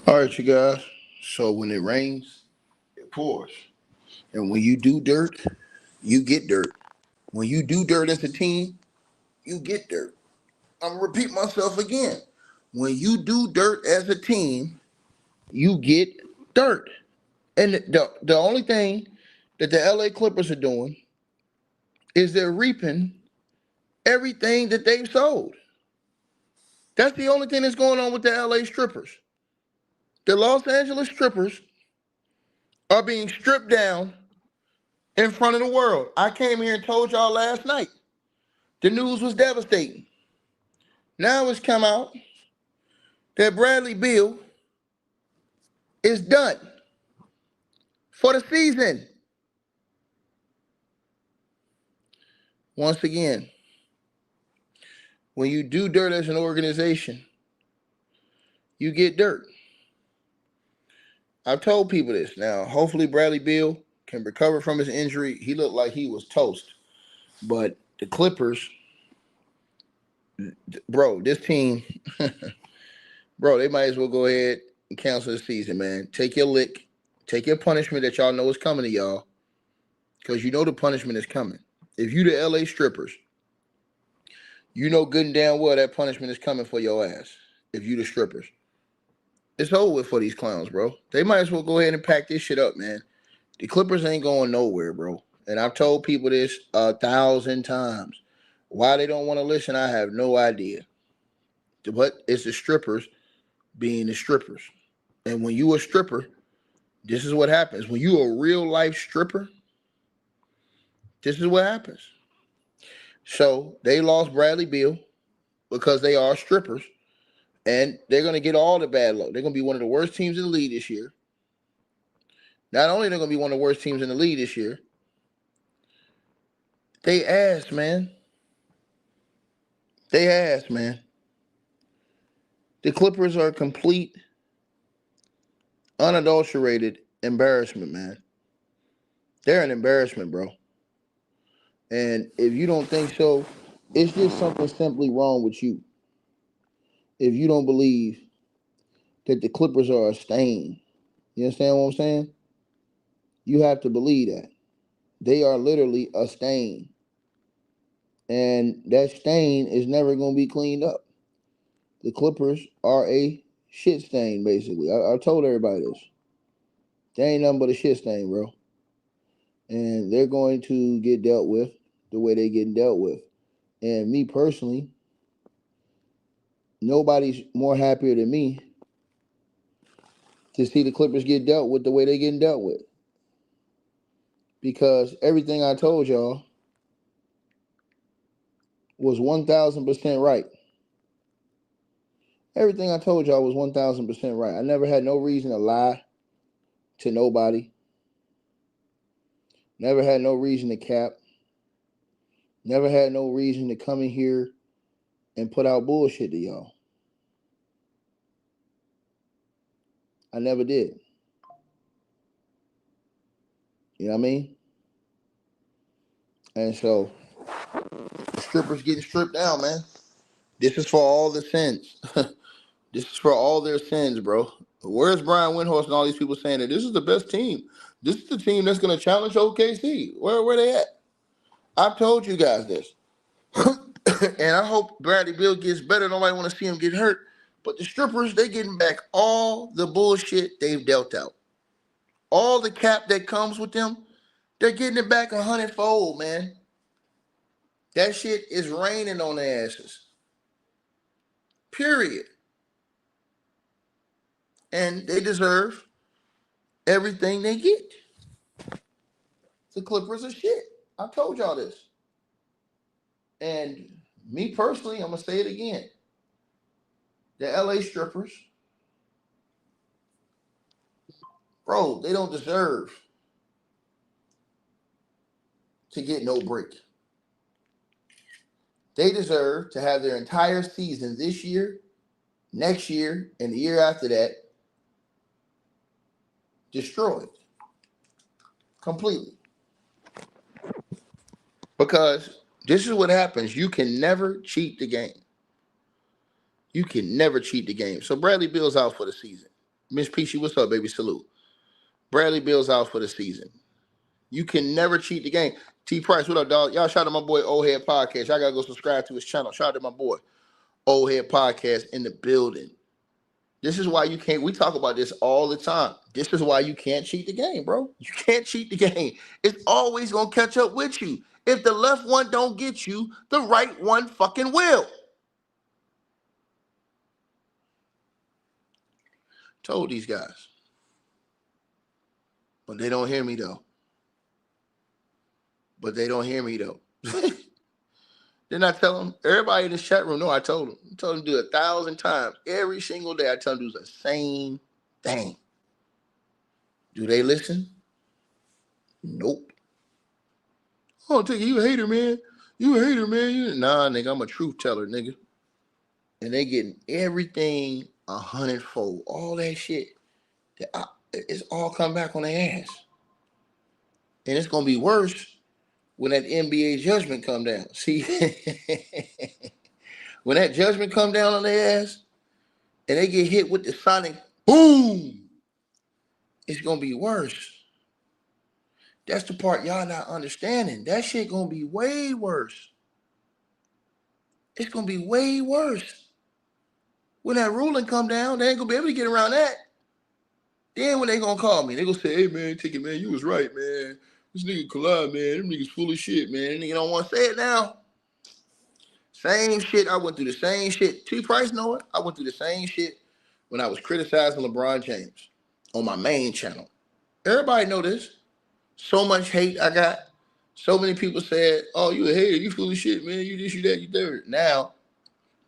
All right, you guys. So when it rains, it pours. And when you do dirt, you get dirt. When you do dirt as a team, you get dirt. I'm gonna repeat myself again. When you do dirt as a team, you get dirt. And the only thing that the LA Clippers are doing is they're reaping everything that they've sold. That's the only thing that's going on with the LA strippers. The Los Angeles strippers are being stripped down in front of the world. I came here and told y'all last night. The news was devastating. Now it's come out that Bradley Beal is done for the season. Once again, when you do dirt as an organization, you get dirt. I've told people this. Now, hopefully Bradley Beal can recover from his injury. He looked like he was toast. But the Clippers, bro, this team, bro, they might as well go ahead and cancel the season, man. Take your lick. Take your punishment that y'all know is coming to y'all. Because you know the punishment is coming. If you the LA strippers, you know good and damn well that punishment is coming for your ass. If you the strippers. It's over with for these clowns, bro. They might as well go ahead and pack this shit up, man. The Clippers ain't going nowhere, bro. And I've told people this 1,000 times. Why they don't want to listen, I have no idea. But it's the strippers being the strippers. And when you a stripper, this is what happens. When you a real life stripper, this is what happens. So they lost Bradley Beal because they are strippers. And they're going to get all the bad luck. They're going to be one of the worst teams in the league this year. Not only are they going to be one of the worst teams in the league this year, they ass, man. They ass, man. The Clippers are a complete, unadulterated embarrassment, man. They're an embarrassment, bro. And if you don't think so, it's just something simply wrong with you. If you don't believe that the Clippers are a stain. You understand what I'm saying? You have to believe that. They are literally a stain. And that stain is never going to be cleaned up. The Clippers are a shit stain, basically. I told everybody this. They ain't nothing but a shit stain, bro. And they're going to get dealt with the way they're getting dealt with. And me personally, nobody's more happier than me to see the Clippers get dealt with the way they're getting dealt with. Because everything I told y'all was 1,000% right. Everything I told y'all was 1,000% right. I never had no reason to lie to nobody. Never had no reason to cap. Never had no reason to come in here and put out bullshit to y'all. I never did. You know what I mean? And so, the strippers getting stripped down, man. This is for all the sins. This is for all their sins, bro. Where's Brian Windhorst and all these people saying that this is the best team? This is the team that's going to challenge OKC. Where they at? I've told you guys this. And I hope Bradley Beal gets better. Nobody want to see him get hurt. But the strippers, they getting back all the bullshit they've dealt out. All the cap that comes with them, they're getting it back 100-fold, man. That shit is raining on their asses. Period. And they deserve everything they get. The Clippers are shit. I told y'all this. And me personally, I'm going to say it again. The LA strippers, bro, they don't deserve to get no break. They deserve to have their entire season this year, next year, and the year after that destroyed completely. Because this is what happens. You can never cheat the game. You can never cheat the game. So Bradley Beal's out for the season. Miss Peachy, what's up, baby? Salute. Bradley Beal's out for the season. You can never cheat the game. T Price, what up, dog? Y'all shout out to my boy Old Head Podcast. Y'all gotta go subscribe to his channel. Shout out to my boy Old Head Podcast in the building. This is why you can't. We talk about this all the time. This is why you can't cheat the game, bro. You can't cheat the game. It's always gonna catch up with you. If the left one don't get you, the right one fucking will. Told these guys. But they don't hear me though. Didn't I tell them? Everybody in this chat room know I told them. I told them to do 1,000 times. Every single day I tell them to do the same thing. Do they listen? Nope. Oh, Tiggy, you a hater, man. You a hater, man. Nah, nigga, I'm a truth teller, nigga. And they getting everything 100-fold. All that shit. It's all come back on their ass. And it's going to be worse when that NBA judgment come down. See, when that judgment come down on their ass and they get hit with the sonic boom, it's going to be worse. That's the part y'all not understanding. That shit going to be way worse. It's going to be way worse. When that ruling come down, they ain't going to be able to get around that. Then when they going to call me, they going to say, hey, man, Ticket, man, you was right, man. This nigga Kawhi, man, them niggas full of shit, man. Nigga don't want to say it now. Same shit. I went through the same shit. T Price know it. I went through the same shit when I was criticizing LeBron James on my main channel. Everybody know this. So much hate I got. So many people said, oh, you a hater. You full of shit, man. You this, you that, you third. Now,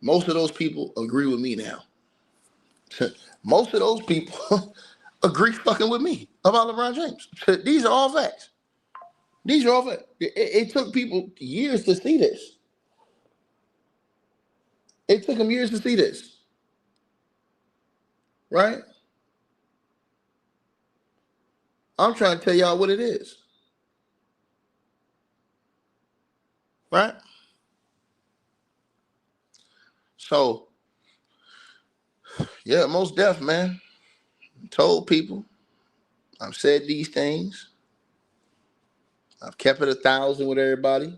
most of those people agree with me now. Most of those people agree fucking with me about LeBron James. These are all facts. These are all facts. It took people years to see this. It took them years to see this. Right? I'm trying to tell y'all what it is. Right? So, yeah, most deaf, man. Told people. I've said these things. I've kept it 1,000 with everybody.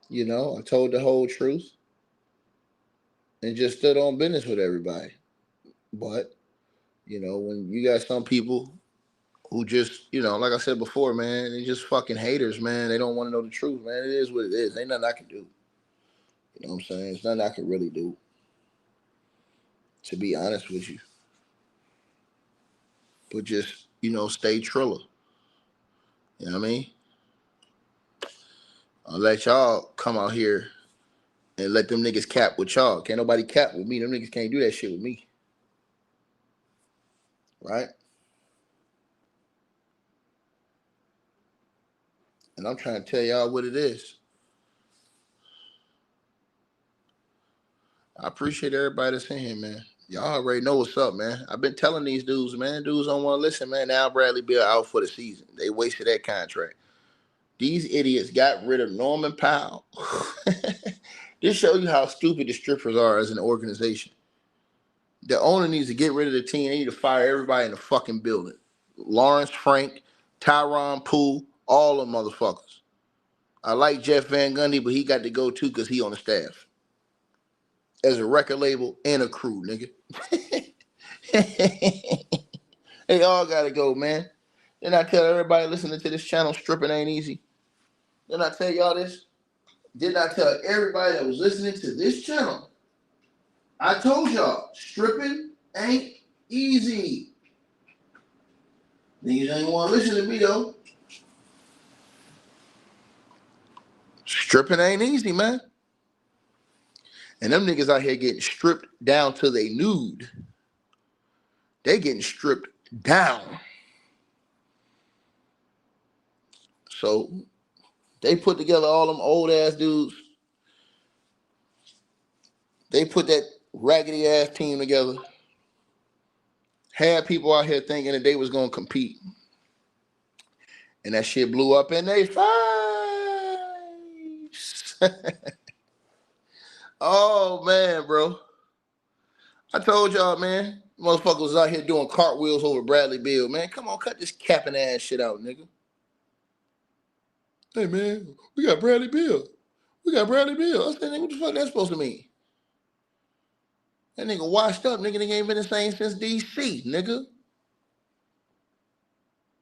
You know, I told the whole truth. And just stood on business with everybody. But, you know, when you got some people who just, you know, like I said before, man, they just fucking haters, man. They don't want to know the truth, man. It is what it is. Ain't nothing I can do. You know what I'm saying? It's nothing I can really do. To be honest with you. But just, you know, stay Triller. You know what I mean? I'll let y'all come out here and let them niggas cap with y'all. Can't nobody cap with me. Them niggas can't do that shit with me. Right? And I'm trying to tell y'all what it is. I appreciate everybody that's in here, man. Y'all already know what's up, man. I've been telling these dudes, man. Dudes don't want to listen, man. Now Bradley Beal out for the season. They wasted that contract. These idiots got rid of Norman Powell. This shows you how stupid the strippers are as an organization. The owner needs to get rid of the team. They need to fire everybody in the fucking building. Lawrence Frank, Tyronn Poole, all them motherfuckers. I like Jeff Van Gundy, but he got to go too because he on the staff. As a record label and a crew, nigga. They all got to go, man. Then I tell everybody listening to this channel, stripping ain't easy. Didn't I tell y'all this? Didn't I tell everybody that was listening to this channel? I told y'all, stripping ain't easy. Niggas ain't want to listen to me, though. Stripping ain't easy, man. And them niggas out here getting stripped down to they nude. They getting stripped down. So they put together all them old ass dudes. They put that raggedy ass team together. Had people out here thinking that they was gonna compete. And that shit blew up in their face. Oh man, bro. I told y'all, man. Motherfuckers was out here doing cartwheels over Bradley Beal, man. Come on, cut this capping ass shit out, nigga. Hey, man, we got Bradley Beal. We got Bradley Beal. I said, nigga, what the fuck that's supposed to mean? That nigga washed up, nigga. Nigga ain't been the same since D.C., nigga.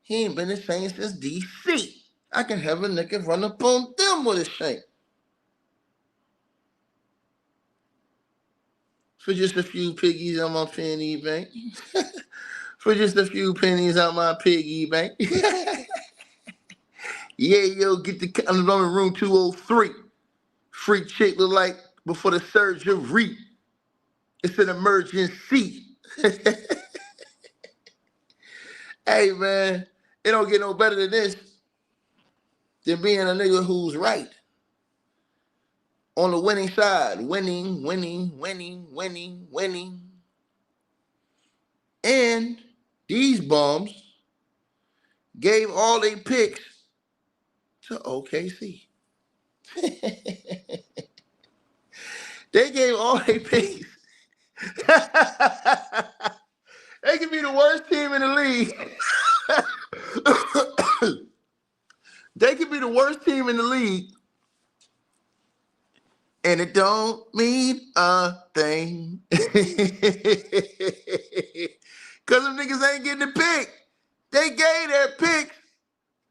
He ain't been the same since D.C. I can have a nigga run up on them with a shank. For just a few piggies on my penny bank. For just a few pennies on my piggy bank. Yeah, yo, get the I'm in room 203. Freak chick look like before the surgery. It's an emergency. Hey, man, it don't get no better than this than being a nigga who's right. On the winning side. Winning, winning, winning, winning, winning. And these bums gave all their picks to OKC. They gave all their picks. They could be the worst team in the league. They could be the worst team in the league. And it don't mean a thing. Because them niggas ain't getting the pick. They gave their picks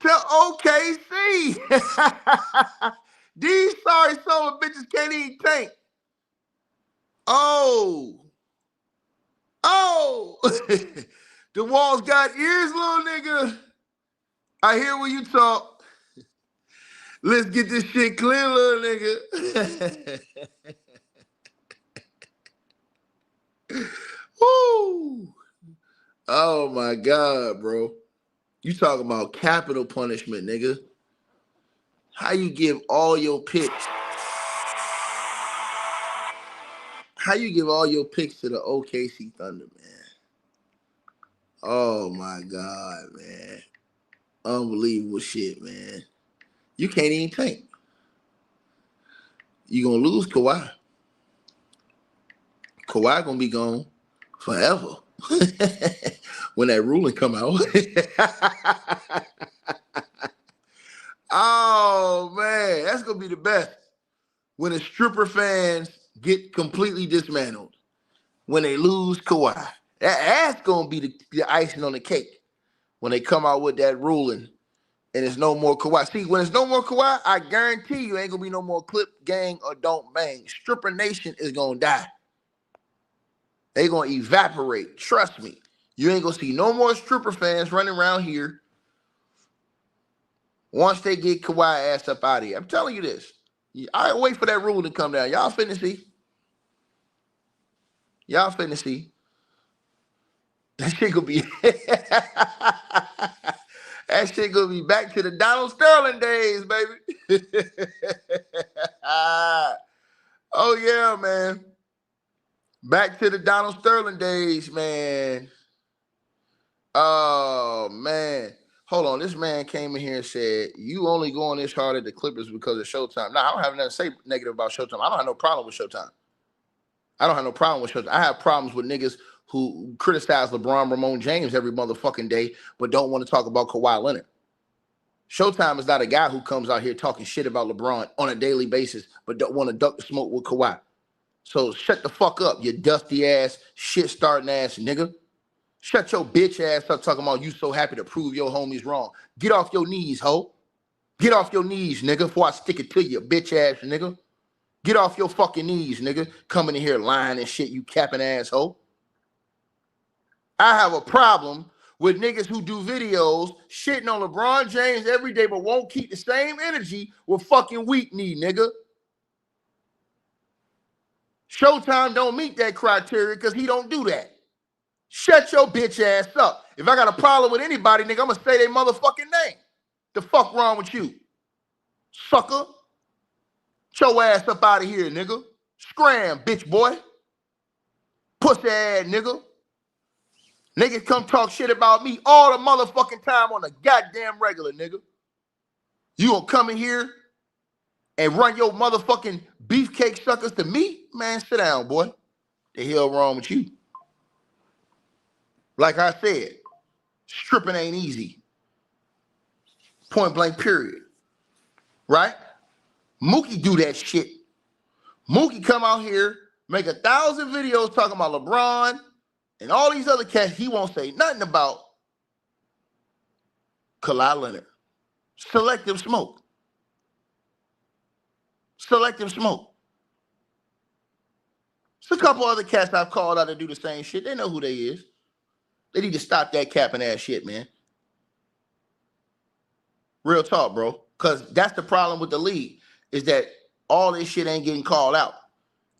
to OKC. These sorry son of bitches can't even tank. Oh. The walls got ears, little nigga. I hear when you talk. Let's get this shit clear, little nigga. Woo. Oh my God, bro. You talking about capital punishment, nigga. How you give all your picks? How you give all your picks to the OKC Thunder, man? Oh my God, man. Unbelievable shit, man. You can't even tank. You gonna lose Kawhi. Kawhi gonna be gone forever when that ruling come out. Oh man, that's gonna be the best. When the stripper fans get completely dismantled, when they lose Kawhi, that's gonna be the icing on the cake. When they come out with that ruling and there's no more Kawhi. See, when there's no more Kawhi, I guarantee you ain't gonna be no more clip gang or don't bang. Stripper Nation is gonna die. They gonna evaporate. Trust me. You ain't gonna see no more stripper fans running around here once they get Kawhi ass up out of here. I'm telling you this. I wait for that rule to come down. Y'all finna see. Y'all finna see. That shit gonna be that shit gonna be back to the Donald Sterling days, baby. Oh yeah, man. Back to the Donald Sterling days, man. Oh man. Hold on. This man came in here and said, you only going this hard at the Clippers because of Showtime. Nah, I don't have nothing to say negative about Showtime. I don't have no problem with Showtime. I don't have no problem with Showtime. I have problems with niggas who criticize LeBron James every motherfucking day, but don't want to talk about Kawhi Leonard. Showtime is not a guy who comes out here talking shit about LeBron on a daily basis, but don't want to duck the smoke with Kawhi. So shut the fuck up, you dusty ass, shit starting ass nigga. Shut your bitch ass up talking about you so happy to prove your homies wrong. Get off your knees, ho. Get off your knees, nigga, before I stick it to you, bitch ass nigga. Get off your fucking knees, nigga. Coming in here lying and shit, you capping asshole. I have a problem with niggas who do videos shitting on LeBron James every day but won't keep the same energy with fucking weak knee, nigga. Showtime don't meet that criteria because he don't do that. Shut your bitch ass up. If I got a problem with anybody, nigga, I'm going to say their motherfucking name. The fuck wrong with you? Sucker. Get your ass up out of here, nigga. Scram, bitch boy. Pussy ass nigga. Niggas come talk shit about me all the motherfucking time on the goddamn regular, nigga. You gonna come in here and run your motherfucking beefcake suckers to me? Man, sit down, boy. The hell wrong with you? Like I said, stripping ain't easy. Point blank, period. Right? Mookie do that shit. Mookie come out here, make 1,000 videos talking about LeBron and all these other cats. He won't say nothing about Kawhi Leonard. Selective smoke. Selective smoke. There's a couple other cats I've called out to do the same shit. They know who they is. They need to stop that capping ass shit, man. Real talk, bro. Because that's the problem with the league, is that all this shit ain't getting called out.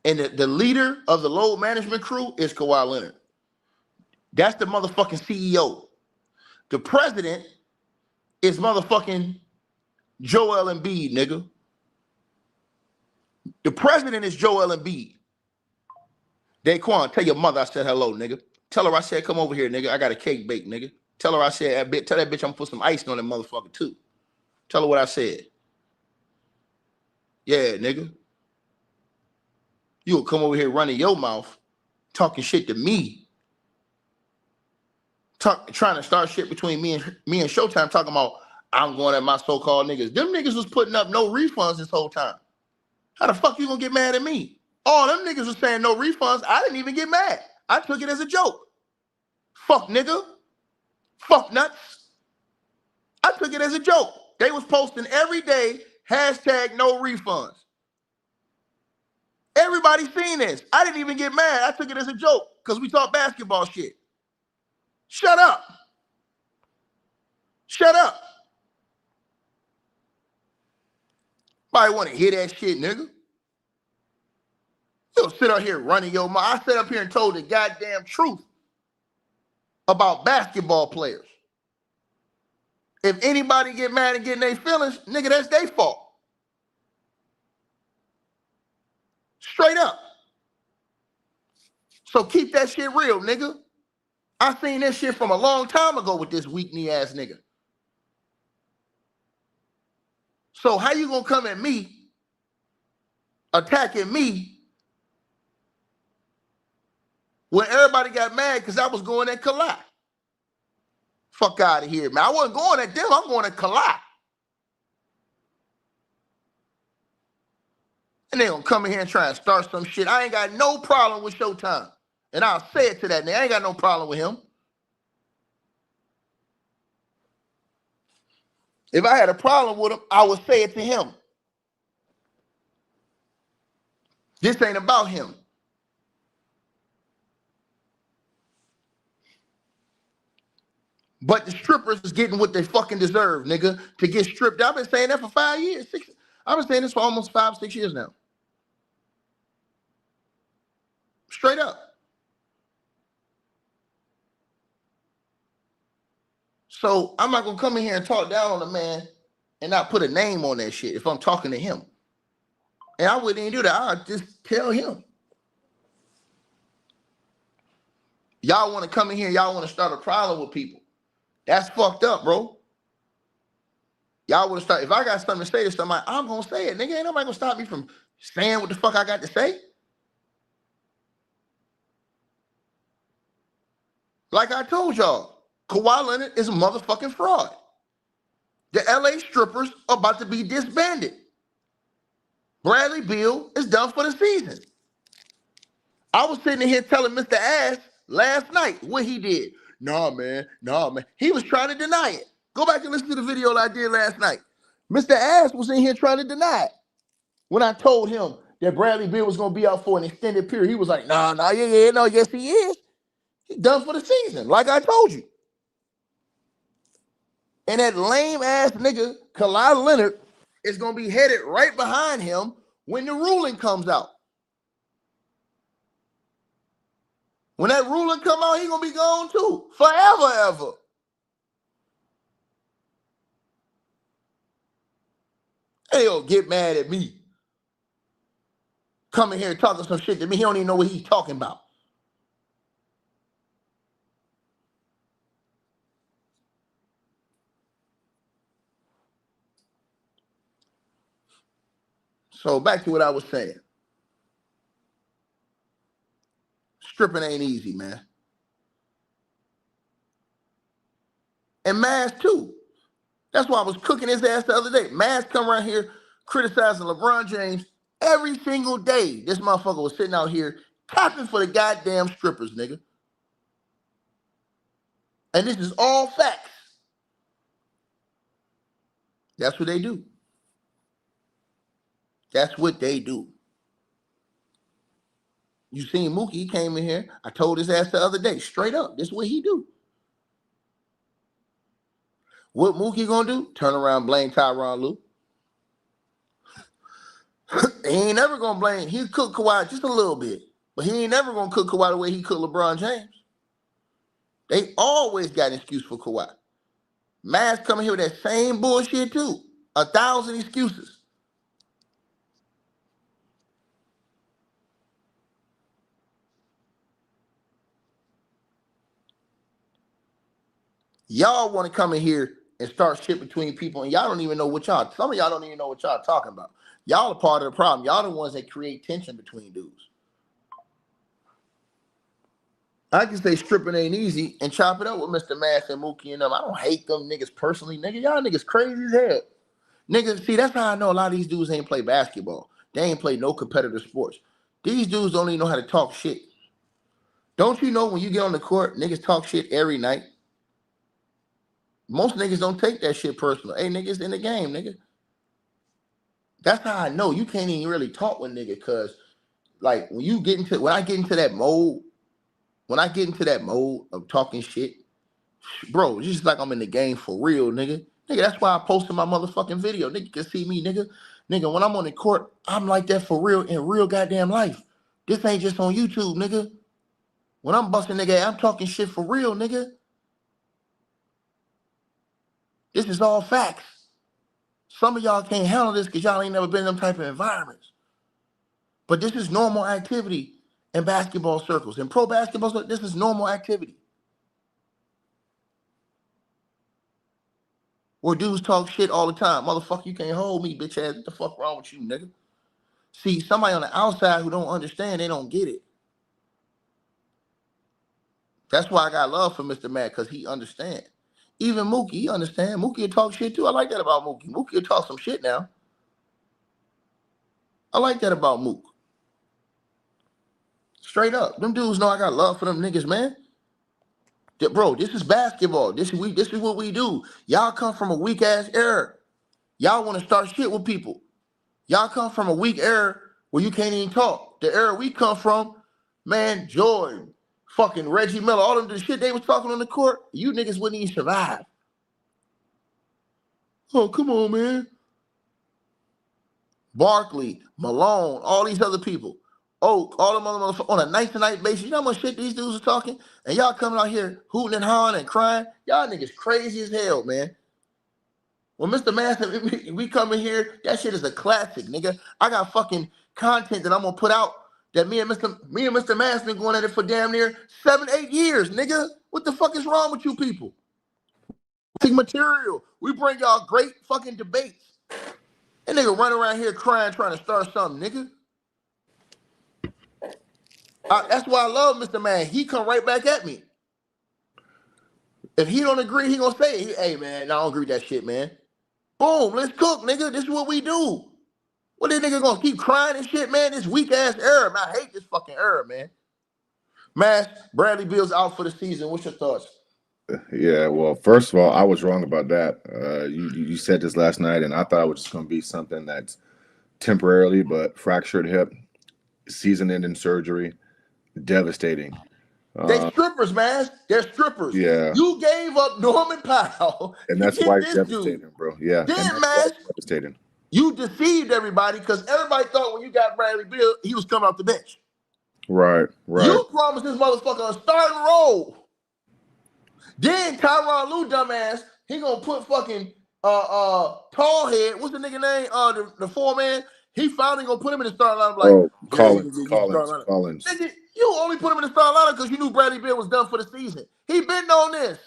And the leader of the load management crew is Kawhi Leonard. That's the motherfucking CEO. The president is motherfucking Joel Embiid, nigga. The president is Joel Embiid. Daquan, tell your mother I said hello, nigga. Tell her I said come over here, nigga. I got a cake baked, nigga. Tell her I said, tell that bitch I'm gonna put some icing on that motherfucker too. Tell her what I said. Yeah, nigga. You will come over here running your mouth, talking shit to me. Trying to start shit between me and Showtime, talking about I'm going at my so-called niggas. Them niggas was putting up no refunds this whole time. How the fuck you gonna get mad at me? All them niggas was saying no refunds. I didn't even get mad. I took it as a joke. Fuck nigga. Fuck nuts. I took it as a joke. They was posting every day, hashtag no refunds. Everybody seen this. I didn't even get mad. I took it as a joke because we talk basketball shit. Shut up. Shut up. Nobody want to hear that shit, nigga. You don't sit out here running your mouth. I sat up here and told the goddamn truth about basketball players. If anybody get mad and get in their feelings, nigga, that's their fault. Straight up. So keep that shit real, nigga. I seen this shit from a long time ago with this weak knee ass nigga. So how you gonna come at me, attacking me, when everybody got mad because I was going at Kawhi? Fuck out of here, man. I wasn't going at them. I'm going at Kawhi. And they gonna come in here and try and start some shit. I ain't got no problem with Showtime. And I'll say it to that nigga. I ain't got no problem with him. If I had a problem with him, I would say it to him. This ain't about him. But the strippers is getting what they fucking deserve, nigga, to get stripped. I've been saying that for 5 years. I've been saying this for almost 5, 6 years now. Straight up. So I'm not gonna come in here and talk down on a man and not put a name on that shit if I'm talking to him. And I wouldn't even do that. I'd just tell him. Y'all want to come in here, y'all want to start a problem with people. That's fucked up, bro. Y'all want to start, if I got something to say to somebody, I'm gonna say it. Nigga, ain't nobody gonna stop me from saying what the fuck I got to say. Like I told y'all, Kawhi Leonard is a motherfucking fraud. The LA strippers are about to be disbanded. Bradley Beal is done for the season. I was sitting here telling Mr. Ass last night what he did. Nah, man. He was trying to deny it. Go back and listen to the video I did last night. Mr. Ass was in here trying to deny it. When I told him that Bradley Beal was going to be out for an extended period, he was like, yes, he is. He's done for the season, like I told you. And that lame-ass nigga, Kawhi Leonard, is going to be headed right behind him when the ruling comes out. When that ruling come out, he going to be gone too. Forever, ever. Hell, get mad at me. Coming here talking some shit to me. He don't even know what he's talking about. So back to what I was saying. Stripping ain't easy, man. And Maz too. That's why I was cooking his ass the other day. Maz come around here criticizing LeBron James every single day. This motherfucker was sitting out here tapping for the goddamn strippers, nigga. And this is all facts. That's what they do. That's what they do. You seen Mookie, he came in here. I told his ass the other day, straight up, this is what he do. What Mookie gonna do? Turn around, blame Tyronn Lue. He ain't never gonna blame. He'll cook Kawhi just a little bit, but he ain't never gonna cook Kawhi the way he cooked LeBron James. They always got an excuse for Kawhi. Maz coming here with that same bullshit too. 1,000 excuses. Y'all want to come in here and start shit between people, and y'all don't even know what y'all. Some of y'all don't even know what y'all talking about. Y'all are part of the problem. Y'all the ones that create tension between dudes. I can say stripping ain't easy and chop it up with Mr. Mass and Mookie and them. I don't hate them niggas personally, nigga. Y'all niggas crazy as hell. Niggas, see, that's how I know a lot of these dudes ain't play basketball. They ain't play no competitive sports. These dudes don't even know how to talk shit. Don't you know when you get on the court, niggas talk shit every night? Most niggas don't take that shit personal. Hey, niggas in the game, nigga. That's how I know you can't even really talk with nigga, because like when I get into that mode of talking shit, bro, it's just like I'm in the game for real, nigga. Nigga, that's why I posted my motherfucking video. Nigga, you can see me, nigga. Nigga, when I'm on the court, I'm like that for real in real goddamn life. This ain't just on YouTube, nigga. When I'm busting nigga, I'm talking shit for real, nigga. This is all facts. Some of y'all can't handle this because y'all ain't never been in them type of environments. But this is normal activity in basketball circles. In pro basketball circles, this is normal activity. Where dudes talk shit all the time. Motherfucker, you can't hold me, bitch ass. What the fuck wrong with you, nigga? See, somebody on the outside who don't understand, they don't get it. That's why I got love for Mr. Matt, because he understands. Even Mookie, he understand. Mookie will talk shit too. I like that about Mookie. Mookie will talk some shit now. I like that about Mook. Straight up. Them dudes know I got love for them niggas, man. Bro, this is basketball. This is what we do. Y'all come from a weak-ass era. Y'all want to start shit with people. Y'all come from a weak era where you can't even talk. The era we come from, man, Jordan, fucking Reggie Miller, all of the shit they was talking on the court, you niggas wouldn't even survive. Oh, come on, man. Barkley, Malone, all these other people. Oak, all them other motherfuckers on a night-to-night basis. You know how much shit these dudes are talking? And y'all coming out here hooting and hollering and crying. Y'all niggas crazy as hell, man. When Mr. Master, we come in here, that shit is a classic, nigga. I got fucking content that I'm gonna put out that me and Mr. Master been going at it for damn near 7-8 years, nigga. What the fuck is wrong with you people? Material. We bring y'all great fucking debates. That nigga run around here crying, trying to start something, nigga. That's why I love Mr. Man. He come right back at me. If he don't agree, he gonna say it. Hey, man, I don't agree with that shit, man. Boom, let's cook, nigga. This is what we do. What this nigga gonna keep crying and shit, man? This weak-ass era, man. I hate this fucking era, man. Mass, Bradley Beal's out for the season. What's your thoughts? Yeah, well, first of all, I was wrong about that. You said this last night, and I thought it was just going to be something that's temporarily, but fractured hip, season-ending surgery, devastating. They strippers, man. They're strippers. Yeah. You gave up Norman Powell. And that's why it's devastating, dude, bro. Yeah. Then, man, devastating. You deceived everybody because everybody thought when you got Bradley Beal, he was coming off the bench. Right. You promised this motherfucker a starting role. Then Tyronn Lue, dumbass, he gonna put fucking tall head. What's the nigga name? The foreman. He finally gonna put him in the starting lineup. Like, Collins. Nigga, you only put him in the starting lineup because you knew Bradley Beal was done for the season. He been on this.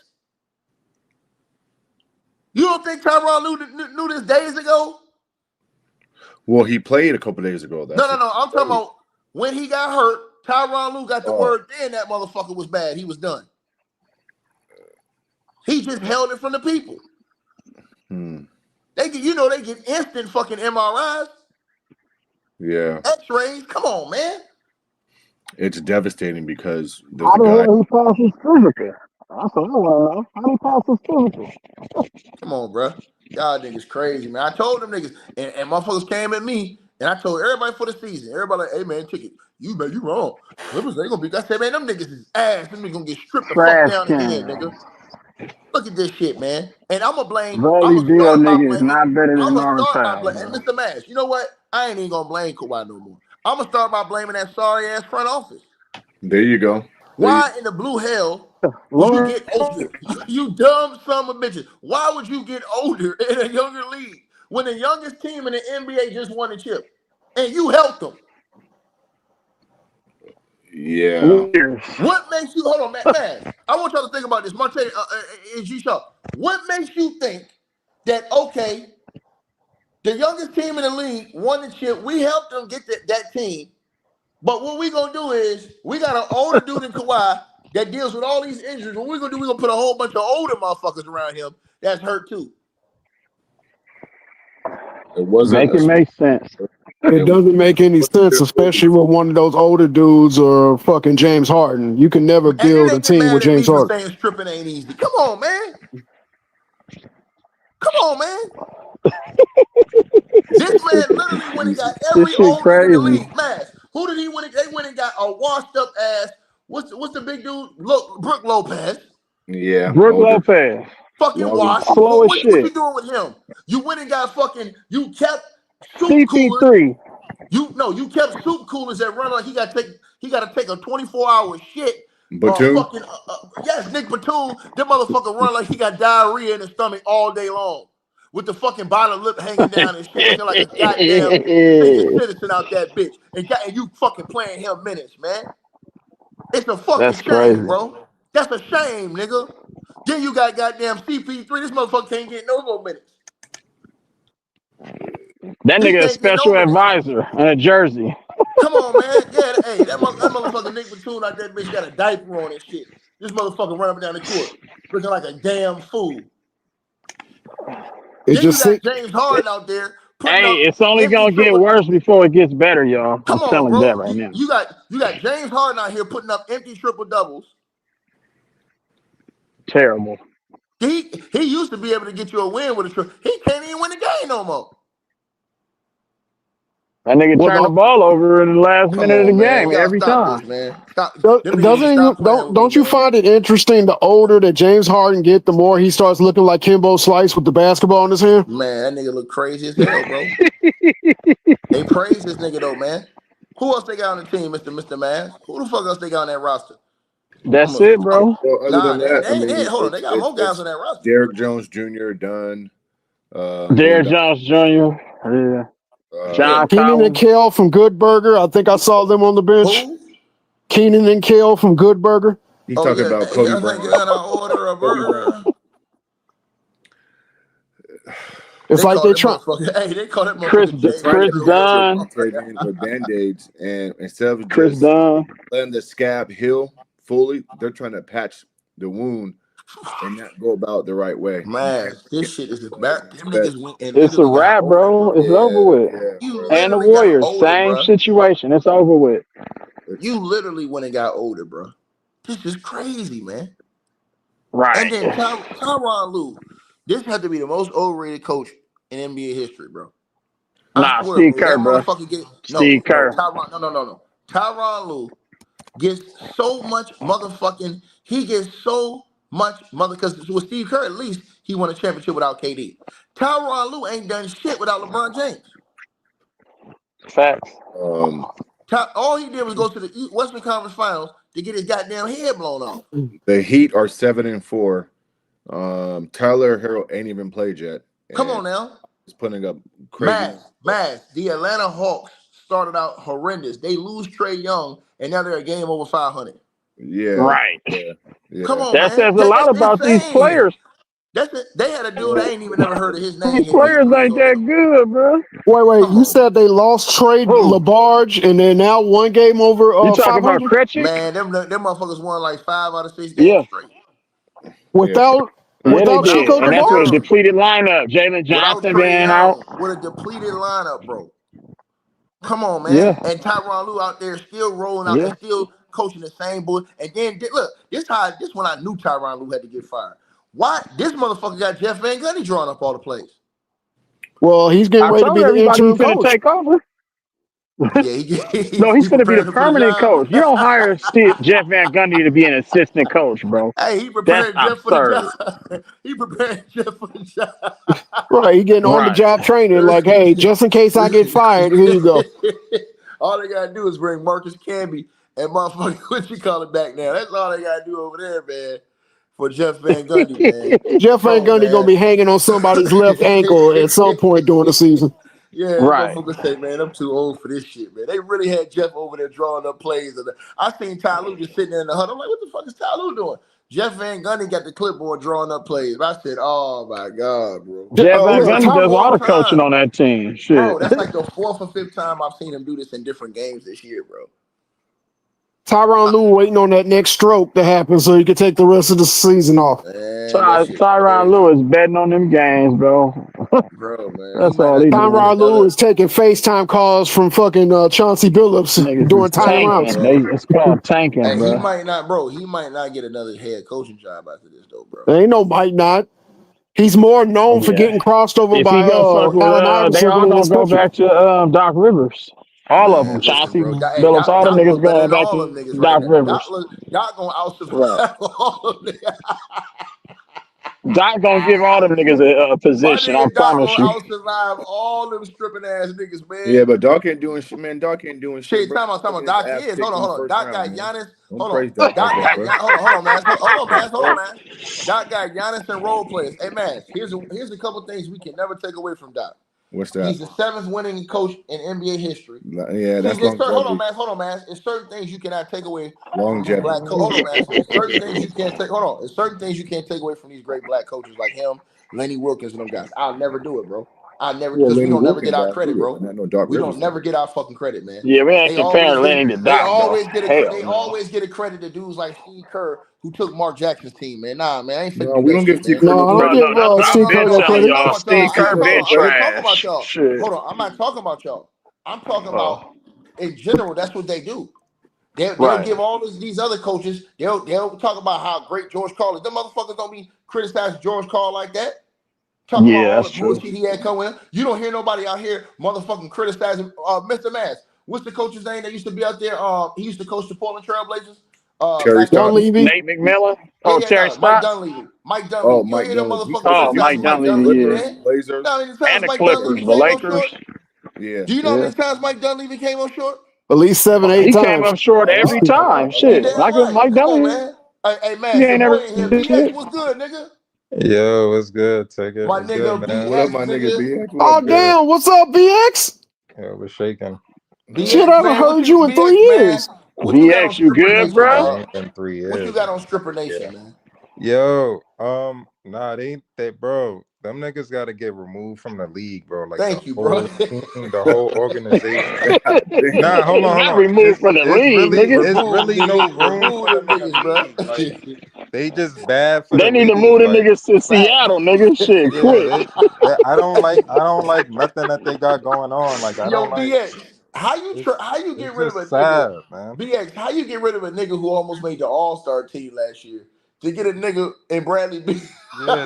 You don't think Tyronn Lue knew this days ago? Well, he played a couple days ago. No. I'm talking about when he got hurt. Tyronn Lue got the word. Then that motherfucker was bad. He was done. He just held it from the people. They get instant fucking MRIs. Yeah. X-rays. Come on, man. It's devastating because there's How a the guy. hell he passes physical? That's what I want to know. How he passes physical? Come on, bro. Y'all niggas crazy, man. I told them niggas, and motherfuckers came at me, and I told everybody for the season. Everybody like, hey man, ticket. You wrong. Clippers ain't gonna be. I said, man, them niggas is ass. Them niggas gonna get stripped the fuck Trash down again, can. nigga. Look at this shit, man. And I'ma Bradley Beal start by nigga is blaming. not better than I'ma Norman start by Powell, blaming. And bro. Mr. Mash, you know what? I ain't even gonna blame Kawhi no more. I'ma start by blaming that sorry ass front office. There you go. Why in the blue hell would you get older? You dumb son of bitches. Why would you get older in a younger league when the youngest team in the NBA just won a chip and you helped them? Yeah. What makes you hold on, man? I want y'all to think about this. Monte and G-Shaw. What makes you think that okay, the youngest team in the league won the chip? We helped them get that team, but what we gonna do is we got an older dude in Kawhi that deals with all these injuries. What we gonna do? We gonna put a whole bunch of older motherfuckers around him that's hurt too. It wasn't. Make it make sense. It doesn't make any sense, especially with one of those older dudes or fucking James Harden. You can never And then build they a get team mad with at me James for Harden. saying stripping ain't easy. Come on, man. Come on, man. This man literally went and got every This shit old nigga in the crazy. league. Man, who did he win? They went and got a washed up ass. What's the big dude? Look, Brook Lopez. Yeah. Brook older. Lopez. Fucking washed. Slow as What shit. you doing with him? You went and got fucking. You kept soup coolers. CP3. You kept soup coolers that run like he got to take a 24-hour shit. Batum. Yes, Nick Batum. That motherfucker run like he got diarrhea in his stomach all day long, with the fucking bottom lip hanging down and shit, looking like a goddamn senior citizen out that bitch. And you fucking playing him minutes, man. It's a fucking That's shame, crazy. bro. That's a shame, nigga. Then you got goddamn CP3. This motherfucker can't get no more minutes. That nigga a special advisor in a jersey. Come on, man. Yeah, hey, that motherfucker Nick Batum out that bitch got a diaper on and shit. This motherfucker run up and down the court looking like a damn fool. It Then just you got James Harden out there putting up. It's only gonna get worse before it gets better, y'all. Come I'm on, telling bro. that right now. You got James Harden out here putting up empty triple doubles. Terrible. He used to be able to get you a win with a triple. He can't even win the game no more. That nigga turned the ball over in the last minute of the game every stop time. This, man. Stop. Don't you find it interesting? The older that James Harden get, the more he starts looking like Kimbo Slice with the basketball in his hand. Man, that nigga look crazy as hell, bro. They praise this nigga though, man. Who else they got on the team, Mr. Mass? Who the fuck else they got on that roster? That's it, bro. Well, other than that, hold on. They got more guys on that roster. Derrick Jones Jr. done. Derrick Jones Jr. Yeah. John Keenan and Kale from Good Burger. I think I saw them on the bench. Who? Keenan and Kale from Good Burger. He's talking about Kobe Bryant. Order a burger. It's like they try. Hey, they call that Chris Dunn. With band-aids, and instead of Chris Dunn letting the scab heal fully, they're trying to patch the wound and not go about the right way. Man, this shit is it's a wrap, bro. It's over with. Yeah. And the Warriors, same situation. It's over with. You literally went and got older, bro. This is crazy, man. Right. And then Tyronn Lue. This had to be the most overrated coach in NBA history, bro. Steve Kerr, bro. Steve Kerr. No. Tyronn Lue gets so much motherfucking. He gets so much because with Steve Kerr, at least he won a championship without KD. Tyronn Lue ain't done shit without LeBron James. Facts. All he did was go to the Western Conference Finals to get his goddamn head blown off. The Heat are 7-4. Tyler Herro ain't even played yet. Come on now. He's putting up crazy. Mass. The Atlanta Hawks started out horrendous. They lose Trae Young, and now they're a game over 500. Yeah. Right. Yeah. Come on, that man. says a lot about these players. That's it. They had a dude I ain't even never heard of his name. These players ain't that good, bro. Wait. You said they lost Trey LaBarge and they're now one game over. You talking about Krejci? Man, them motherfuckers won like 5 out of 6 games straight. Without Yeah, they Without did. Chico And that's with a DeBarge? depleted lineup. Jalen Without Johnson Trey being out. Young, with a depleted lineup, bro. Come on, man. Yeah. And Tyronn Lue out there still rolling out and Yeah. still coaching the same boy. And then look, this when I knew Tyronn Lue had to get fired. Why this motherfucker got Jeff Van Gundy drawing up all the plays? Well, he's getting I ready to told be the everybody he's interim finna coach. take over. Yeah, No, he's going to be the preparing for the permanent job. coach. You don't hire Jeff Van Gundy to be an assistant coach, bro. Hey, he That's preparing Jeff for the absurd. job. He preparing Jeff for the job. Right, he getting on the Right. job training. Like, hey, just in case I get fired, here you go. All they gotta do is bring Marcus Camby and motherfucker what you call it back now. That's all they gotta do over there, man. For Jeff Van Gundy, man. Jeff Van Come on, Gundy gonna be hanging on somebody's left ankle at some point during the season. Yeah, that Right. motherfucker say, man, I'm too old for this shit, man. They really had Jeff over there drawing up plays. I seen Ty Lue just sitting there in the huddle. I'm like, what the fuck is Ty Lue doing? Jeff Van Gundy got the clipboard drawing up plays. I said, oh my God, bro. Jeff Van It's the Gundy does all the fourth coaching time. on that team. Shit. Bro, that's like the fourth or fifth time I've seen him do this in different games this year, bro. Tyronn Lue waiting on that next stroke to happen so he can take the rest of the season off. Man, that shit Tyronn crazy. Lue is betting on them games, bro. Bro, man. That's all he Tyronn doing. Lue is taking FaceTime calls from fucking Chauncey Billups Niggas doing is timeouts. tanking. It's called tanking, Hey, bro. he might not get another head coaching job after this, though, bro. There ain't no might not. He's more known for Yeah. getting crossed over If by he go fuck with, Allen they Iverson all being gonna his go pitcher. back to Doc Rivers. All of them. Listen, Chauncey bro. Billups, all them Doc niggas look better going than back all them to niggas right Doc now. Rivers. Doc gonna out-survive Right. all them niggas. Doc gonna give all them niggas a My position. I nigga Doc promise gonna you. out-survive all them stripping ass niggas, man. Yeah, but Doc ain't doing shit, man. Doc ain't doing shit. Shit, Bro. time out. Getting his Doc ass is. kicked Hold in the on. first Doc got round, man. Giannis. Don't Hold praise on. Doc Doc like got that, bro. Hold on, man. Hold on, man. Doc got Giannis and role players. Hey, man, here's a couple things we can never take away from Doc. What's that? He's the 7th winning coach in NBA history. Yeah, that's Hold longevity. on, man. There's certain things you cannot take away from these Longevity. black coaches. Hold on, man. There's certain things you can't take. Hold on. There's certain things you can't take away from these great black coaches like him, Lenny Wilkins, and them guys. I'll never do it, bro. Because we don't never get our credit, bro. Not no Doc We Rivers. don't never get our fucking credit, man. Yeah, we ain't They always comparing Lenny to get, Doc, they always though. get a Hell they no. always get a credit to dudes like Steve Kerr who took Mark Jackson's team, man. Nah, man, I ain't finna No, do we that don't shit, give Steve man. Kerr No, I don't give No, that's what Steve I've Kerr been no telling credit. y'all. I'm Steve not talking Kerr been about y'all. I'm not talking about trash. y'all. Shit. Hold on, I'm not talking about y'all. I'm talking about Oh, in general. That's what they do. They'll right. give all these other coaches. They'll talk about how great George Karl is. Them motherfuckers don't be criticizing George Karl like that. Talking about Yeah, all that's the true. bullshit he had coming in. You don't hear nobody out here motherfucking criticizing Mr. Mass. What's the coach's name that used to be out there? He used to coach the Portland Trailblazers. Terry Back in the Stotts. day. Dunleavy. Nate McMillan? Yeah, Terry Mike Stotts? Dunleavy. Mike Oh, Dunleavy. You don't Mike hear them Dunleavy. He motherfuckers coached Mike criticizing Mike Dunleavy, Dunleavy, yeah. man. Blazers. You know how many And times the Mike Clippers, Dunleavy the came up Lakers. short? Yeah. Do you know how Yeah. many times Mike Dunleavy came up short? At least 7, 8 He came times. up short A every lot. time. A Shit. Damn Like right. Mike Come on, Dunleavy. man. Hey, man, He your ain't boy never in here. did BX shit. was good, nigga. Yo, what's good? Take it. My What's good, nigga man? What up, BX, my nigga nigga. BX? What Oh up, BX? damn! What's up, BX? Yo, we're shaking. Shit, BX, I haven't man. heard you in 3 BX, man? years. What you got on BX, you Stripper good, Nation, It bro? dog? ain't been 3 What you years, got man. on Stripper Yeah. Nation, man? Yo, nah, they, bro. Them niggas got to get removed from the league, bro. Like Thank the you, bro. whole team, the whole organization. God damn. Nah, hold Not on. removed from the league, nigga. It's really no room Remove for them them in the niggas, bro. league. Like they just bad for They the need to league. move the Like, niggas to Fact. Seattle, nigga. Shit, yeah, quick. I don't like nothing that they got going on. Like I Yo, don't like. BX, how you get It's rid of a just nigga? sad, man. BX, how you get rid of a nigga who almost made the All-Star team last year to get a nigga in Bradley Beal? Yeah,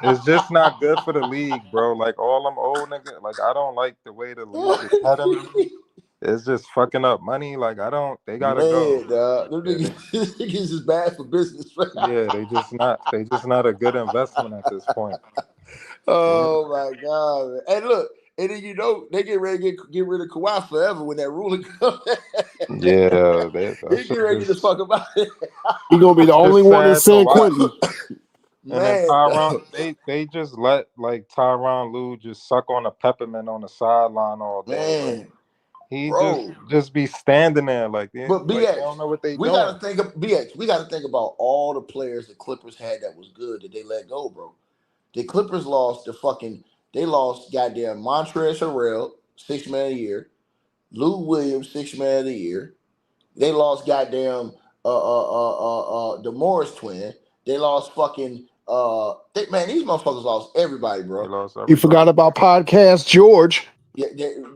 it's just not good for the league, bro. Like all them old niggas, like I don't like the way the league is heading. It's just fucking up money. Like I don't. They gotta go. Man, dog, them Yeah, niggas is bad for business. they just not a good investment at this point. Oh my god! Man. And look, and then they get ready to get rid of Kawhi forever when that ruling comes. Yeah, He get ready to get the fuck about it. He gonna be the it's only just one in sad to San watch. Quentin. And then Man, Tyron, they just let like Tyronn Lue just suck on a peppermint on the sideline all day. Like man, he bro. just be standing there like they But like they BX, don't know what they we doing. gotta think of BX. We gotta think about all the players the Clippers had that was good that they let go, bro. The Clippers lost they lost goddamn Montrezl Harrell, $6 million a year, Lou Williams, $6 million a year. They lost goddamn the Morris twin. They lost fucking Man, these motherfuckers lost everybody, They bro. lost You everybody. forgot about podcast George. Yeah,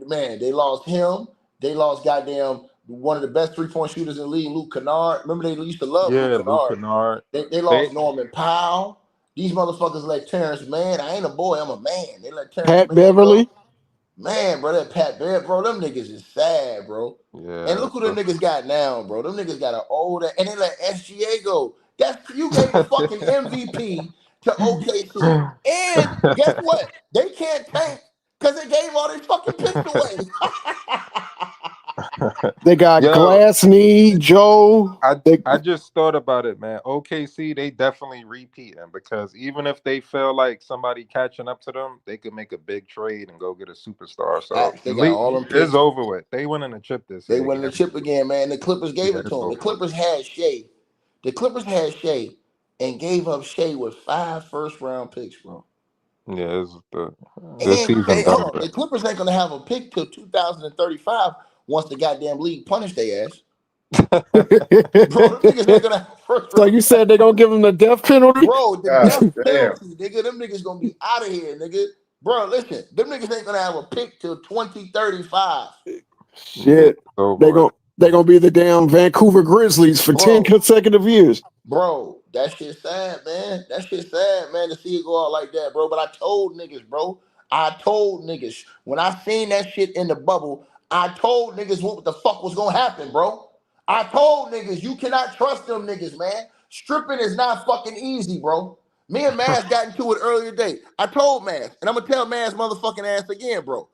man, they lost him. They lost goddamn one of the best 3-point shooters in the league, Luke Kennard. Remember they used to love Yeah, Luke Luke Kennard. Kennard. They lost Norman Powell. These motherfuckers let Terrence Mann. I ain't a boy, I'm a man. They let Terrence Pat Mann Beverly. go. Man, bro, that Pat Bev, bro, them niggas is sad, bro. Yeah. And look who them niggas got now, bro. Them niggas got an older, and they let SGA go. You gave a fucking MVP to OKC. And guess what? They can't tank because they gave all these fucking picks away. They got Glassney, Joe. I just thought about it, man. OKC, they definitely repeating because even if they feel like somebody catching up to them, they could make a big trade and go get a superstar. So They got all them picks. It's over with. They winning the chip this year. They winning the chip again, man. The Clippers gave it to them. The Clippers had Shea. And gave up Shea with 5 first-round picks, bro. Yeah, the Clippers ain't gonna have a pick till 2035 once the goddamn league punish their ass. Bro, them niggas ain't gonna have first. So you said they're gonna give them the death penalty? Bro, the death penalty, nigga. Them niggas gonna be out of here, nigga. Bro, listen, them niggas ain't gonna have a pick till 2035. Shit. They're gonna be the damn Vancouver Grizzlies for 10 consecutive years. Bro, that shit sad, man. That shit sad, man, to see it go out like that, bro. But I told niggas, bro. When I seen that shit in the bubble, I told niggas what the fuck was gonna happen, bro. I told niggas you cannot trust them niggas, man. Stripping is not fucking easy, bro. Me and Maz got into it earlier today. I told Maz, and I'm gonna tell Maz motherfucking ass again, bro.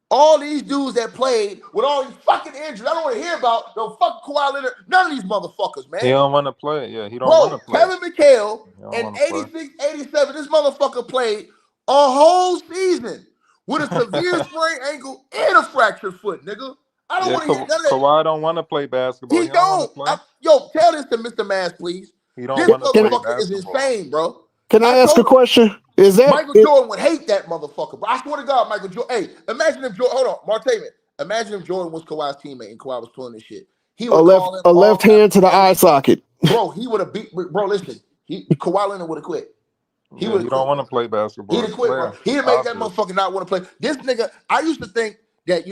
All these dudes that played with all these fucking injuries, I don't want to hear about no fucking Kawhi Leonard. None of these motherfuckers, man. He don't want to play. Yeah, he don't want to play. Kevin McHale in 86, 87, this motherfucker played a whole season with a severe sprained ankle and a fractured foot, nigga. I don't want to hear none of that. Kawhi don't want to play basketball. He don't. Yo, tell this to Mr. Mass, please. He don't want to play basketball. This motherfucker is insane, bro. Can I ask a question? Michael Jordan would hate that motherfucker, bro. I swear to God, Michael Jordan. Hey, imagine if Jordan. Hold on, Martaven. Imagine if Jordan was Kawhi's teammate and Kawhi was pulling this shit. He would a left hand to the eye socket. Bro, he would have beat. Bro, listen. Kawhi Leonard would have quit. He don't want to play basketball. He'd have quit, bro. He'd have made that motherfucker not want to play. This nigga. I used to think that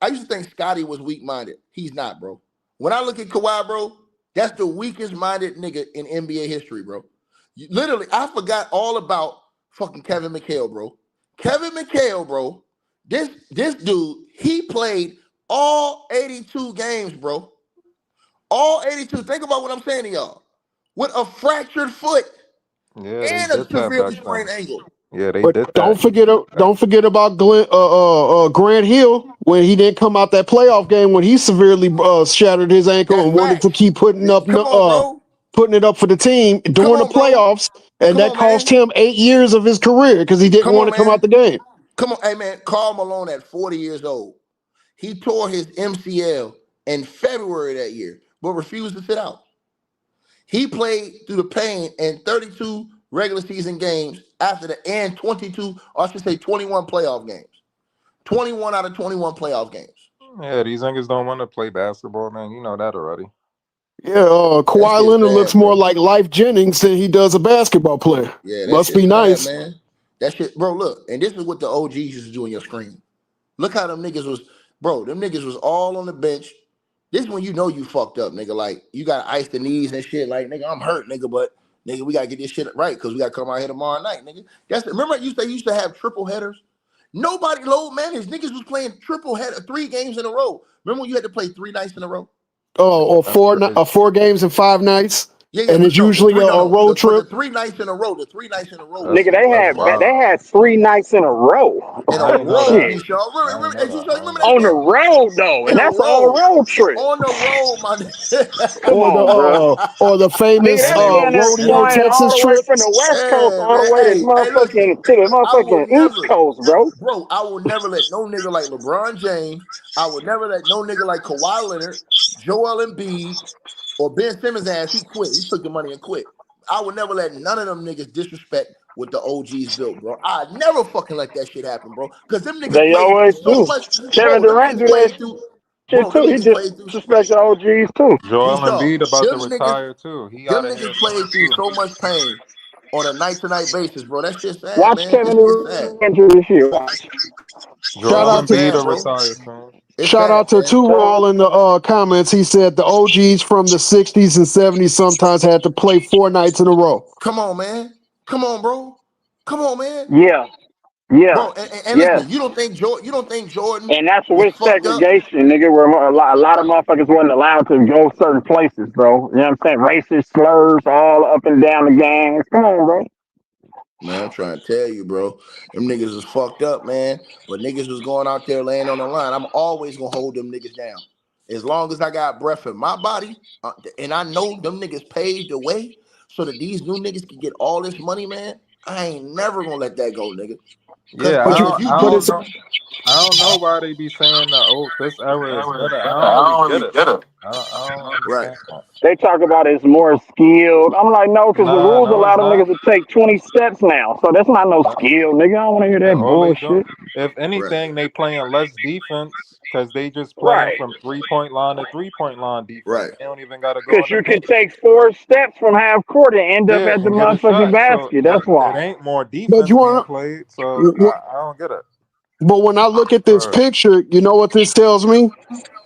I used to think Scotty was weak minded. He's not, bro. When I look at Kawhi, bro, that's the weakest minded nigga in NBA history, bro. Literally, I forgot all about fucking Kevin McHale, bro. Kevin McHale, bro. This dude, he played all 82 games, bro. All 82. Think about what I'm saying to y'all. With a fractured foot and a severely sprained ankle. Yeah, they did that. Don't forget about Grant Hill when he didn't come out that playoff game when he severely shattered his ankle and wanted to keep putting it up for the team during the playoffs, and that cost him 8 years of his career because he didn't want to come out the game. Come on, hey man, Karl Malone at 40 years old, he tore his MCL in February that year, but refused to sit out. He played through the pain in 32 regular season games after the end 21 playoff games. 21 out of 21 playoff games. Yeah, these niggas don't want to play basketball, man. You know that already. Yeah, Kawhi Leonard looks more like Life Jennings than he does a basketball player. Yeah, must be nice, man. That shit, bro. Look, and this is what the OGs used to do in your screen. Look how them niggas was, bro. Them niggas was all on the bench. This is when you know you fucked up, nigga. Like you gotta ice the knees and shit. Like nigga, I'm hurt, nigga, but nigga, we gotta get this shit right because we gotta come out here tomorrow night, nigga. Remember you used to have triple headers. Nobody low managed. Niggas was playing triple header 3 games in a row. Remember when you had to play 3 nights in a row? Or 4 games in 5 nights. Yeah, and it's usually a road trip. The 3 nights in a row. Nigga, they had 3 nights in a row. Remember on the road though, and that's all road trip. On the road, my nigga. or the famous rodeo Texas trip from the West Coast all the way to the motherfucking East Coast, bro. Bro, I will never let no nigga like LeBron James. I would never let no nigga like Kawhi Leonard, Joel Embiid, or Ben Simmons ass, he quit. He took the money and quit. I would never let none of them niggas disrespect what the OGs built, bro. I'd never fucking let that shit happen, bro. Because them niggas they always do. Kevin Durant do that shit too. He just disrespects the OGs too. Joel Embiid about to retire too. Them niggas played through so much pain. on a night-to-night basis, bro. That shit's sad, Watch man. Kevin It's sad. Durant injury this year. Watch. Shout No, out it's Joel to Embiid sad, will bro. retire soon. It's shout sad, out to man. Two Roll in the comments. He said the OGs from the 60s and 70s sometimes had to play 4 nights in a row. Come on, man. Come on, bro. Come on, man. Yeah, yeah, Bro, and yes. listen, you don't think Jordan And that's was with fucked up? segregation, nigga, where a lot of motherfuckers wasn't allowed to go certain places, bro. You know what I'm saying? Racist slurs all up and down the gangs. Come on, bro. Man, I'm trying to tell you, bro. Them niggas was fucked up, man. But niggas was going out there laying on the line. I'm always gonna hold them niggas down. As long as I got breath in my body, and I know them niggas paved the way so that these new niggas can get all this money, man, I ain't never gonna let that go, nigga. Yeah, But Cause if you I do don't it's know. I don't know why they be saying that. Oh, this era is better. I don't I really don't get really it. get it. I don't right, understand that. They talk about it's more skilled. I'm like, no, because the Nah, rules no, allow it's them not. niggas to take 20 steps now. So that's not no skill, nigga. I don't want to hear that All they do, bullshit. if right, anything, they playing less defense because they just playing Right. from 3-point line to 3-point line defense. right. They don't even got to go Because in the you can paint. take 4 steps from half court and end up Yeah, at the and get a motherfucking shot. So basket. That's it why. ain't more but defense you being want played. So to. I don't get it. But when I look at this Word. picture, you know what this tells me?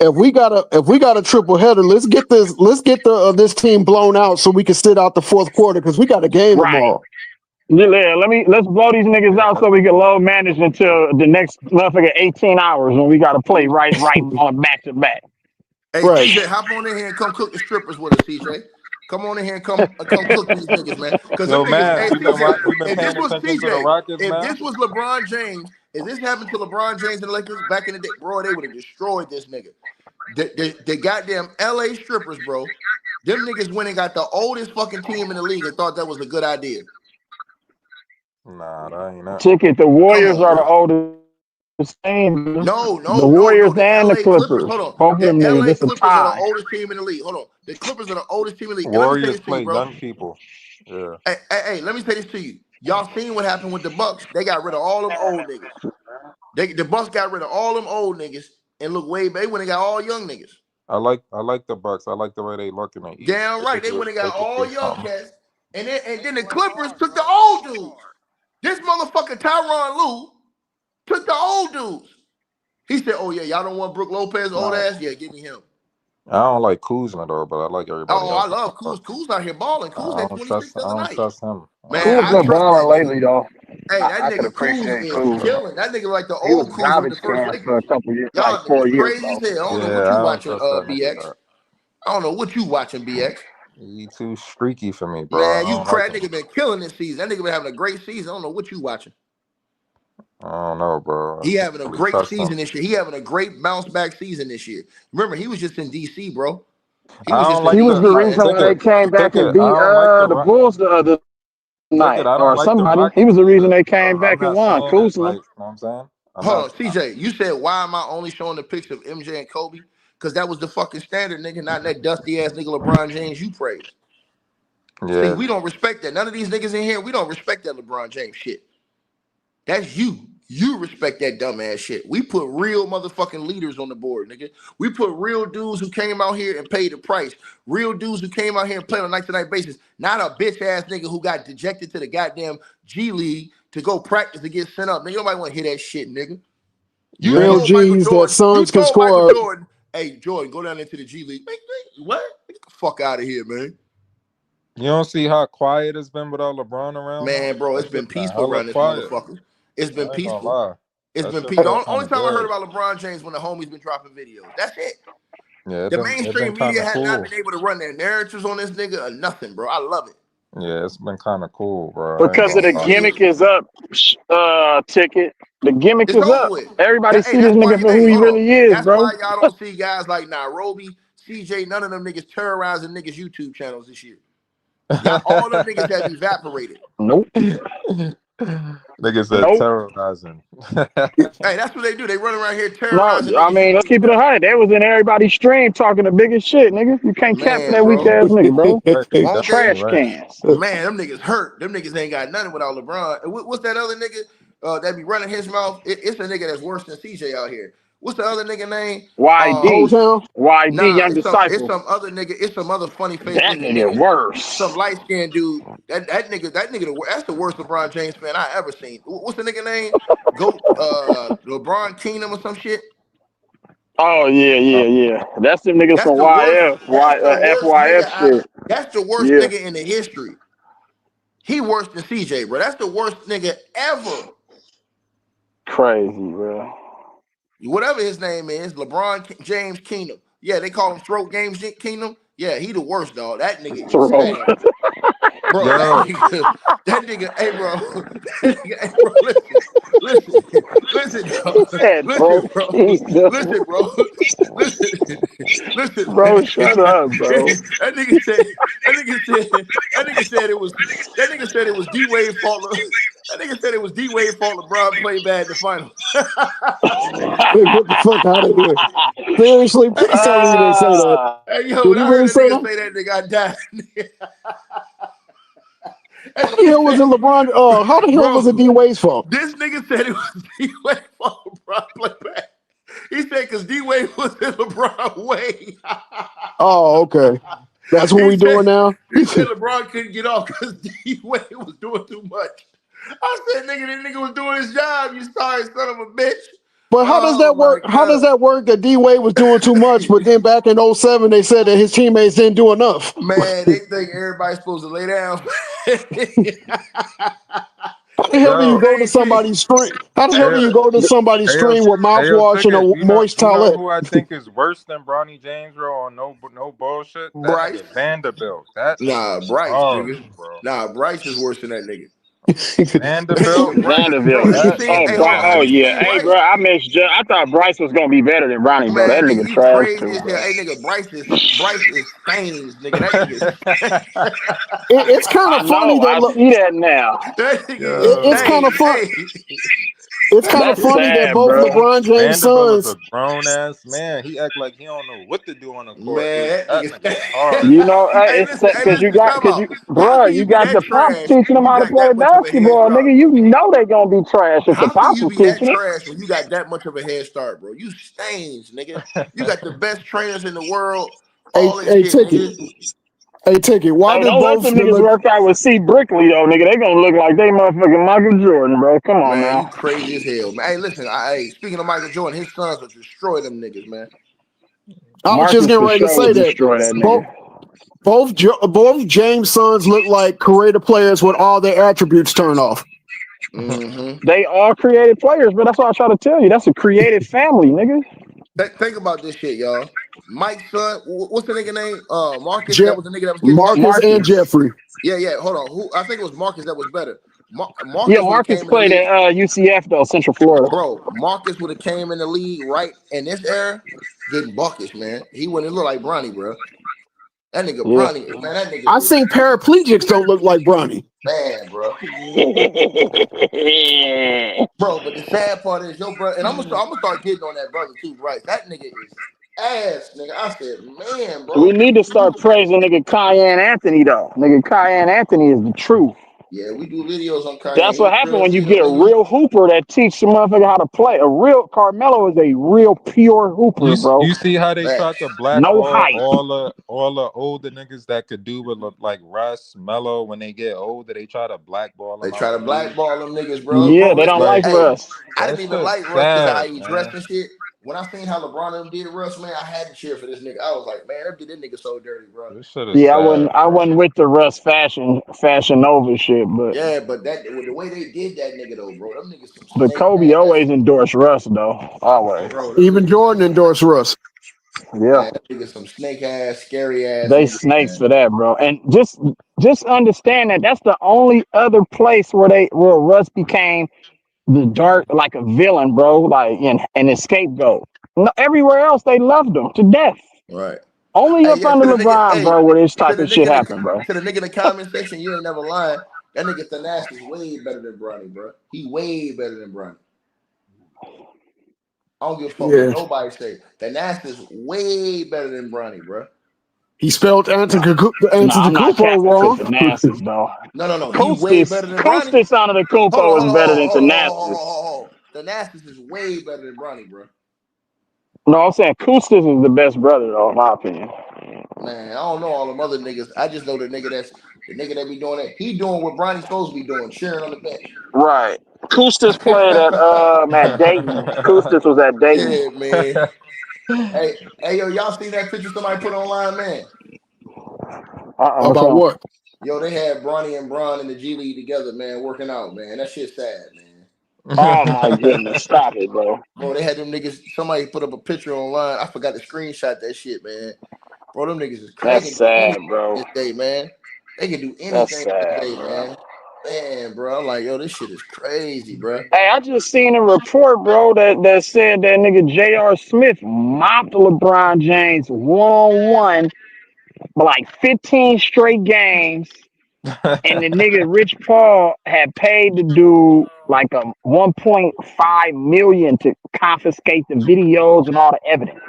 If we got a triple header, let's get this team blown out so we can sit out the fourth quarter because we got a game Right. tomorrow. Yeah, let's blow these niggas out Yeah, so we can load manage until the next motherfucking 18 hours when we got to play right on back to back. Hey, Right. CJ, hop on in here and come cook the strippers with us, CJ. Come on in here and come cook these niggas, man. Cause them yo, niggas, man, hey CJ, you been if this paying was attention to the CJ, Rockets, if man? this was LeBron James, if this happened to LeBron James and the Lakers back in the day, bro, they would have destroyed this nigga. The goddamn LA strippers, bro. Them niggas went and got the oldest fucking team in the league and thought that was a good idea. Nah, that ain't it. Ticket, the Come Warriors on, are the bro. oldest team. No, The no, no, no. Warriors The and the LA Clippers. Clippers. Hold on. Both of The them niggas. LA This a Clippers are the tie. oldest team in the league. Hold on. The Clippers are the oldest team in the league. And let me say Warriors this to you, play bro. young people. Yeah. Hey, let me say this to you. Y'all seen what happened with the Bucks? They got rid of all them old niggas. The Bucks got rid of all them old niggas and look way back when they got all young niggas. I like the Bucks. I like the way they looking at East. Damn right. They went and They got could all do young something. cats. And then the Clippers took the old dudes. This motherfucker Tyronn Lue took the old dudes. He said, oh yeah, y'all don't want Brook Lopez old Nah, ass? Yeah, give me him. I don't like Kuzma though, but I like everybody Oh, I else. love Kuz. Kuz out here balling. Kuz I had don't 26 trust. the I other don't night. trust him. Man, Kuz I been trust that balling nigga. lately, though. Hey, that I could nigga Kuz appreciate is Kuz. killing. That nigga like the He was old Kuz with the garbage first cans Lakers. for a couple years, like Y'all 4 niggas years crazy ago. as hell. I don't know what Yeah, you I don't watching, trust that nigga. BX. I don't know what you watching, BX. He too streaky for me, bro. I Man, you don't like crap. him. Nigga been killing this season. That nigga been having a great season. I don't know what you watching. I don't know, bro. I He can't having a really great trust him. season this year. He having a great bounce back season this year. Remember, he was just in DC, bro. He I was just don't in like He was the the DC, man. reason why they ticket. came back and Ticket. I beat don't like the Bulls the other ticket. night I don't or like the somebody. He Rockets was the reason either. they So came I'm back and not won. saying it Kuzma. like, you know what I'm saying? I'm Hold on, not. CJ. You said why am I only showing the pics of MJ and Kobe? Because that was the fucking standard, nigga, not that dusty ass nigga LeBron James you praise. See, Yeah. we don't respect that. None of these niggas in here, we don't respect that LeBron James shit. That's you. You respect that dumb ass shit. We put real motherfucking leaders on the board, nigga. We put real dudes who came out here and paid the price. Real dudes who came out here and played on a night-to-night basis. Not a bitch ass nigga who got dejected to the goddamn G League to go practice to get sent up. Nigga, nobody want to hear that shit, nigga. You You ain't. Real told Michael G's that Jordan. You sons can told Michael score. Jordan, hey, Jordan, go down into the G League. What? Get the fuck out of here, man. You don't see how quiet it's been without LeBron around though. Man, bro, That it's been shit been peaceful hella around this quiet. motherfucker. It's been I ain't gonna peaceful. lie. It's That been shit peaceful. feel The kind only of time I heard good. about LeBron James when the homies been dropping videos. That's it. Yeah, The it been mainstream kind media of has not cool. been able to run their narratives on this nigga or nothing, bro. I love it. Yeah, it's been kind of cool, bro. I ain't Because of gonna the lie. gimmick is up, Ticket. The gimmick It's is over up. with. Everybody see this That's why. nigga for who Hey, he hold on. really is, That's bro. why y'all don't see guys like Nairobi, CJ, none of them niggas terrorizing niggas' YouTube channels this year. Y'all, all them niggas have evaporated. Nope. Nigga said Nope. terrorizing. Hey, that's what they do. They run around here No, terrorizing I niggas' mean, let's YouTube keep it a channels. 100. They was in everybody's stream talking the biggest shit, nigga. You can't cap for Man, that weak bro. ass nigga, bro. Right, you Won't definitely they? Trash right. cans. Man, them niggas hurt. Them niggas ain't got nothing without LeBron. And what's that other nigga that be running his mouth? It's a nigga that's worse than CJ out here. What's the other nigga name? YD. Town. YD, Nah, Young it's Disciple. some other nigga. It's some other funny face That looking nigga nigga. worse. Some light skinned dude. That nigga. That's the worst LeBron James fan I ever seen. What's the nigga name? LeBron Kingdom or some shit. Oh yeah. That's them niggas That's from the worst. That's the worst nigga. FYF shit. That's the worst Yeah, nigga in the history. He worse than CJ, bro. That's the worst nigga ever. crazy, bro. Whatever his name is, LeBron James Kingdom. Yeah, they call him Throat Games Kingdom. Yeah, he the worst, dog. That nigga is Throw. sad. Bro, Yo, that nigga, hey, bro, that nigga, hey, bro, listen, dog. Said Listen, throw bro, kingdom. listen, Bro, shut up, bro. that nigga said it was D Wade fault. That nigga said it was D Wade fault. LeBron played bad in the final. Hey, get the fuck out of here. Seriously, please tell me you didn't say that. Hey, yo, Did when he I really heard that say nigga that? say that, nigga, I died. That How the hell nigga was said, it LeBron? How the hell was it bro, D Wade's fault? this nigga said it was D Wade fault. LeBron played bad. He said because D Wade was in LeBron way. Oh, okay. That's what we doing now. He said LeBron couldn't get off because D Wade was doing too much. I said, nigga, this nigga was doing his job. You sorry son of a bitch. But how does Oh that my work? How does God. that work that D Wade was doing too much, but then back in 07 they said that his teammates didn't do enough? Man, they think everybody's supposed to lay down. How the hell do you yo, go to somebody's stream? How the hell do hey, you go to somebody's hey, yo, stream with hey, yo, mouthwash and ticket. a moist You know towelette? who I think is worse than Bronny James, bro? On no bullshit. That Bryce? nigga Vanderbilt. That nigga Nah, Bryce, hard, nigga. bro. Nah, Bryce is worse than that nigga. That Vanderbilt. nigga Bryce. Vanderbilt. Bro, you That seen, hey, nigga hold on. Have Oh you nasty. yeah. seen Hey, Bryce? bro, I thought Bryce was gonna be better than Ronnie, bro. That Man, nigga nigga, you trash crazy too, as hell. bro. Hey, nigga, Bryce is stains, nigga. That nigga is It's kind I of funny know. that I see that now. that nigga is it's kind Yo, of stains. fun. Hey. It's kind of That's funny that sad, both bro. LeBron James' Vanderbilt is sons. a grown ass man. He act like he don't know what to do on the court. Man, that That nigga nigga stains. hard. You know, Hey, it's listen, because time out. How bro, can you you be got that the pops trash teaching and them you how to got play that much of a head basketball, start, nigga. bro? You know they gonna be trash if the How can pops you was be that teaching them. trash when you got that much of a head start, bro? You stains, nigga. You got the best trainers in the world, all this Hey, shit, Ticket. nigga. Hey, Ticket. Why Hey, did don't let both them the niggas work out with C. Brickley though, nigga. They gonna look like they motherfucking Michael Jordan, bro. Come on Man, you now. crazy as hell, man. Hey, listen, hey, speaking of Michael Jordan, his sons will destroy them niggas, man. I was just Marcus getting for ready to sure say would that destroy that both nigga. both James' sons look like creative players with all their attributes turned off. Mm-hmm. They all creative players, but that's what I try to tell you. That's a creative family, nigga. Think about this shit, y'all. Mike's son, what's the nigga name? Marcus. Je- That was the nigga that was getting buckets. Marcus and Marcus. Jeffrey. Yeah. Hold on. Who? I think it was Marcus that was better. Yeah, Marcus would have Marcus came in the played league, at UCF though, Central Florida. bro. Marcus would have came in the league right in this era, getting buckets, man. He wouldn't look like Bronny, bro. That nigga Yeah. Bronny, man. That nigga I is think paraplegics don't look like Bronny. man, bro. Bro, but the sad part is your brother, and I'm gonna start getting on that brother too, right? That nigga is ass, nigga. I said, man, We bro. need to start praising nigga Cayenne Anthony though. Nigga Cayenne Anthony is the truth. Yeah, we do videos on Kanye. That's He what a happened real when you Gino, get a nigga. real hooper that teach the motherfucker how to play. A real Carmelo is a real pure hooper, bro. You see how they Man, tried to No blackball hype. all the older niggas that could do with like Russ, Melo when they get older, they try to blackball they them try out to the league. blackball them niggas, bro. Yeah, Bro, they it's don't like, like Like hey, Russ. I that didn't even shit's like Russ because of how sad, he dressed man. and shit. When I seen how LeBron them did Russ, man, I had to cheer for this nigga. I was like, man, that did this nigga so dirty, bro. This shit is Yeah, sad, I bro. wasn't with the Russ fashion Nova shit, but Yeah, but the way they did that nigga though, bro, them niggas some snake Kobe ass, always endorsed Russ though. Always. bro. Them Even niggas, Jordan endorsed Russ. Yeah. man, them niggas some snake ass, scary ass They niggas, snakes man. for that, bro. And just understand that that's the only other place where Russ became the dark like a villain, bro, like an scapegoat. No, everywhere else they loved him to death. Right. Only Hey, up yeah, under LeBron, bro, where this type of shit happened, bro. to the nigga in the comment section, you ain't never lying. That nigga Thanasis is way better than Bronny, bro. He way better than Bronny. I don't give a fuck what Yeah. nobody say. Thanasis is way better than Bronny, bro. He spelled No, I'm not Antetokounmpo capping to wrong. Thanasis, though. No. He way better than Bronny. Costas Antetokounmpo is better than Thanasis. Thanasis is way better than Bronny, bro. No, I'm saying Kustis is the best brother, though, in my opinion. Man, I don't know all them other niggas. I just know the nigga that be doing that. He doing what Bronny's supposed to be doing, cheering on the bench. Right. Kustis played at Dayton. Kustis was at Dayton. Yeah, man. Hey, yo, y'all seen that picture somebody put online, man? What's About wrong? what? Yo, they had Bronny and Bron in the G League together, man, working out, man. That shit's sad, man. Oh my goodness, stop it, bro. Bro, they had them niggas. Somebody put up a picture online. I forgot to screenshot that shit, man. Bro, them niggas is crazy. That's sad, bro. This day, man. They can do That's anything sad, this day, bro. man. Man, bro, I'm like, yo, this shit is crazy, bro. Hey, I just seen a report, bro, that said that nigga J.R. Smith mopped LeBron James one-on-one for like 15 straight games, and the nigga Rich Paul had paid the dude like a 1.5 million to confiscate the videos and all the evidence.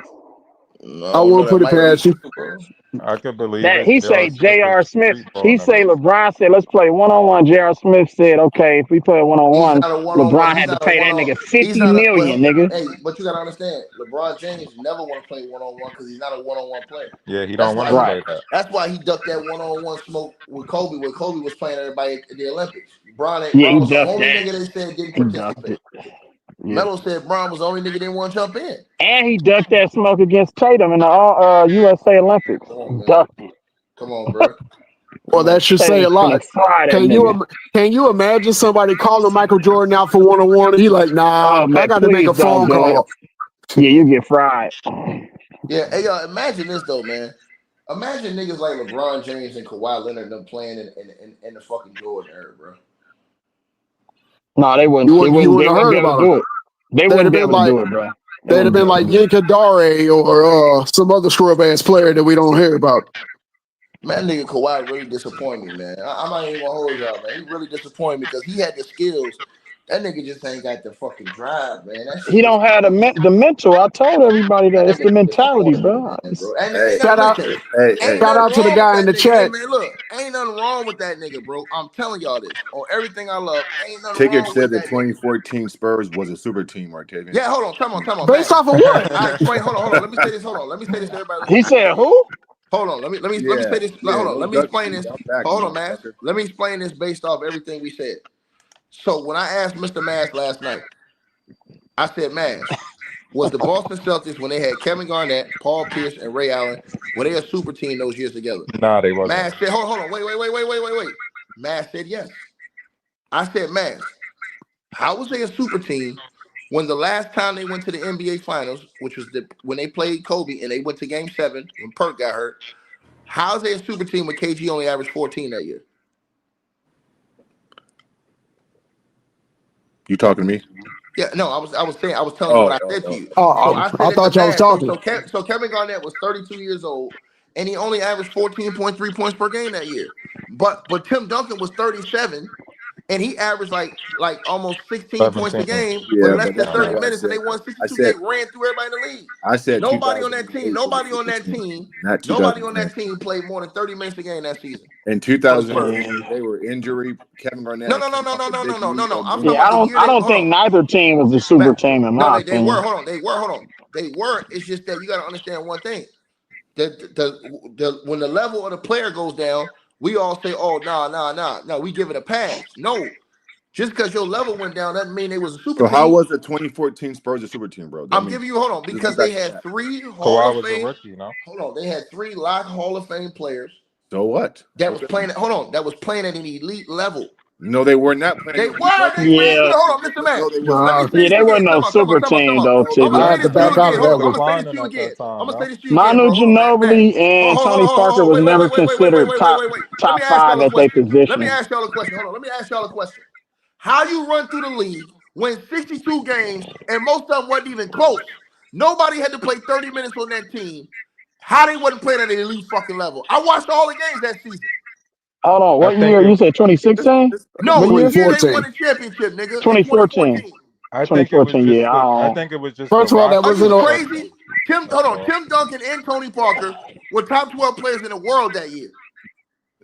No, I don't know, won't that put it might be past you. true, bro. I could believe That it. he say J.R. is a Smith, street ball he say nigga. LeBron said, let's play one-on-one. J.R. Smith said, okay, if we play He's one-on-one, not a one-on-one. LeBron He's had to not a pay that one-on. nigga He's 50 not a. million, nigga. Hey, but you gotta understand, LeBron James never want to play one-on-one because he's not a one-on-one player. Yeah, he That's don't why want to Right. play that. That's why he ducked that one-on-one smoke with Kobe when Kobe was playing everybody at the Olympics. Bron Yeah, he was the ducked only that. nigga they said didn't He ducked participate. it. Yeah. Melo said Bron was the only nigga that didn't want to jump in. And he ducked that smoke against Tatum in the USA Olympics. Come on, man. Ducked it. Come on, bro. Well, that should say a lot. Fry that Can nigga. you imagine somebody calling Michael Jordan out for one-on-one? And he like, nah, Oh, man, I got to make a please don't phone do call. it. Yeah, you get fried. Yeah, hey, y'all, imagine this though, man. Imagine niggas like LeBron James and Kawhi Leonard them playing in the fucking Jordan era, bro. No, they wouldn't. You They wouldn't wouldn't have heard be able about to do it. it. They They'd wouldn't have be been able to like, do it, bro. they'd have been like Yinka Dare or some other scrub ass player that we don't hear about. Man, nigga Kawhi really disappointed me, man. I'm not even gonna hold y'all, man. He really disappointed me because he had the skills. That nigga just ain't got the fucking drive, man. That shit He don't have the mental. I told everybody that it's the nigga mentality, disappointed me, bro. man, bro. And Hey, Shout out, listen, hey. shout out to the guy in the nigga. chat. Hey, man, look, ain't nothing wrong with that nigga, bro. I'm telling y'all this. On everything I love, ain't nothing Ticket wrong said with the that nigga. 2014 Spurs was a super team, Martavian. Yeah, hold on, come on, Based man. off of what? I explain. Hold on. Let me say this. Let me say this to everybody. He said who? Hold on. Let me Yeah, say this. yeah, Hold on. no Let me duck explain feet. this. I'm back, Hold on, man. motherfucker. Let me explain this based off everything we said. So when I asked Mr. Mass last night, I said, Mass, was the Boston Celtics when they had Kevin Garnett, Paul Pierce, and Ray Allen, were they a super team those years together? Nah, they wasn't. Mass said, hold on, wait. Mass said yes. I said, Mass, how was they a super team when the last time they went to the NBA Finals, which was when they played Kobe and they went to Game 7 when Perk got hurt? How's they a super team when KG only averaged 14 that year? You talking to me? Yeah, no, I was telling you what I said to you. Oh, So I I said thought y'all was talking. So Kevin Garnett was 32 years old, and he only averaged 14.3 points per game that year. But Tim Duncan was 37, and he averaged like almost 16 points a 17. game Yeah, for less but than that's not 30 what I minutes, and they said. won I 62 said games, ran through everybody in the league. I said Nobody on that team, 2008 not nobody on 2010. that team played more than 30 minutes a game that season. In 2008, they were injury. Kevin Garnett. No. I'm talking I'm talking Yeah, about the year. I don't think neither team was a super team in my They were. opinion. Hold on. They were. It's just that you got to understand one thing. The when the level of the player goes down, we all say, "Oh, nah. We give it a pass." No, just because your level went down doesn't mean they was a super So team. how was the 2014 Spurs a super team, bro? I'm giving you because they had three Hall Kawhi of was a Fame. rookie, no? Hold on, they had three lock Hall of Fame players So what? that was playing. That was playing at an elite level. No, they were not playing. They were. They ran through. Hold on, Mr. Man. No, they was Let me not. say Yeah, this they again. weren't no super team though, I'm gonna I Tigger. say have to this to you back out again. of that Hold on. one. I'm gonna say this to you Declining again. at that time, I'm gonna no? say this to you again, bro. Manu Ginobili and Tony Parker was never considered top Let me ask five y'all a at their question. position. Let me ask y'all a question. Hold on. Let me ask y'all a question. How you run through the league, win 62 games, and most of them wasn't even close? Nobody had to play 30 minutes on that team. How they wasn't playing at an elite fucking level? I watched all the games that season. Hold on, what year? You said 2016? No, What year? the year they 2014. won the championship, nigga. 2014. 2014. I think it was 2014, just yeah. I think it was just First the of all, that Are roster you wasn't was a. different. crazy? Tim Duncan and Tony Parker were top 12 players in the world that year.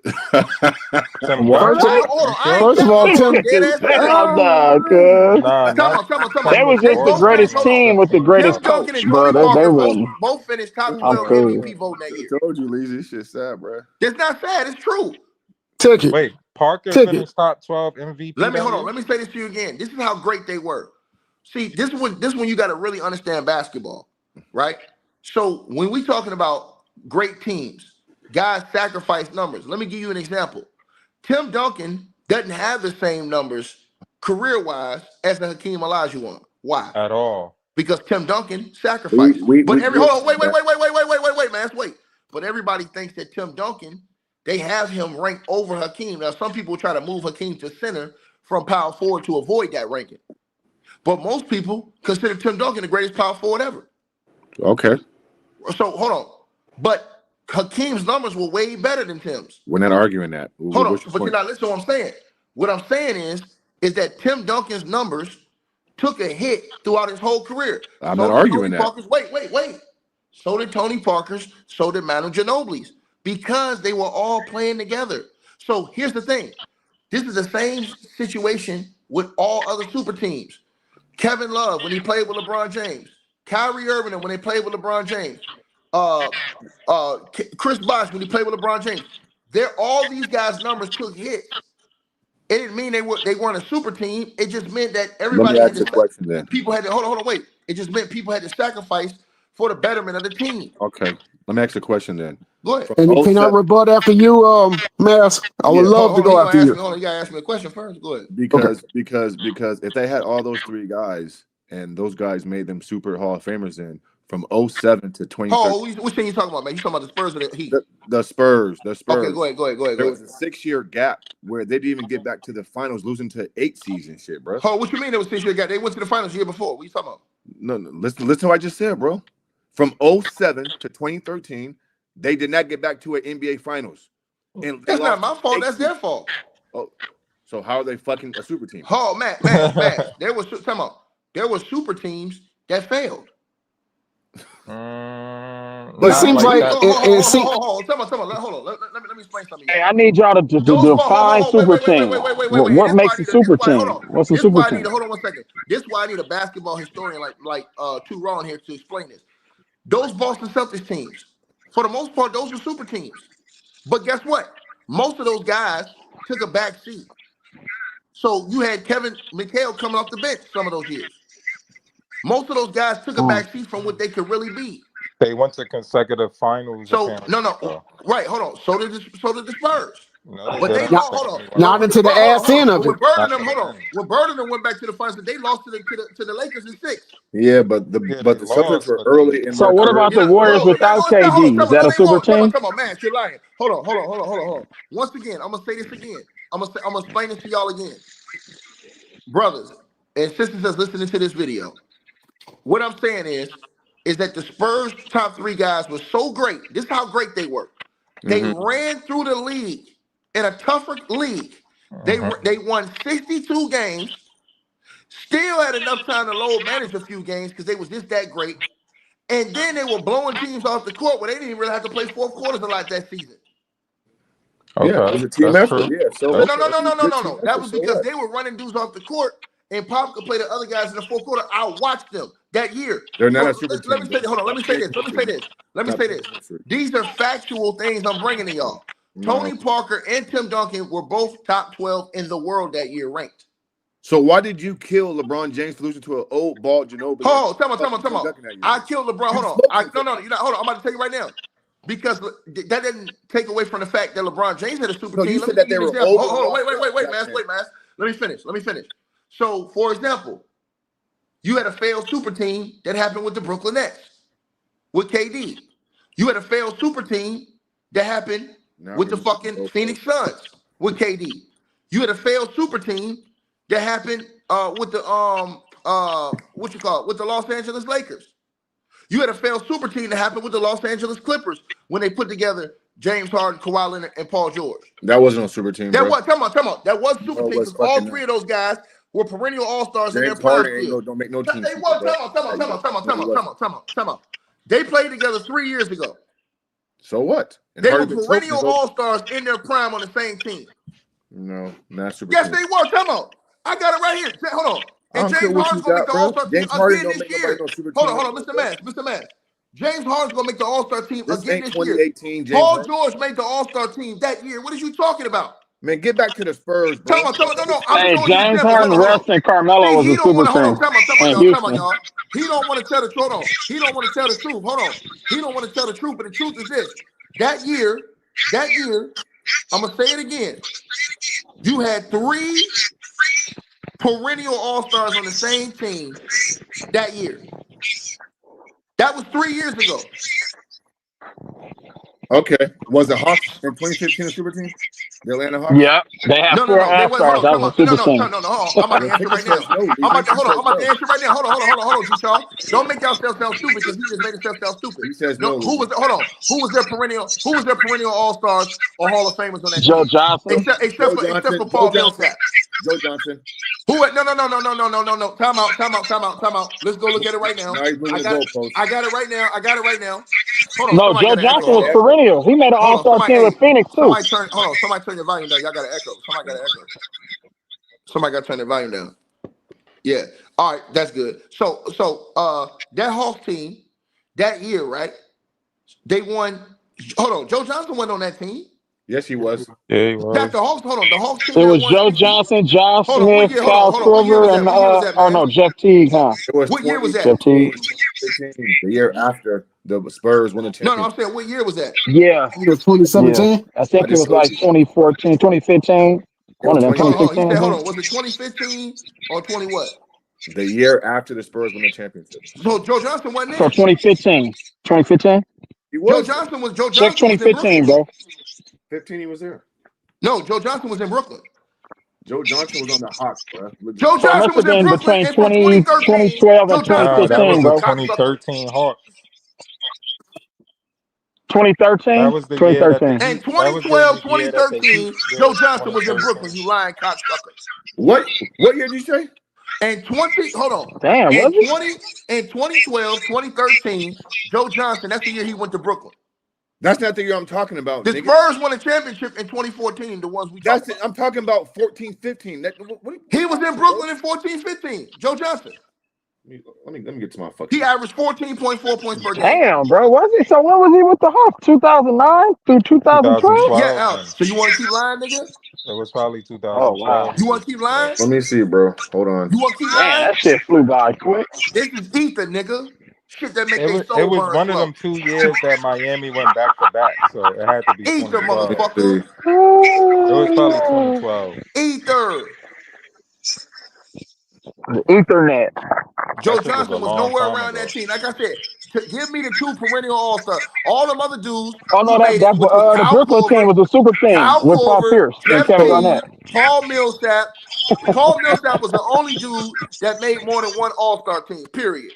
Tim What? Duncan? Hold on. You I sure? ain't First of all, telling you. Tim. Dead ass serious. Nah, cuz. Nah, not Come They on. was They just the both finished. greatest Hold on. team with the Tim greatest Duncan coach, and bro. Tony They Parker wouldn't. both finished top I'm 12 cool. MVP voting that I year. told you, Lee, this shit sad, bro. That's not sad. It's true. Ticket. Wait, Parker Ticket. finished top 12 MVP. Hold on. Let me say this to you again. This is how great they were. See, this one you got to really understand basketball, right? So when we talking about great teams, guys sacrifice numbers. Let me give you an example. Tim Duncan doesn't have the same numbers career-wise as the Hakeem Olajuwon. Why? At all. Because Tim Duncan sacrificed. Wait, man, let's wait. But everybody thinks that Tim Duncan, they have him ranked over Hakeem. Now, some people try to move Hakeem to center from power forward to avoid that ranking. But most people consider Tim Duncan the greatest power forward ever. Okay. So hold on. But Hakeem's numbers were way better than Tim's. We're not arguing that. Hold on, but you're not listening to what I'm saying. What I'm saying is that Tim Duncan's numbers took a hit throughout his whole career. I'm not arguing that. Parker's, wait. So did Tony Parker's, so did Manu Ginobili's, because they were all playing together. So here's the thing. This is the same situation with all other super teams. Kevin Love, when he played with LeBron James. Kyrie Irving, when they played with LeBron James. Chris Bosh, when he played with LeBron James. All these guys' numbers took hits. It didn't mean they weren't a super team. It just meant that everybody Let me ask a question then. People had to hold on, wait. It just meant people had to sacrifice for the betterment of the team. Okay. Let me ask a question then. Go ahead. And can I rebut after you, Mass? I would love to go after you. Hold on, you gotta ask me a question first. Go ahead. Because if they had all those three guys and those guys made them super Hall of Famers in from 07 to 2013. Which thing you talking about, man? You talking about the Spurs or the Heat? The Spurs. Okay, go ahead. There was a 6-year gap where they didn't even get back to the finals, losing to 8 seeds and shit, bro. Oh, what you mean there was 6-year gap? They went to the finals the year before. What you talking about? No, listen to what I just said, bro. From 07 to 2013, they did not get back to an NBA finals. And that's not my fault. That's their fault. Oh, so how are they fucking a super team? Oh, man. There were super teams that failed. It seems like hold on. Let me explain something. Hey, I need y'all to define super team. What makes a super team? What's a super team? Hold on 1 second. This is why I need a basketball historian like Two Ron here to explain this. Those Boston Celtics teams, for the most part, those were super teams. But guess what? Most of those guys took a back seat. So you had Kevin McHale coming off the bench some of those years. Most of those guys took a back seat from what they could really be. They went to consecutive finals. So right. Hold on. So did the Spurs. No, but they lost. Hold on. Not into the ass end of it. When Bird and them went back to the finals, they lost to the Lakers in 6. Yeah, but the Celtics were early in. So what about the Warriors without KD? Is that a super team? Come on, man, you're lying. Hold on. Once again, I'm gonna say this again. I'm gonna explain this to y'all again, brothers and sisters that's listening to this video. What I'm saying is that the Spurs top 3 guys were so great. This is how great they were. They ran through the league in a tougher league. They won 62 games, still had enough time to load manage a few games because they was just that great. And then they were blowing teams off the court where they didn't even really have to play 4th quarters a lot that season. Okay. Yeah, it was a team effort. Yeah, so No. That was because they were running dudes off the court, and Pop could play the other guys in the 4th quarter. I watched them that year. They're not a super team. Let me say this. These are factual things I'm bringing to y'all. Tony Parker and Tim Duncan were both top 12 in the world that year ranked. So why did you kill LeBron James for losing to an old bald Ginobili? Oh, tell me. I killed LeBron. Hold on. You're not. Hold on. I'm about to tell you right now. Because that didn't take away from the fact that LeBron James had a super team. You said that they were hold on. Wait, man. Let me finish. So, for example, you had a failed super team that happened with the Brooklyn Nets with KD. You had a failed super team that happened with the fucking Phoenix Suns with KD. You had a failed super team that happened with the with the Los Angeles Lakers. You had a failed super team that happened with the Los Angeles Clippers when they put together James Harden, Kawhi Leonard, and Paul George. That wasn't a super team. That was come on. That was super team because all 3 of those guys were perennial all-stars in their prime. Don't make no team. They won. Come on. They played together 3 years ago. So what? And They were Harden perennial choked. all-stars in their prime on the same team. No, not super. Yes, team. they were. Come on. I got it right here. Hold on. I And don't care James what Harden's you going to make got, the bro. all-star team James Harden again don't this make nobody year. no super Hold team. on, Mr. Mass. James Harden's going to make the all-star team This again ain't this year. 2018 James Paul Harden. George made the all-star team that year. What are you talking about? Man, get back to the Spurs, bro. No. I'm Hey, showing you James examples. Harden, Hold Russ, on. and Carmelo See, was he a don't super want to, hold on, team in time out, Houston. y'all. He don't want to tell the truth. Hold on. He don't want to tell the truth. Hold on. He don't want to tell the truth, but the truth is this. That year, I'm going to say it again. You had 3 perennial all-stars on the same team that year. That was 3 years ago. Okay. Was the Hawks in 2015 a super team? The Atlanta Hawks? Yeah, they have 4 They went, all-stars. That was a super team. No. I'm about to answer right now. I'm about to answer right now. Hold on, G-Shaw. Don't make yourself sound stupid because he just made himself sound stupid. He says No, no. who was their perennial all-stars or Hall of Famers on that Joe team? Johnson. Except for Paul Millsap. Joe Johnson. Who? No. Time out. Let's go look at it right now. Now he's moving the goalposts. I got it right now. Hold on. No, Joe Johnson was perennial. He made an all-star team with Phoenix too. Somebody turn your volume down. Y'all got an echo. Somebody got to turn their volume down. Yeah. All right. That's good. So that Hawks team that year, right? They won. Hold on. Joe Johnson went on that team. Yes, he was. Yeah, he was. That's the Hawks. Hold on. The Hawks team. It was Joe Johnson, John Hold on, Smith, Kyle Korver, and Jeff Teague, huh? It was what year was that? Jeff Teague. The year after the Spurs won the championship. No, I'm saying what year was that? Yeah. It was 2017. Yeah. I think it was like 2014, 2015. One of them, 2016. Hold on. Was it 2015 or 20 what? The year after the Spurs won the championship. So Joe Johnson wasn't there. So 2015. 2015? He was. Joe Johnson was Check 2015, bro. 15, he was there. No, Joe Johnson was in Brooklyn. Joe Johnson was on the Hawks, bro. Joe Johnson was in Brooklyn between 2012 and 2015, that was bro. the 2013 Hawks. 2013? That was the 2013. year that and 2012, 2013, Joe Johnson was in Brooklyn. You lying cocksucker. What year did you say? And 2012, 2013, Joe Johnson, that's the year he went to Brooklyn. That's not the year I'm talking about. The Spurs won a championship in 2014, the ones we talked about. I'm talking about 14, 15. He was in Brooklyn in 14, 15. Joe Johnson. Let me get to my fucking. He averaged 14.4 points per game. Damn, bro. Was he? So when was he with the Hawks? 2009 through 2012? Yeah, Al. So you want to keep lying, nigga? It was probably 2012. Oh, wow. You want to keep lying? Let me see, bro. Hold on. You want to keep lying? That shit flew by quick. This is ether, nigga. Shit that make it was one of them 2 years that Miami went back to back, so it had to be ether, 2012. motherfucker. It was probably 2012. Ether. The Ethernet. Joe Johnson was nowhere around that team. Like I said, give me the 2 perennial all-stars. All them other dudes. Oh no, the Brooklyn team was a super team with Paul Pierce and Kevin Garnett. Paul Millsap. Paul Millsap was the only dude that made more than one all-star team, period.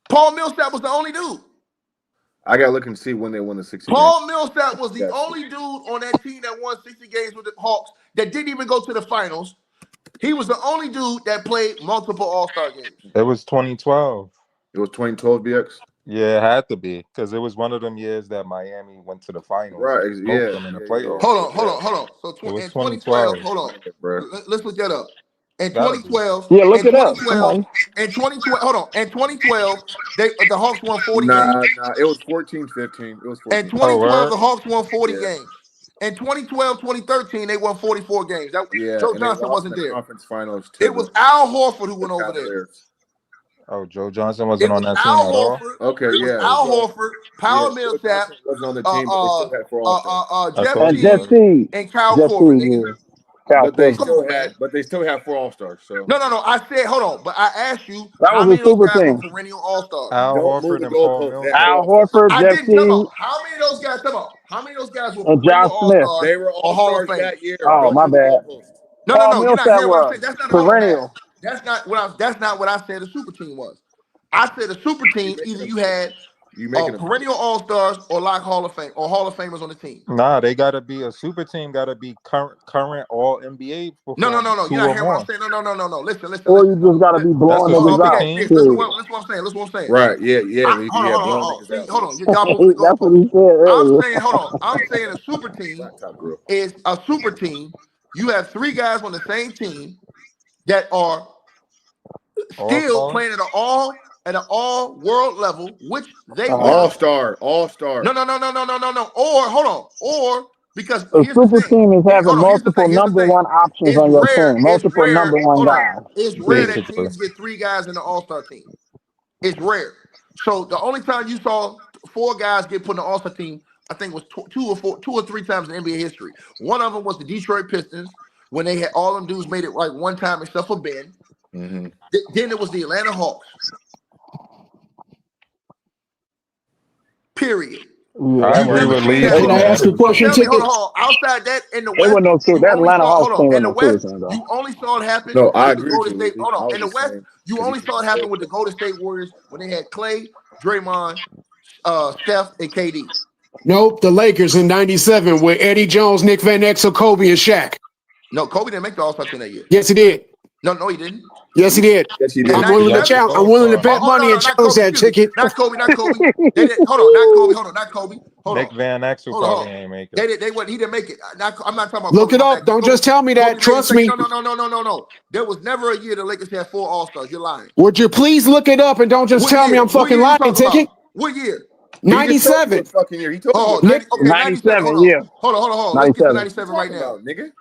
Paul Millsap was the only dude. I gotta look and see when they won the 60 Paul Millsap was the only dude on that team that won 60 games with the Hawks that didn't even go to the finals. He was the only dude that played multiple all-star games. It was 2012. It was 2012, BX? Yeah, it had to be because it was one of them years that Miami went to the finals. Right, yeah. In the playoffs. Hold on. So in 2012, hold on. Let's look that up. In 2012, yeah, look it up. In 2012, hold on. In 2012, the Hawks won 40 games. Nah, it was 14-15. It was 14. In 2012, the Hawks won 40 games. In 2012, 2013, they won 44 games. Joe Johnson wasn't there. Conference finals it was Al Horford who went over there. Oh, Joe Johnson wasn't on that team at all? Okay, yeah. Al Horford, Paul Millsap, wasn't on the team, but they still had 4 Jeff Teague, and Kyle Korver. But they still have 4 all-stars. So No. I said, hold on, but I asked you how many of those guys were perennial all-stars? Al Horford and Paul Millsap. Al Horford, Jeff Teague. How many of those guys? How many of those guys were perennial all-stars? They were all-stars that year. Oh, my bad. No. You're not hearing what I said. That's not perennial. That's not what I said. The super team was. I said a super team. Either you had You making them perennial All-Stars or like Hall of Fame or Hall of Famers on the team. Nah, they gotta be a super team. Gotta be current All NBA performers. No. Two You're not or hearing what more. I'm saying. No. Listen. Or you just gotta be blowing That's a niggas super out. team. Listen Period. what I'm saying. right. Yeah. Hold on. Blowing See, niggas hold out. on. Y'all moving the That's what goalpost. he said earlier. I'm saying a super team Flat top grill. is a super team. You have 3 guys on the same team that are still All-Star? playing at an all world level, which they were. All-Star. No. Or because A here's the super thing. team is having Here's the multiple thing. number one options It's on your rare. team, multiple number one Hold on. guys. It's rare that Basically. teams get 3 guys in the All-Star team. It's rare. So the only time you saw 4 guys get put in the All-Star team, I think was 2 or 3 times in NBA history. One of them was the Detroit Pistons when they had all them dudes made it like one time except for Ben. Mm-hmm. Then it was the Atlanta Hawks. Period. Yeah, I You agree never with seen Lee. that. Hey, can I ask you a question, Tell me, Ticket? hold on. Outside that, in the they West, were no two. you That only Atlanta saw. Hawks Hold team on. was In the no West, super team though. you only saw it happen No, I with the agree with Golden you, State. Lee. Hold I on. was In the just West, saying, you 'cause only saw it happen with the Golden State Warriors when they had Clay, Draymond, Steph, and KD. Nope, the Lakers in '97 with Eddie Jones, Nick Van Exel, Kobe, and Shaq. No, Kobe didn't make the All-Star team that year. Yes, he did. No, he didn't. Yes, he did. Yes, he In did. I'm willing to 97? challenge. I'm willing to bet Oh, money and not challenge Kobe. that, Excuse me. Ticket. Not Kobe. They didn't. Hold on, not Kobe. Hold on, not Kobe. Hold Nick on. Van Exel Hold on. probably ain't make it. They wasn't. He didn't make it. I'm not talking about Look Kobe. it up. Don't just tell me that. Kobe made Trust it me. No. There was never a year the Lakers had 4 All-Stars. You're lying. Would you please look it up and don't just What tell me year? I'm What fucking year you lying, talking Ticket? about? What year? He just told you 97. what fucking year. He told you. Oh, What 90, okay, 97. 97, Hold yeah, on. Let's get to 97. 97 right now. about, nigga?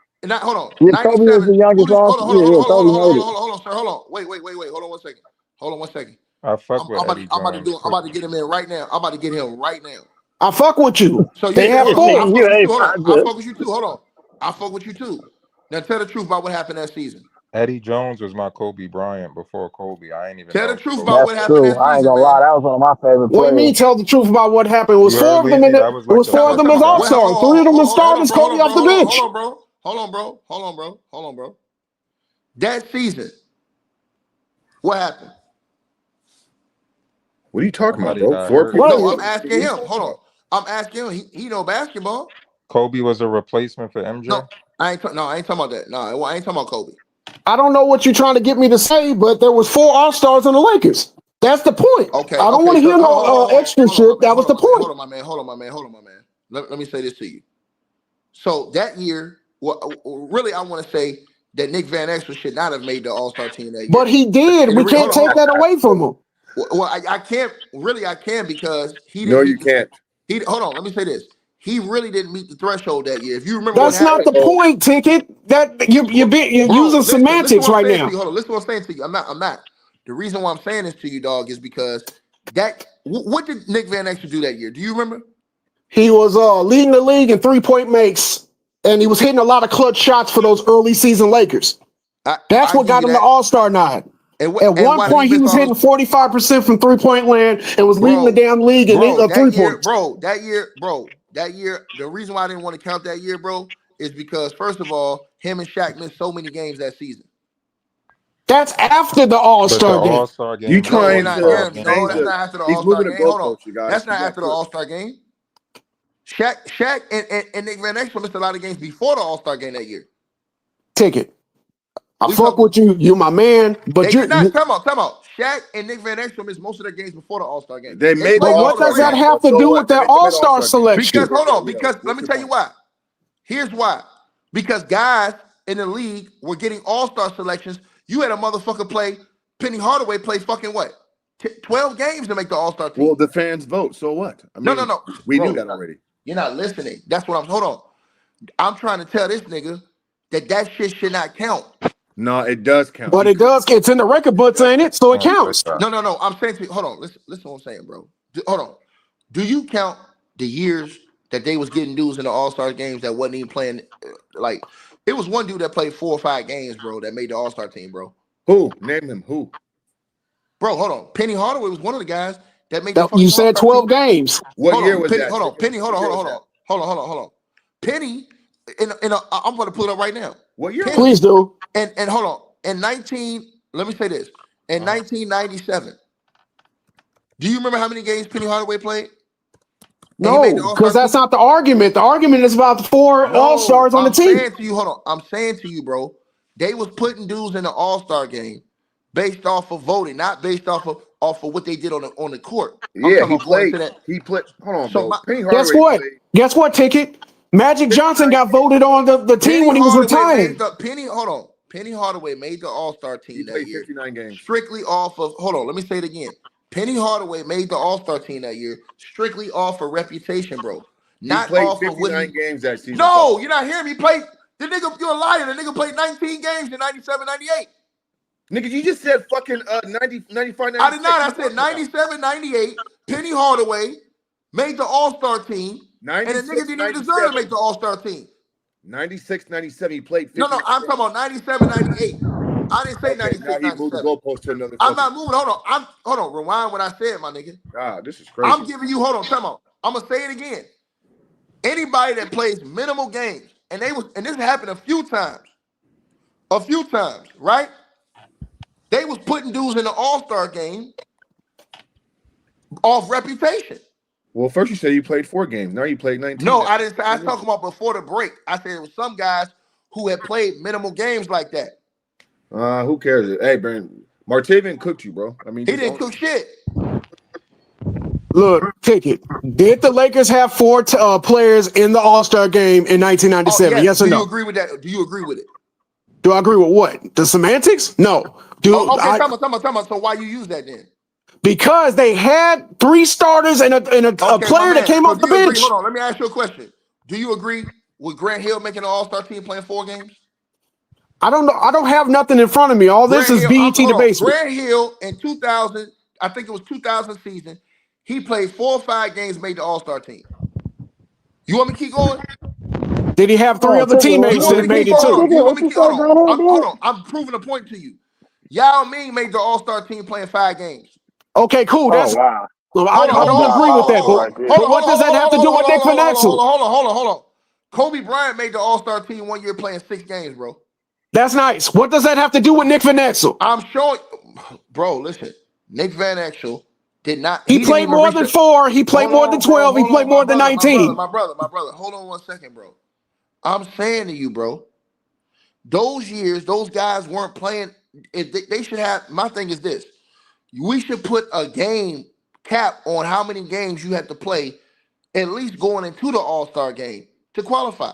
Hold on. Yeah, Kobe was 97. the youngest Hold All-Star. Yeah, Kobe made it. on, sir. Hold on. Wait. Hold on one second. I fuck I'm with about Eddie to Jones. I'm about to get him in right now. I'm about to get him right now. I fuck with you. So They yeah, have hold on. I 4. fuck with you ain't too. Hold on. not I good. fuck with you too. Hold on. I fuck with you too. Now tell the truth about what happened that season. Eddie Jones was my Kobe Bryant before Kobe. I ain't even Tell know the truth Kobe. about what That's happened true. that I ain't season, gonna lie. man. That was one of my favorite What do you mean? players. Tell the truth about what happened. It was You 4 heard of them Leezy? in it. That was It like was the 4 of best them as time. All-Stars. 3 of them as starters. Kobe off the bench. Hold on, bro. That season, what happened? What are you talking about, Somebody bro? got 4 hurt. people. No, I'm What? asking him. Hold on. I'm asking him. He know basketball. Kobe was a replacement for MJ. No, I ain't talking about that. No, I ain't talking about Kobe. I don't know what you're trying to get me to say, but there was 4 All-Stars in the Lakers. That's the point. Okay. I don't want to So hear no extra shit. That was the point. Hold on, my man. Let me say this to you. So that year, really, I want to say that Nick Van Exel should not have made the All-Star team that year. But he did. We can't take that away from him. Well, I can't. Really, I can because he didn't. No, you can't. Hold on. Let me say this. He really didn't meet the threshold that year. If you remember, That's not the point, Ticket. That you're using semantics right now. Hold on. Listen to what I'm saying to you. I'm not. The reason why I'm saying this to you, dog, is because what did Nick Van Exel do that year? Do you remember? He was leading the league in 3-point makes, and he was hitting a lot of clutch shots for those early season Lakers. That's what got him the All-Star nod. At one point, he was hitting 45% from 3-point land and was leading the damn league in 3-point. That year, the reason why I didn't want to count that year, bro, is because first of all, him and Shaq missed so many games that season. That's after the All-Star game. All-Star game. You trying to change that's not after the He's All-Star moving game. the Hold on. goalposts, you guys. That's not after the All-Star game. Shaq and Nick Van Exel missed a lot of games before the All-Star game that year. Ticket. I fuck with you. You're my man. But you're not. Come on. Shaq and Nick Van Exel missed most of their games before the All-Star game. They made But what does that have to do with their All-Star selection? Because hold on. Because let me tell you why. Here's why. Because guys in the league were getting All-Star selections. You had a motherfucker play. Penny Hardaway play fucking what? 12 games to make the All-Star team. Well, the fans vote. So what? I mean, No. We knew that already. You're not listening. That's what I'm. Hold on. I'm trying to tell this nigga that shit should not count. No, it does count. But it does. It's in the record books, ain't it? So it counts. No. I'm saying to you, hold on. Listen to what I'm saying, bro. Hold on. Do you count the years that they was getting dudes in the All-Star games that wasn't even playing? Like, it was one dude that played 4 or 5 games, bro, that made the All-Star team, bro. Who? Name him. Who? Bro, hold on. Penny Hardaway was one of the guys that made the You said 12 games. What year was that? Hold on. Penny, hold on. Penny, I'm going to pull it up right now. What year? Please do. And hold on. Let me say this. In 1997, Do you remember how many games Penny Hardaway played? No, because that's not the argument. The argument is about the four All-Stars on the team. I'm saying to you, hold on. I'm saying to you, bro, they was putting dudes in the All-Star game based off of voting, not based off of what they did on the court. Yeah, he played. He played. Hold on, So bro. Penny guess what? Played. Guess what, Ticket? Magic Johnson got voted on the team when he was retiring. Penny Hardaway made the All-Star team that year. 59 games. Strictly off of, hold on, let me say it again. Penny Hardaway made the All-Star team that year strictly off of reputation, bro. Not off of what 59 games that season. No, you're not hearing me. Play the nigga. You're a liar. The nigga played 19 games in 97, 98. Nigga, you just said fucking 90, 95, 96. I did not. I said 97, 98. Penny Hardaway made the All-Star team, and the nigga didn't even deserve to make the All-Star team. 96, 97, he played 50. No, I'm talking about 97, 98. I didn't say 96, now he 97. moved the goalpost to another. I'm not moving. Hold on. Rewind what I said, my nigga. God, this is crazy. I'm giving you. Hold on. Time out. I'm gonna say it again. Anybody that plays minimal games, and this happened a few times, right? They was putting dudes in the All-Star game off reputation. Well, first you said you played 4 games. Now you played 19. No, I didn't. I was talking about before the break. I said there was some guys who had played minimal games like that. Who cares? Hey, Brandon, Martavian cooked you, bro. I mean, he didn't cook shit. Look, Ticket. Did the Lakers have 4 players in the All-Star game in 1997? Yes or no? Do you agree with that? Do you agree with it? Do I agree with what? The semantics? No. Okay, tell me. So why you use that then? Because they had 3 starters and a player that came off the bench. Hold on, let me ask you a question. Do you agree with Grant Hill making an All-Star team playing 4 games? I don't know. I don't have nothing in front of me. All this is BET the basement. Grant Hill in 2000, I think it was 2000 season, he played 4 or 5 games, made the All-Star team. You want me to keep going? Did he have 3 other teammates that made it too? Hold on. I'm proving a point to you. Yao Ming made the All-Star team playing 5 games. Okay, cool. That's wow. I don't agree with that. But what does that have to do with Nick Van Exel? Hold on. Kobe Bryant made the All-Star team 1 year playing 6 games, bro. That's nice. What does that have to do with Nick Van Exel? I'm showing, bro. Listen, Nick Van Exel did not. He played more than 4. He played more than 12. He played more than 19. My brother. Hold on 1 second, bro. I'm saying to you, bro. Those years, those guys weren't playing. They should have. My thing is this: we should put a game cap on how many games you have to play, at least going into the All-Star game to qualify.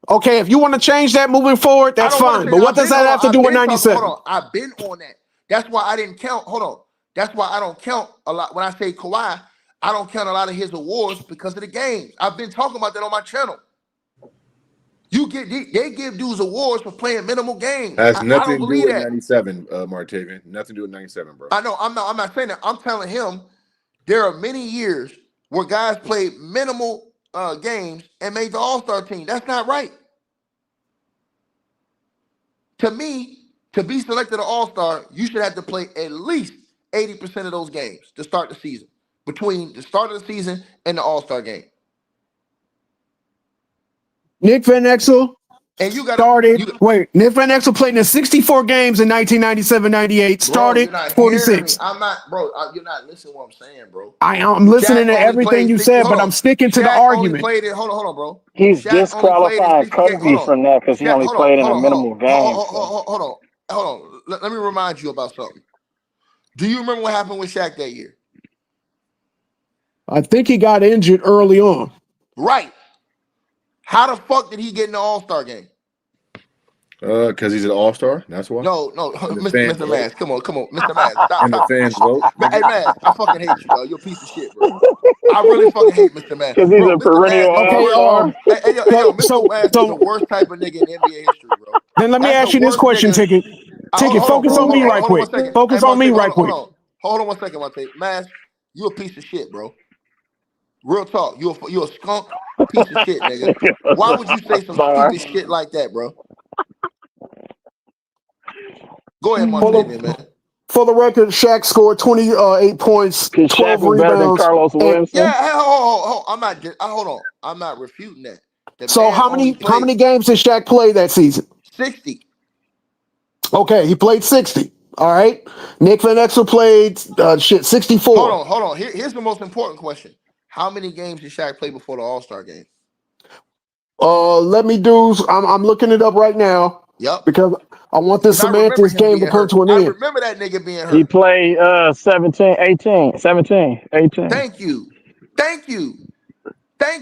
Okay, if you want to change that moving forward, that's fine. But what does that have to do with 97? Hold on, I've been on that. That's why I didn't count. Hold on. That's why I don't count a lot. When I say Kawhi, I don't count a lot of his awards because of the games. I've been talking about that on my channel. They give dudes awards for playing minimal games. Has nothing to do with 97, Martavian. Nothing to do with 97, bro. I know. I'm not saying that. I'm telling him there are many years where guys played minimal games and made the All-Star team. That's not right. To me, to be selected an All-Star, you should have to play at least 80% of those games to start the season, between the start of the season and the All-Star game. Nick Van Exel And you got Nick Van Exel played in 64 games in 1997-98. Started 46. I'm not, bro. You're not listening to what I'm saying, bro. I'm listening to everything you said, but I'm sticking to the argument. Hold on, bro. He's disqualifying Kobe from that because he only played in a minimal game. Hold on. Let me remind you about something. Do you remember what happened with Shaq that year? I think he got injured early on. Right. How the fuck did he get in the All-Star game? Because he's an All-Star. That's why. No, Mr. Mass. Come on, Mr. Mass. Stop. And the fans vote. Hey, Mass, I fucking hate you, dog. You're a piece of shit, bro. I really fucking hate Mr. Mass. Because he's a perennial All-Star. Mr. Mass is the worst type of nigga in NBA history, bro. Then let me ask you this question, Ticket. Focus on me right quick. Focus on me right quick. Hold on 1 second, Monte. Mass, you a piece of shit, bro. Real talk. You a skunk piece of shit, nigga. Why would you say some stupid shit like that, bro? Go ahead, Monte, man. For the record, Shaq scored 28 points, 12 rebounds. Carlos Winston. Yeah, hold on. I'm not refuting that. So how many games did Shaq play that season? 60. Okay, he played 60. All right. Nick Van Exel played 64. Hold on. Here's the most important question. How many games did Shaq play before the All-Star game? Let me do. I'm looking it up right now. Yep. Because I want this semantics game to come to an I end. remember that nigga being hurt. He played 17, 18. Thank you,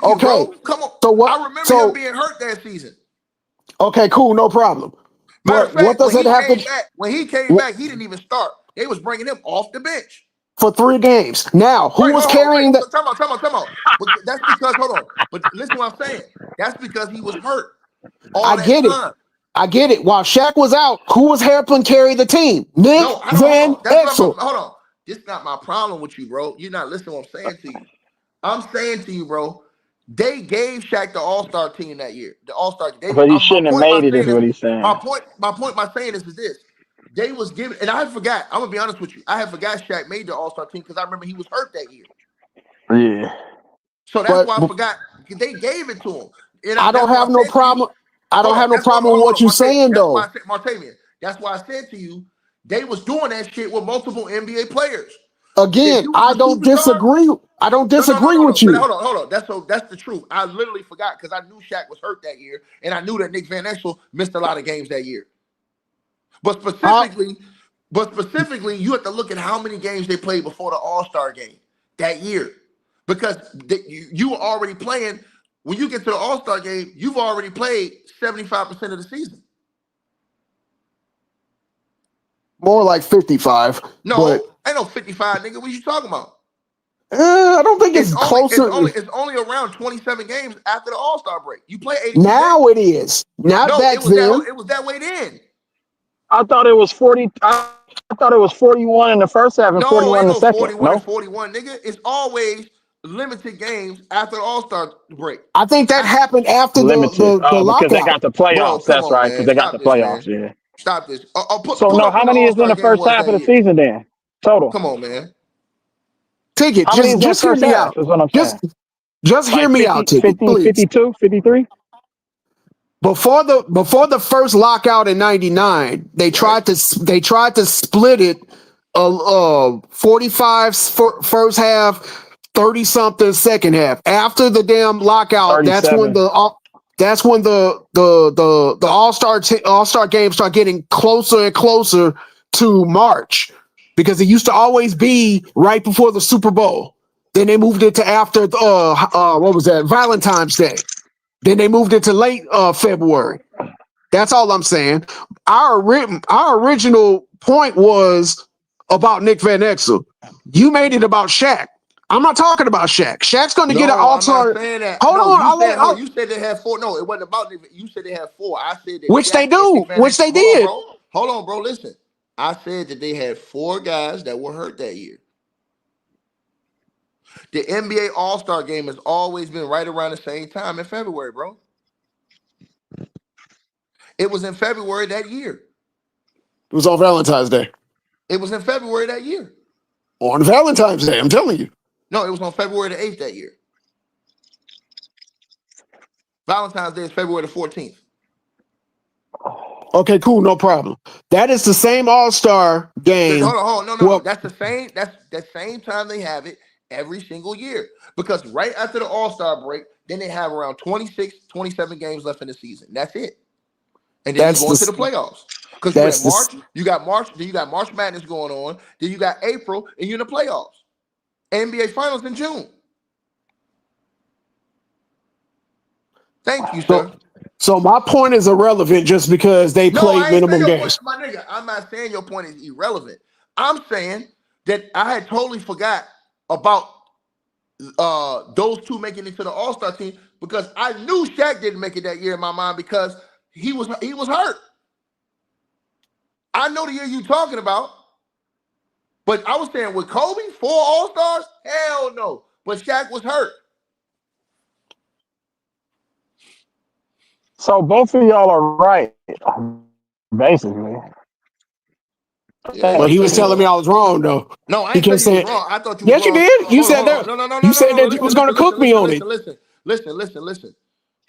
Okay. bro. Come on. So what? I remember him being hurt that season. Okay, cool, no problem. Matter But of fact, what does it happen? When he came back, he didn't even start. They was bringing him off the bench For 3 games. Now, who was carrying that? Time out. But that's because, hold on. But listen to what I'm saying. That's because he was hurt. I get it. While Shaq was out, who was helping carry the team? Nick Van Exel. Hold on. This is not my problem with you, bro. You're not listening to what I'm saying to you. I'm saying to you, bro, they gave Shaq the All-Star team that year. The All-Star. But he shouldn't have made it, is what he's saying. My point by saying this is this. They was given, and I forgot. I'm gonna be honest with you. I forgot Shaq made the All-Star team because I remember he was hurt that year. Yeah. So that's why I forgot. They gave it to him. And I don't have no problem. I don't have no problem with what you're saying, though. Martavian, that's why I said to you, they was doing that shit with multiple NBA players. Again, I don't disagree. I don't disagree with you. Hold on. That's the truth. I literally forgot because I knew Shaq was hurt that year, and I knew that Nick Van Exel missed a lot of games that year. But specifically, you have to look at how many games they played before the All-Star game that year, because you were already playing. When you get to the All-Star game, you've already played 75% of the season. More like 55. No, ain't no 55, nigga. What you talking about? I don't think it's closer. It's only around 27 games after the All-Star break. You play 82 now games. It is. Not back then. It was that way then. I thought it was 40. I thought it was 41 in the first half and 41 in the second. 41 and 41, nigga. It's always limited games after the All-Star break. I think that happened after the lockout. Because they got the playoffs. That's right. Because they got the playoffs. Man. Yeah. Stop this. How many is in the first half of the season then? Total. Come on, man. Take it. Just hear me out. Is what I'm saying. Just hear me out. 50, 52, 53. Before the first lockout in '99, they tried to split it 45 first half, 30 something second half. After the damn lockout, 37. That's when the All-Star games start getting closer and closer to March, because it used to always be right before the Super Bowl. Then they moved it to after what was that, Valentine's Day. Then they moved it to late February. That's all I'm saying. Our original point was about Nick Van Exel. You made it about Shaq. I'm not talking about Shaq. Shaq's going to get an All-Star. I'm not saying that. Hold on. You said they had 4. No, it wasn't about Nick. You said they had 4. I said that. Which they do. Which they did. Hold on, bro. Listen. I said that they had 4 guys that were hurt that year. The NBA All-Star game has always been right around the same time in February, bro. It was in February that year. It was on Valentine's Day. It was in February that year. On Valentine's Day, I'm telling you. No, it was on February the 8th that year. Valentine's Day is February the 14th. Okay, cool, no problem. That is the same All-Star game. Hold on, no. Well, that's the same. That's the same time they have it every single year. Because right after the All-Star break, then they have around 26, 27 games left in the season. That's it. And then you go into the playoffs. Because you got March, then you got March Madness going on, then you got April, and you're in the playoffs. NBA Finals in June. Thank you, sir. So my point is irrelevant just because they played minimum games. My nigga, I'm not saying your point is irrelevant. I'm saying that I had totally forgot about those 2 making it to the All-Star team, because I knew Shaq didn't make it that year in my mind because he was hurt. I know the year you talking about, but I was saying with Kobe, 4 All-Stars? Hell no. But Shaq was hurt. So both of y'all are right, basically. Yeah, but he was telling me I was wrong, though. No, I ain't saying you was wrong. I thought you was wrong. Yes, you did. You said that. No. You said that you was going to cook me on it. Listen.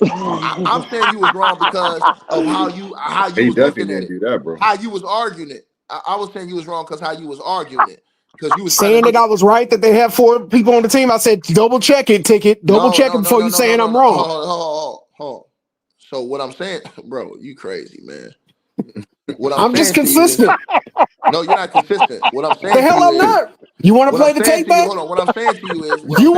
I'm saying you was wrong because of how you was looking at it. Do that, bro. How you was arguing it. I was saying you was wrong because how you was arguing it. Because you was trying Saying to that I was right that they have 4 people on the team. I said double check it, Ticket. Double check it before you saying I'm wrong. Hold on. So what I'm saying, bro, you crazy, man. What I'm saying just to you is, consistent. no, you're not consistent. What I'm The saying to hell you I'm is, not. You want to what play I'm the saying tape to you, back? hold on. What I'm saying to you is, You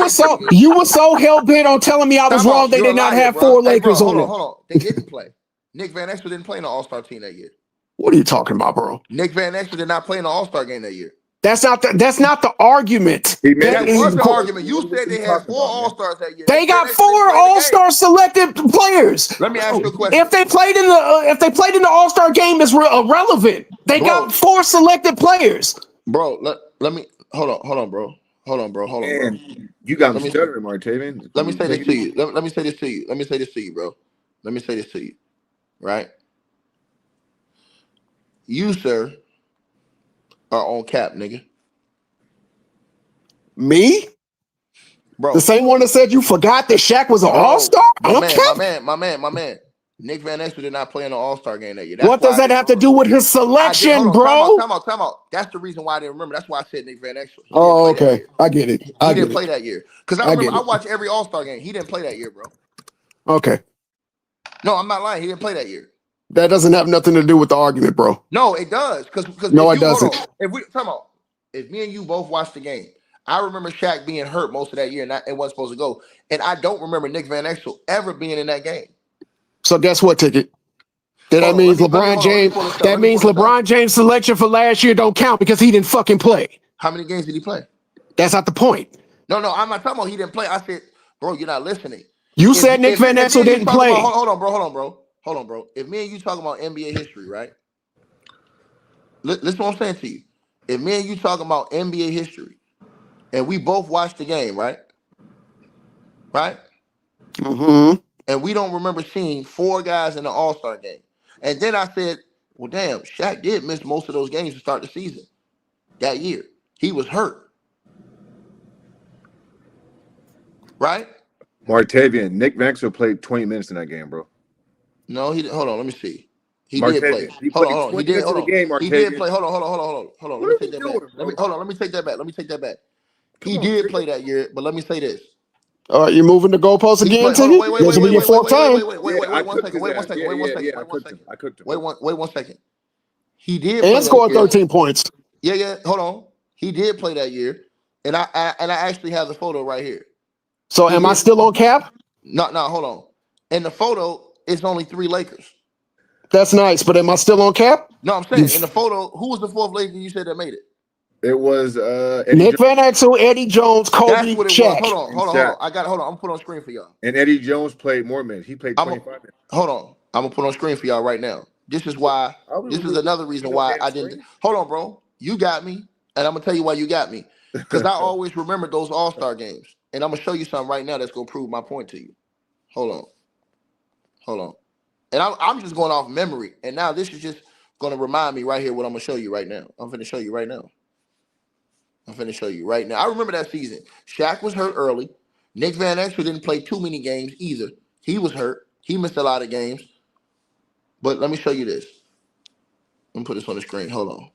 were so hell bent on telling me I was time wrong. out. They You're a did not liar, have bro. 4 Hey, bro, Lakers on it. hold on. They didn't play. Nick Van Exel didn't play in the All-Star team that year. What are you talking about, bro? Nick Van Exel did not play in the All-Star game that year. That's not the argument. He made That it was seem the close. argument. You What said are you they had talking 4 about, man? All-Stars that year. They Nick Van got Exel 4 didn't play in the game. All-Star selected players. Let me ask you a question. If they played in the All-Star game, is irrelevant. They got 4 selected players. Bro, let me hold on, bro. Hold on, bro. Man, you got me Let me- stuttering, Martavian. Let me say Take this it to easy. you. Let me say this to you. Let me say this to you, bro. Let me say this to you. Right? You, sir, are on cap, nigga. Me? Bro. The same one that said you forgot that Shaq was an All-Star? My man. Nick Van Exel did not play in the All-Star game that year. What does that have to do with his selection, bro? Time out. That's the reason why I didn't remember. That's why I said Nick Van Exel. Oh, okay. I get it. He didn't play that year. Because I remember I it. watched every All-Star game. He didn't play that year, bro. Okay. No, I'm not lying. He didn't play that year. That doesn't have nothing to do with the argument, bro. No, it does. Because no, it doesn't. If me and you both watched the game, I remember Shaq being hurt most of that year and it wasn't supposed to go. And I don't remember Nick Van Exel ever being in that game. So guess what, Ticket? That means LeBron James. That means LeBron James' selection for last year don't count because he didn't fucking play. How many games did he play? That's not the point. No, I'm not talking about he didn't play. I said, bro, you're not listening. You said Nick Van Exel didn't play. Hold on, bro. If me and you talking about NBA history, right? Listen what I'm saying to you. If me and you talking about NBA history, and we both watched the game, right? Right? Mm-hmm. And we don't remember seeing 4 guys in the All-Star game. And then I said, well, damn, Shaq did miss most of those games to start the season that year. He was hurt. Right? Martavian, Nick Van Exel played 20 minutes in that game, bro. No, he did. Hold on, let me see. He Martavian, did play. He Hold played on. 20 He did. minutes Hold in the game, on. He Martavian. did play. Hold on. What Let me are take we that doing, back. bro? Let me take that back. Come He on, did Ticket. play that year, but let me say this. All right, you're moving the goalposts again, Ticket? This will be your 4th time. Wait 1 second. Wait 1 second. I cooked him. Wait 1 second. He did And play scored that year. 13 points. Yeah. Hold on. He did play that year, and I actually have the photo right here. So am I still on cap? No. Hold on. In the photo, it's only 3 Lakers. That's nice, but am I still on cap? No, I'm saying in the photo, who was the 4th Laker you said that made it? It was Nick Van Exel, Eddie Jones, Kobe, That's what it Shaq. was. Hold on. I got it. Hold on. I'm gonna put on screen for y'all. And Eddie Jones played more minutes. He played 25 minutes. Hold on. I'm gonna put on screen for y'all right now. This is another reason why I didn't. Hold on, bro. You got me, and I'm gonna tell you why you got me. Because I always remember those All-Star games, and I'm gonna show you something right now that's gonna prove my point to you. Hold on. And I'm just going off memory, and now this is just gonna remind me right here what I'm gonna show you right now. I'm finna show you right now. I remember that season. Shaq was hurt early. Nick Van Exel didn't play too many games either. He was hurt. He missed a lot of games. But let me show you this. Let me put this on the screen. Hold on.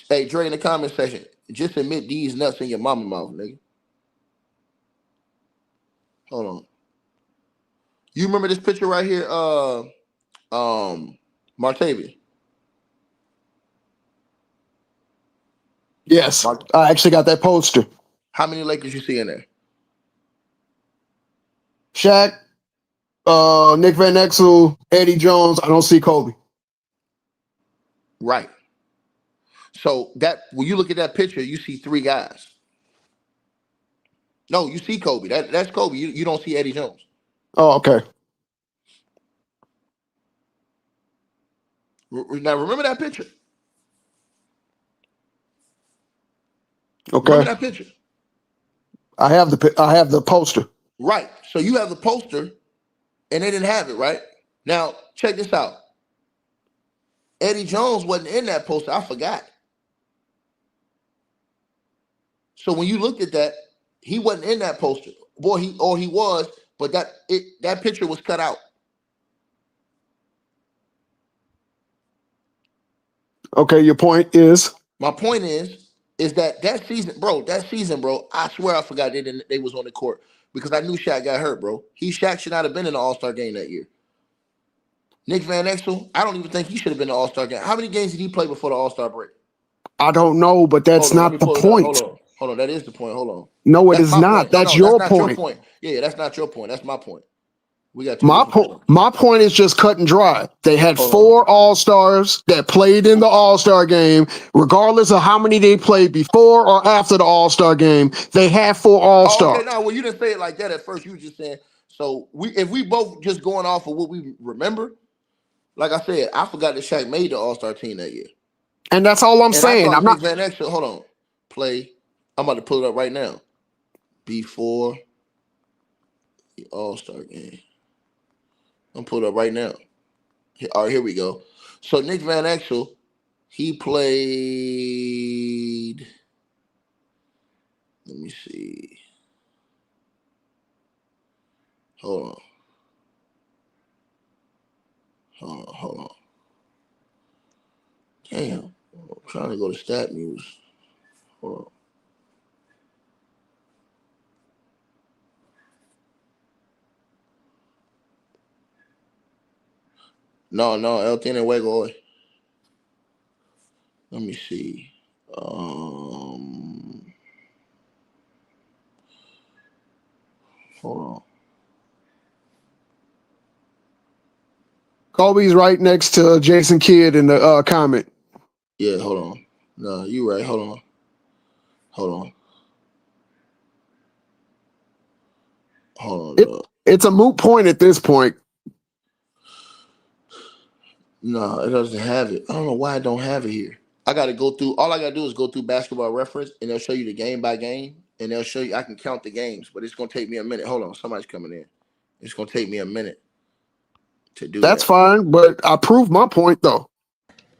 Hey, Dre, in the comment section, just admit these nuts in your mama mouth, nigga. Hold on. You remember this picture right here, Martavian? Yes, I actually got that poster. How many Lakers you see in there? Shaq, Nick Van Exel, Eddie Jones. I don't see Kobe. Right. So that when you look at that picture, you see 3 guys. No, you see Kobe. That's Kobe. You don't see Eddie Jones. Oh, okay. Now remember that picture. Okay. Remember that picture. I have the poster. Right. So you have the poster, and they didn't have it, right? Now, check this out. Eddie Jones wasn't in that poster. I forgot. So when you looked at that, he wasn't in that poster. Boy, he was, but that picture was cut out. Okay, your point is? My point is that season, bro. I swear I forgot they was on the court because I knew Shaq got hurt, bro. Shaq should not have been in the All-Star game that year. Nick Van Exel, I don't even think he should have been in the All-Star game. How many games did he play before the All-Star break? I don't know, but that's Hold on, let me not the pull it up. point. Hold on. That is the point. Hold on. No, it That's is my not. point. That's No, that's your not your point. point. Yeah, that's not your point. That's my point. We got two different points. My point is just cut and dry. They had Hold 4 All-Stars that played in the All-Star game, regardless of how many they played before or after the All-Star game. They had 4 Oh, All-Stars. okay, no, well, you didn't say it like that at first. You were just saying, so if we both just going off of what we remember, like I said, I forgot that Shaq made the All-Star team that year. And that's all I'm And saying. I thought I'm Nick not. Van Exel, hold on, play. I'm about to pull it up right now. Before the All-Star game. I'm pulling it up right now. All right, here we go. So Nick Van Exel, he played. Let me see. Hold on. Damn. I'm trying to go to stat news. Hold on. No, El tiene juego hoy. Let me see. Hold on. Kobe's right next to Jason Kidd in the comment. Yeah, hold on. No, you right. Hold on. It's a moot point at this point. No, it doesn't have it. I don't know why I don't have it here. I got to go through. All I got to do is go through Basketball Reference, and they'll show you the game by game, and they'll show you. I can count the games, but it's gonna take me a minute. Hold on, somebody's coming in. It's gonna take me a minute to do That's that. fine, but I proved my point though.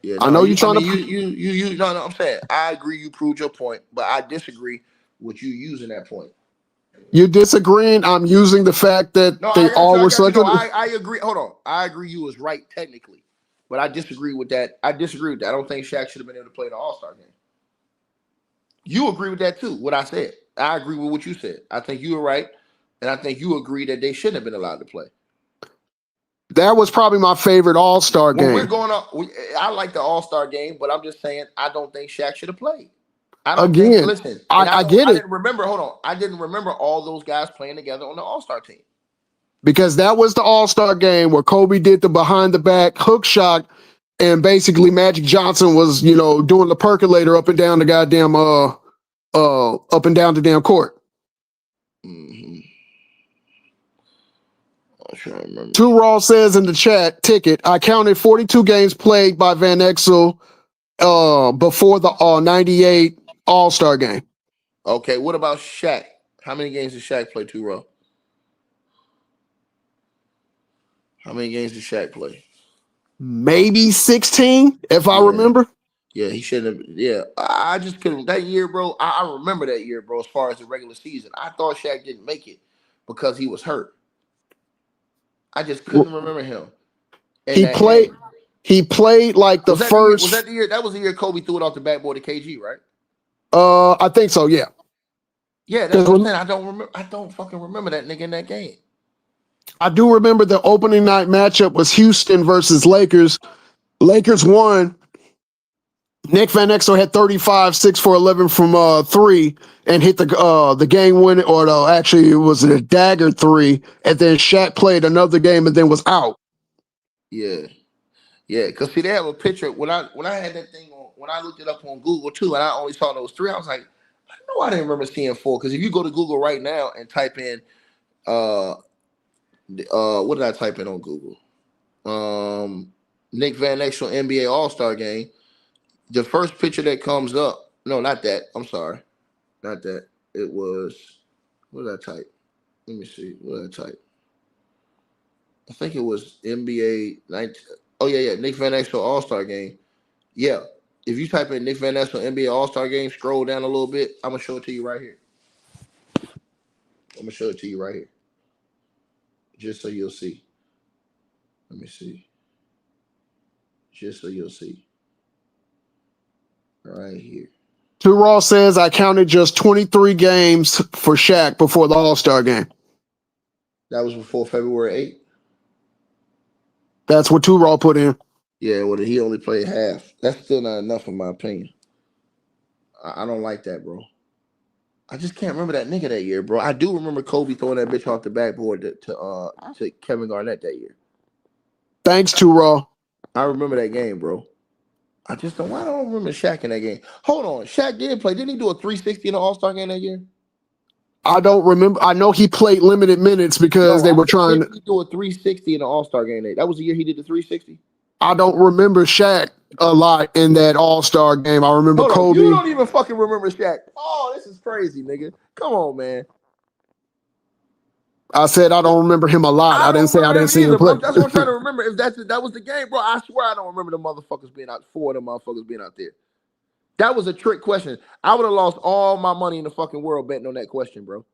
Yeah, I know you're trying to. you. No. I'm saying I agree. You proved your point, but I disagree with you using that point. You're disagreeing. I'm using the fact that No, they I got all you. were such No, a. I agree. Hold on. I agree. You was right technically, but I disagree with that. I don't think Shaq should have been able to play the All-Star game. You agree with that too, what I said. I agree with what you said. I think you were right, and I think you agree that they shouldn't have been allowed to play. That was probably my favorite All-Star game. We're going on. I like the All-Star game, but I'm just saying I don't think Shaq should have played. I get it. Hold on. I didn't remember all those guys playing together on the All-Star team. Because that was the All-Star game where Kobe did the behind-the-back hook shot, and basically Magic Johnson was, doing the percolator up and down the goddamn up and down the damn court. Mm-hmm. I'm trying to remember. Two Raw says in the chat, ticket, I counted 42 games played by Van Exel before the 98 All-Star game. Okay, what about Shaq? How many games did Shaq play, Two Raw? How many games did Shaq play? Maybe 16, if I remember. Yeah, he shouldn't have. Yeah, I just couldn't. That year, bro, I remember that year, bro, as far as the regular season. I thought Shaq didn't make it because he was hurt. I just couldn't remember him. He played like the first. Was that the year? That was the year Kobe threw it off the backboard to KG, right? I think so, yeah. Yeah, that's what I'm saying. I don't remember. I don't fucking remember that nigga in that game. I do remember the opening night matchup was Houston versus Lakers. Lakers won. Nick Van Exel had 35, 6 for 11 from 3, and hit the game winning, actually it was a dagger 3, and then Shaq played another game and then was out. Yeah, because see, they have a picture when I had that thing on, when I looked it up on Google too, and I only saw those 3. I was like, I know I didn't remember seeing 4. Because if you go to Google right now and type in what did I type in on Google? Nick Van Exel NBA All-Star game. The first picture that comes up, no, not that. I'm sorry. Not that. It was, what did I type? Let me see. What did I type? I think it was NBA 19. Oh, yeah. Nick Van Exel All-Star game. Yeah. If you type in Nick Van Exel NBA All-Star game, scroll down a little bit. I'm going to show it to you right here. Just so you'll see. Let me see. Just so you'll see. right here. Two Raw says I counted just 23 games for Shaq before the All-Star game. That was before February 8th? That's what Two Raw put in. Yeah, well, he only played half. That's still not enough, in my opinion. I don't like that, bro. I just can't remember that nigga that year, bro. I do remember Kobe throwing that bitch off the backboard to Kevin Garnett that year. Thanks, Two Raw. I remember that game, bro. I just don't. Why don't I remember Shaq in that game? Hold on, Shaq did play. Didn't he do a 360 in the All-Star game that year? I don't remember. I know he played limited minutes because they were trying. Didn't he do a 360 in the All-Star game? That was the year he did the 360. I don't remember Shaq a lot in that All-Star game. I remember Kobe. You don't even fucking remember Shaq. Oh, this is crazy, nigga. Come on, man. I said I don't remember him a lot. I didn't say I didn't see him play. That's what I'm trying to remember. If that was the game, bro, I swear I don't remember the motherfuckers being out. 4 of them motherfuckers being out there. That was a trick question. I would have lost all my money in the fucking world betting on that question, bro.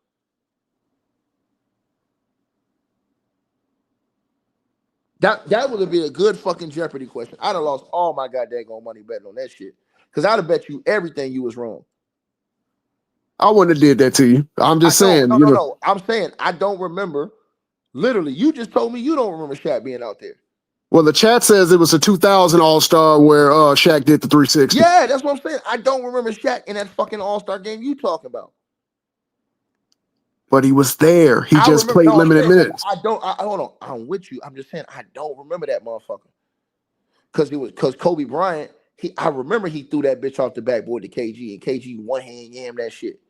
That would have been a good fucking Jeopardy question. I'd have lost all my goddamn money betting on that shit. Because I'd have bet you everything you was wrong. I wouldn't have did that to you. I'm just saying. No. I'm saying I don't remember. Literally, you just told me you don't remember Shaq being out there. Well, the chat says it was a 2000 All-Star where Shaq did the 360. Yeah, that's what I'm saying. I don't remember Shaq in that fucking All-Star game you talking about. But he was there. He just played limited minutes. Hold on. I'm with you. I'm just saying I don't remember that motherfucker. Because Kobe Bryant, I remember he threw that bitch off the backboard to KG, and KG one hand yam that shit.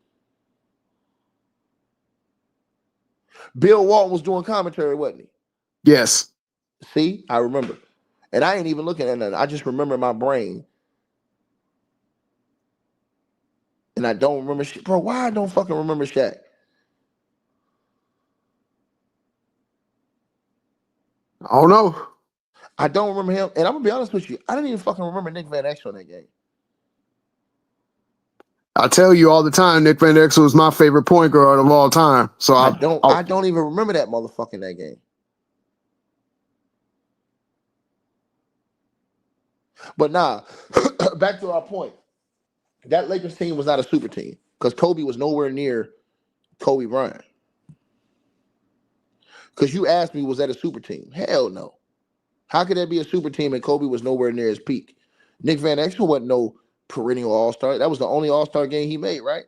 Bill Walton was doing commentary, wasn't he? Yes. See, I remember. And I ain't even looking at nothing. I just remember in my brain. And I don't remember shit. Bro, why I don't fucking remember Shaq? I don't know. I don't remember him. And I'm going to be honest with you. I didn't even fucking remember Nick Van Exel in that game. I tell you all the time, Nick Van Exel was my favorite point guard of all time. So I don't even remember that motherfucker in that game. But nah, back to our point. That Lakers team was not a super team because Kobe was nowhere near Kobe Bryant. Because you asked me, was that a super team? Hell no. How could that be a super team and Kobe was nowhere near his peak? Nick Van Exel wasn't no perennial All-Star. That was the only All-Star game he made, right?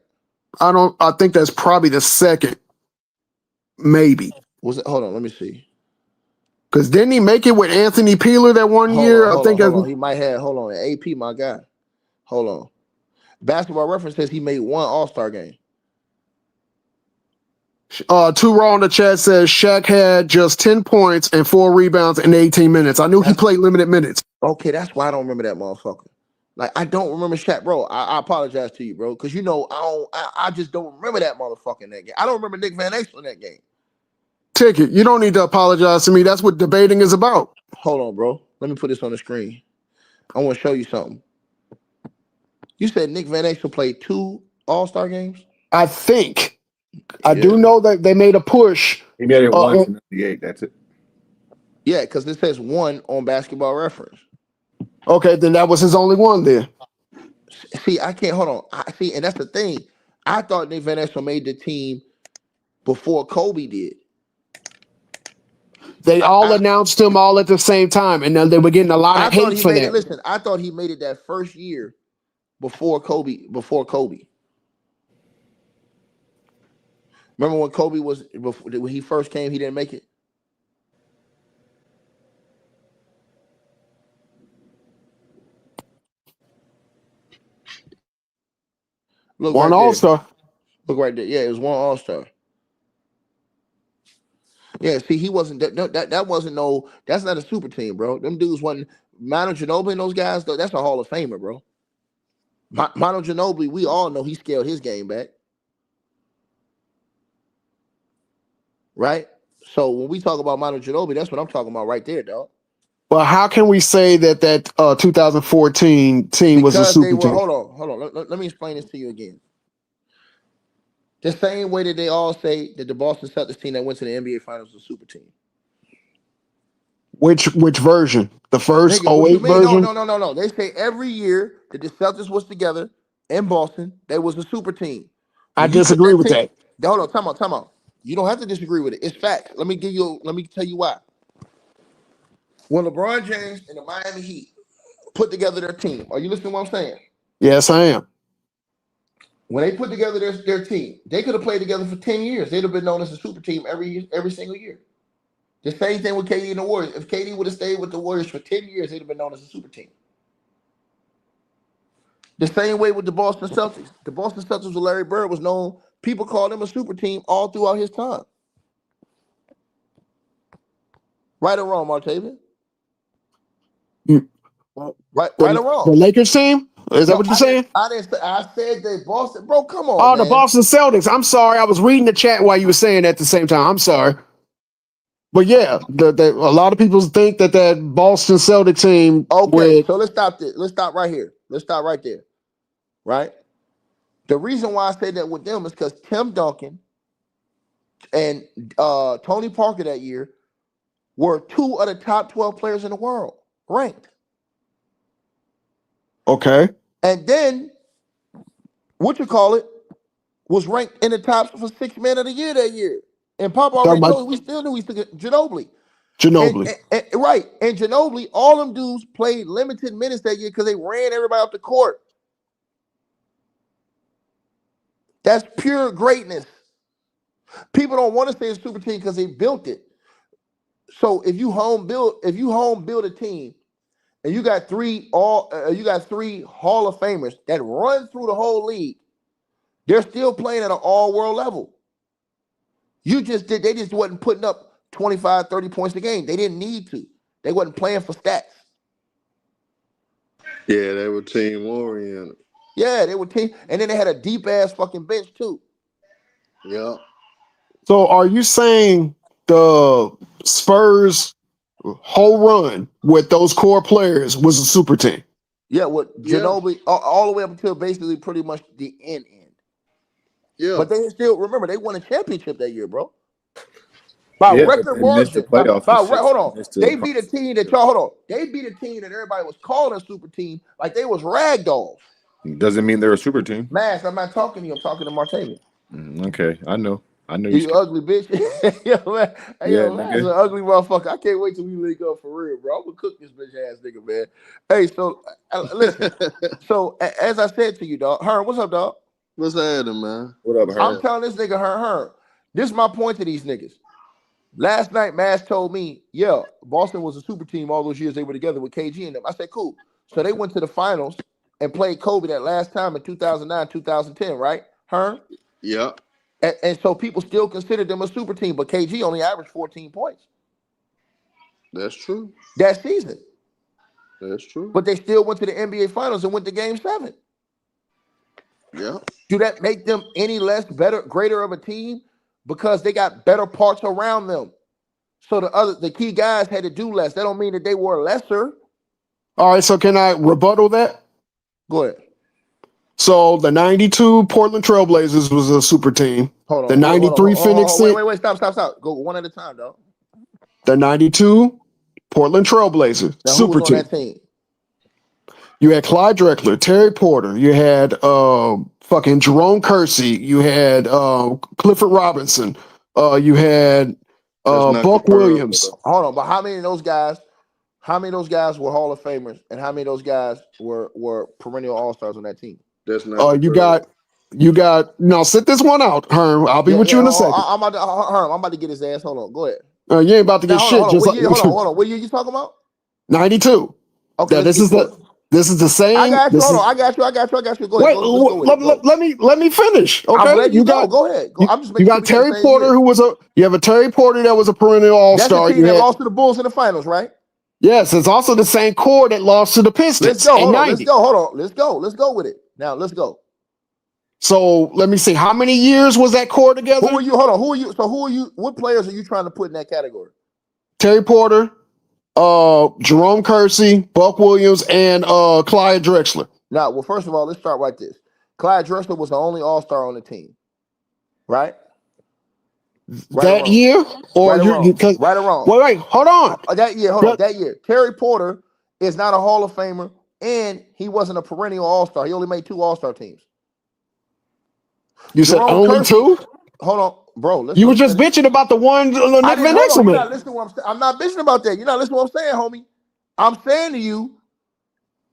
I think that's probably the second. Maybe. Was it? Hold on, let me see. Because didn't he make it with Anthony Peeler that one year? Hold on. He might have. Hold on. AP, my guy. Hold on. Basketball Reference says he made one All-Star game. Two Raw in the chat says Shaq had just 10 points and 4 rebounds in 18 minutes. I knew he played limited minutes. Okay, that's why I don't remember that motherfucker. Like, I don't remember Shaq, bro. I apologize to you, bro, because I just don't remember that motherfucker in that game. I don't remember Nick Van Exel in that game. Ticket, you don't need to apologize to me. That's what debating is about. Hold on, bro. Let me put this on the screen. I want to show you something. You said Nick Van Exel played 2 All-Star games? I think. I do know that they made a push. He made it once in 98. That's it. Yeah, because it says 1 on Basketball Reference. Okay, then that was his only one there. See, I can't. Hold on. And that's the thing. I thought Nick Van Exel made the team before Kobe did. They all announced him all at the same time, and then they were getting a lot of hate for that. Listen, I thought he made it that first year before Kobe. Remember when Kobe when he first came, he didn't make it? Look, one All-Star. Look right there. Yeah, it was one All-Star. Yeah, see, he wasn't that wasn't no. That's not a super team, bro. Them dudes wasn't Manu Ginobili and those guys. Though, that's a Hall of Famer, bro. Manu Ginobili, we all know he scaled his game back, right? So when we talk about Manu Ginobili, that's what I'm talking about right there, dog. Well, how can we say that 2014 team was a super team? Hold on. Let me explain this to you again. The same way that they all say that the Boston Celtics team that went to the NBA Finals was a super team. Which version? The first Nigga, what you 08 mean? version? No. They say every year that the Celtics was together in Boston, they was a super team. I When you put disagree that with team, that. hold on, time out. You don't have to disagree with it. It's fact. Let me tell you why. When LeBron James and the Miami Heat put together their team, are you listening to what I'm saying? Yes, I am. When they put together their team, they could have played together for 10 years. They'd have been known as a super team every single year. The same thing with KD and the Warriors. If KD would have stayed with the Warriors for 10 years, they'd have been known as a super team. The same way with the Boston Celtics. The Boston Celtics with Larry Bird was known, people called him a super team all throughout his time. Right or wrong, Martavian? Right or The wrong? Lakers team? Is that what you're saying? I said that Boston, bro, come on, Oh, man. the Boston Celtics. I'm sorry. I was reading the chat while you were saying that at the same time. I'm sorry. But yeah, a lot of people think that Boston Celtic team. Okay, so let's stop this. Let's stop right here. Let's stop right there. Right? The reason why I say that with them is because Tim Duncan and Tony Parker that year were two of the top 12 players in the world, ranked. Okay. And then, was ranked in the top for 6th man of the year that year. And Pop already told us we still knew we took Ginobili. Ginobili. Right. And Ginobili, all them dudes played limited minutes that year because they ran everybody off the court. That's pure greatness. People don't want to say it's a super team because they built it. So if you home build a team and you got three Hall of Famers that run through the whole league, they're still playing at an all-world level. They just wasn't putting up 25, 30 points a game. They didn't need to. They wasn't playing for stats. Yeah, they were team oriented. Yeah, they were team, and then they had a deep ass fucking bench too. Yeah. So are you saying the Spurs whole run with those core players was a super team? Yeah, with Ginobili all the way up until basically pretty much the end. Yeah. But they still, remember, they won a championship that year, bro. By record margin. Hold on. They beat a team that They beat a team that everybody was calling a super team, like they was rag dolls. Doesn't mean they're a super team. Mass, I'm not talking to you. I'm talking to Martavian. Okay, I know. You ugly bitch. Yo, man. Hey, Yeah, yo, man, that's an ugly motherfucker. I can't wait till we link up for real, bro. I'm gonna cook this bitch ass nigga, man. Hey, so listen. So as I said to you, dog, Herm, what's up, dog? What's happening, man? What up, Herm? I'm telling this nigga, Herm. This is my point to these niggas. Last night, Mass told me, yeah, Boston was a super team all those years they were together with KG and them. I said, cool. So they went to the finals and played Kobe that last time in 2009, 2010, right? Herm? Yeah. And so people still consider them a super team, but KG only averaged 14 points. That's true. That season. That's true. But they still went to the NBA Finals and went to Game 7. Yeah. Do that make them any less greater of a team? Because they got better parts around them. So the key guys had to do less. That don't mean that they were lesser. All right, so can I rebuttal that? Go ahead. So the 92 Portland Trailblazers was a super team. Hold on. The 93 Phoenix Suns. Wait. Stop. Go one at a time, dog. The 92 Portland Trailblazers, now, super who was team. on that team? You had Clyde Drexler, Terry Porter. You had fucking Jerome Kersey. You had Clifford Robinson. You had Buck Williams. Hold on, but how many of those guys? How many of those guys were Hall of Famers, and how many of those guys were perennial All Stars on that team? That's not. You got. Now sit this one out, Herm. I'll be with you in a second. I'm about to get his ass. Hold on, go ahead. You ain't about to get shit. Hold on. What year you talking about? 92. Okay, yeah, this is the same. I got you. I got you. Go ahead. Let me finish. Okay, I'm letting you go. Go ahead. I'm just you got Terry Porter, who was you have a Terry Porter that was a perennial All-Star. That's the team that lost to the Bulls in the finals, right? Yes, it's also the same core that lost to the Pistons. Let's go. Hold on. Let's go with it. Now let's go. So let me see. How many years was that core together? Who are you? Hold on. Who are you? So who are you? What players are you trying to put in that category? Terry Porter, Jerome Kersey, Buck Williams, and Clyde Drexler. Now, well, first of all, let's start right this. Clyde Drexler was the only All-Star on the team, right? that year, or right or wrong? because Right or wrong? wait, hold on. That year, that year. Terry Porter is not a Hall of Famer, and he wasn't a perennial All-Star. He only made 2 All-Star teams. You said Jerome only Kersey, 2? Hold on, bro. Listen, You were just bitching about the one Nick Van Exel You're made. not listening to what I'm saying. I'm not bitching about that. You're not listening to what I'm saying, homie. I'm saying to you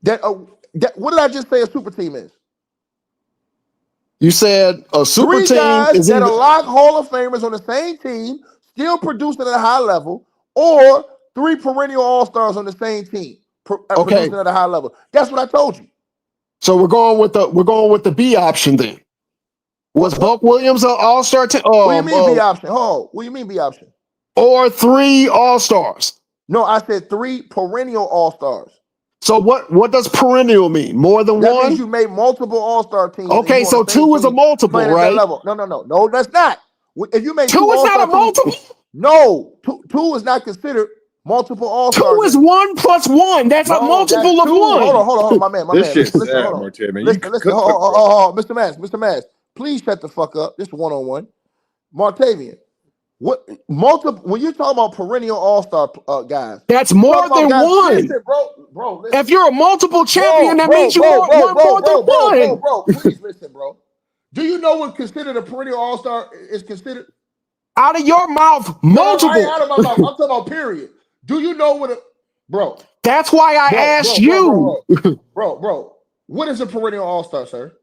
that, what did I just say a super team is? You said a super 3 team guys is that either, are locked Hall of Famers on the same team, still producing at a high level, or 3 perennial All-Stars on the same team, producing at a high level. That's what I told you. So we're going with the B option then. Was Buck Williams an All-Star team? What do you mean B option? What do you mean B option? Or 3 All-Stars? No, I said 3 perennial All-Stars. So what does perennial mean? More than that one? That means you made multiple All-Star teams. Okay, so 2 is a multiple, right? Level. No, that's not. If you make 2 is not a multiple. No, two is not considered multiple All-Star. 2 is 1 plus 1. That's a multiple of 1. Hold on, my man. This shit's sad, Listen, Martavian. listen, Mr. Mass, please shut the fuck up. This is one-on-one. Martavian, when you talk about perennial All-Star guys, that's more than one. Listen, bro. Listen. If you're a multiple champion, that means you more than one. Bro, please listen, bro. Do you know what considered a perennial All-Star is considered? Out of your mouth, multiple. No, out of my mouth. I'm talking about period. Do you know what bro? That's why I asked you. Bro. What is a perennial All-Star, sir?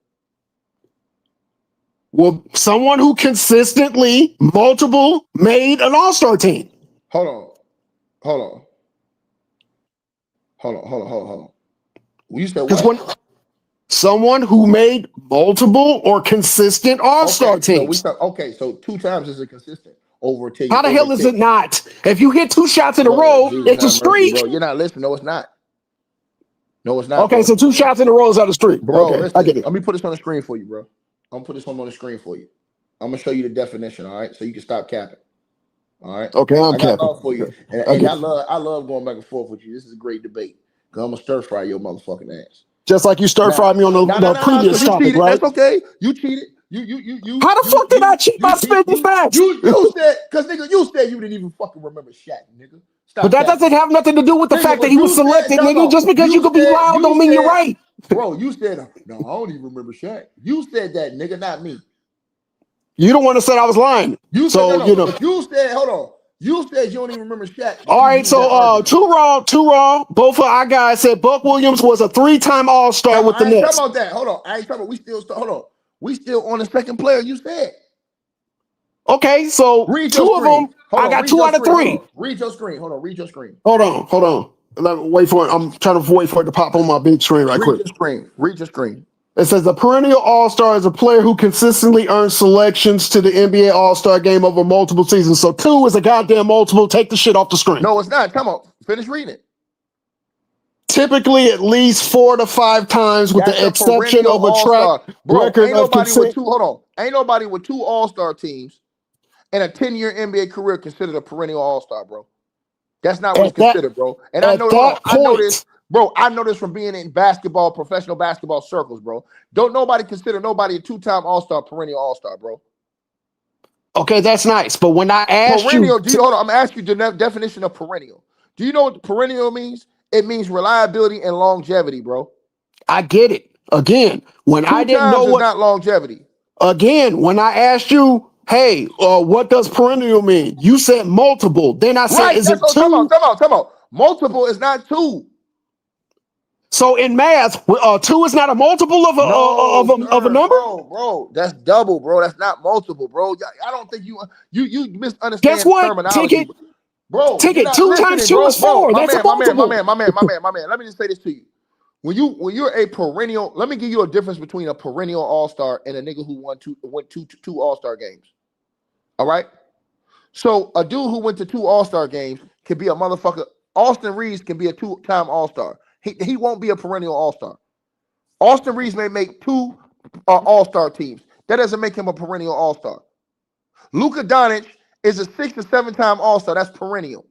Well, someone who consistently multiple made an All-Star team. Hold on. You said what? Someone who made multiple or consistent All-Star teams. So 2 times is a consistent over 10. How the hell is it not? If you hit 2 shots in a row, it's a streak. Bro, you're not listening. No, it's not. Okay, bro. So 2 shots in a row is out of streak. Bro, okay, listen, I get it. Let me put this on the screen for you, bro. I'm gonna put this on the screen for you. I'm gonna show you the definition, all right? So you can stop capping. All right. Okay, I'm capping. Love for you. And I love going back and forth with you. This is a great debate. Cause I'm gonna stir fry your motherfucking ass. Just like you stir-fried me on the previous topic, right? That's okay. You cheated. You. How the fuck did I cheat by spitting facts? You said, because nigga, you said you didn't even fucking remember Shaq, nigga. But that doesn't have nothing to do with the fact that he was selected, nigga. Just because you could be loud don't mean you're right. Bro, you said, no, I don't even remember Shaq. You said that, nigga, not me. You don't want to say I was lying. You said, you said, hold on. You said you don't even remember Shaq. All right, so two raw. Both of our guys said Buck Williams was a 3-time All-Star with the Knicks. I ain't talking about that. Hold on. I ain't talking about. We still on the second player. You said. Okay, so 2 of them. I got 2 out of 3. Read your screen. Hold on. Read your screen. Hold on. Let me wait for it. I'm trying to wait for it to pop on my big screen quick. Read your screen. It says the perennial All-Star is a player who consistently earns selections to the NBA All-Star game over multiple seasons. So 2 is a goddamn multiple. Take the shit off the screen. No, it's not. Come on. Finish reading it. Typically at least 4 to 5 times with the exception of a track record of consent. Ain't nobody with 2 All-Star teams and a 10-year NBA career considered a perennial All-Star, bro. That's not what it's considered, bro. And I know this. Bro, I know this from being in professional basketball circles, bro. Don't nobody consider nobody a 2-time All-Star, perennial All-Star, bro. Okay, that's nice. But when I asked perennial, hold on, I'm asking you the definition of perennial. Do you know what perennial means? It means reliability and longevity, bro. I get it. Again, when I didn't know what not longevity. Again, when I asked you, hey, what does perennial mean? You said multiple. Then I said, is it 2? Come on. Multiple is not 2. So in math, 2 is not a multiple of a number? Bro, that's double, bro. That's not multiple, bro. I don't think you misunderstand. Guess what? Terminology. Ticket 2 times 2 is 4. That's a multiple. My man. Let me just say this to you. When you're a perennial, let me give you a difference between a perennial All-Star and a nigga who went two All-Star games. All right? So a dude who went to 2 All-Star games can be a motherfucker. Austin Reeves can be a 2-time All-Star. He won't be a perennial All-Star. Austin Reeves may make 2 All-Star teams. That doesn't make him a perennial All-Star. Luka Doncic is a 6 to 7-time All-Star. That's perennial.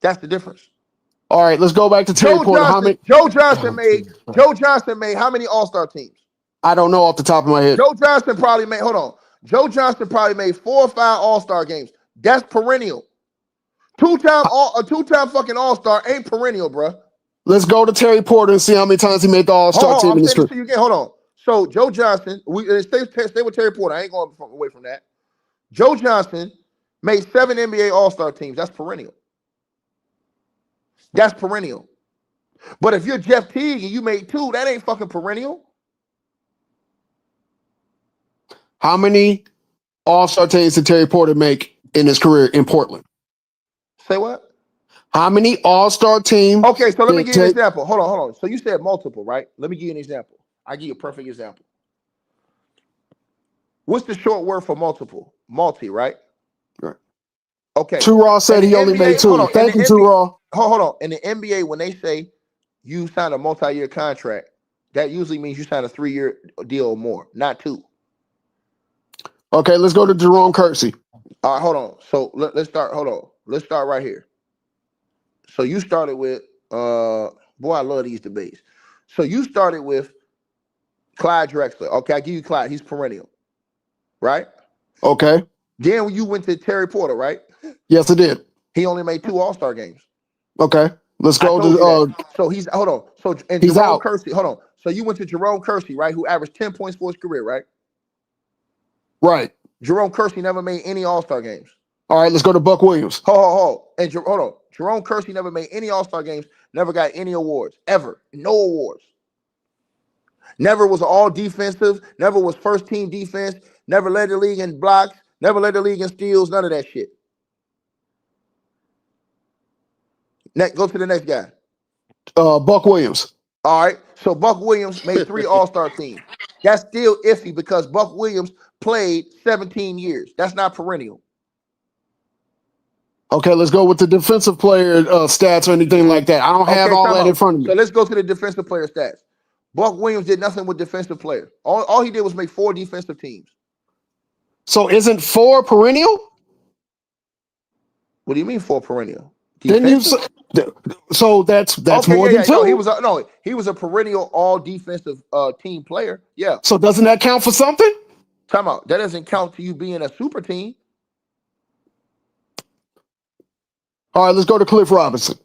That's the difference. All right, let's go back to Terry Porter. Joe Johnson made how many All-Star teams? I don't know off the top of my head. Joe Johnson probably made. Hold on. Joe Johnson probably made 4 or 5 All-Star games. That's perennial. Two-time fucking All-Star ain't perennial, bro. Let's go to Terry Porter and see how many times he made the All-Star team in his career. Hold on. So Joe Johnson, stay with Terry Porter. I ain't going away from that. Joe Johnson made 7 NBA All-Star teams. That's perennial. That's perennial. But if you're Jeff Teague and you made 2, that ain't fucking perennial. How many All-Star teams did Terry Porter make in his career in Portland? Say what? How many All-Star teams? Okay, so let me give you an example. Hold on. So you said multiple, right? Let me give you an example. I'll give you a perfect example. What's the short word for multiple? Multi, right? Right. Okay. Raw said he only made 2. Thank you, Raw. Hold on. In the NBA, when they say you sign a multi-year contract, that usually means you sign a 3-year deal or more, not 2. Okay, let's go to Jerome Kersey. All right, hold on. So let's start. Hold on. Let's start right here. So you started with boy, I love these debates. So you started with Clyde Drexler. Okay, I give you Clyde. He's perennial, right? Okay. Then when you went to Terry Porter, right? Yes, I did. He only made 2 All-Star games. Okay. Let's go to so he's hold on. So and he's Jerome out. Kersey, hold on. So you went to Jerome Kersey, right? Who averaged 10 points for his career, right? Right. Jerome Kersey never made any All-Star games. All right, let's go to Buck Williams. Hold on. Jerome Kersey never made any All-Star games, never got any awards, ever. No awards. Never was all defensive, never was first team defense, never led the league in blocks, never led the league in steals, none of that shit. Go to the next guy. Buck Williams. All right. So Buck Williams made 3 All-Star teams. That's still iffy because Buck Williams played 17 years. That's not perennial. Okay, let's go with the defensive player stats or anything like that. I don't have all that in front of me. So let's go to the defensive player stats. Buck Williams did nothing with defensive player. All he did was make 4 defensive teams. So isn't 4 perennial? What do you mean 4 perennial? Then you so that's okay, more than 2. No, he was a perennial all defensive team player. Yeah. So doesn't that count for something? Time out. That doesn't count to you being a super team. All right, let's go to Cliff Robinson.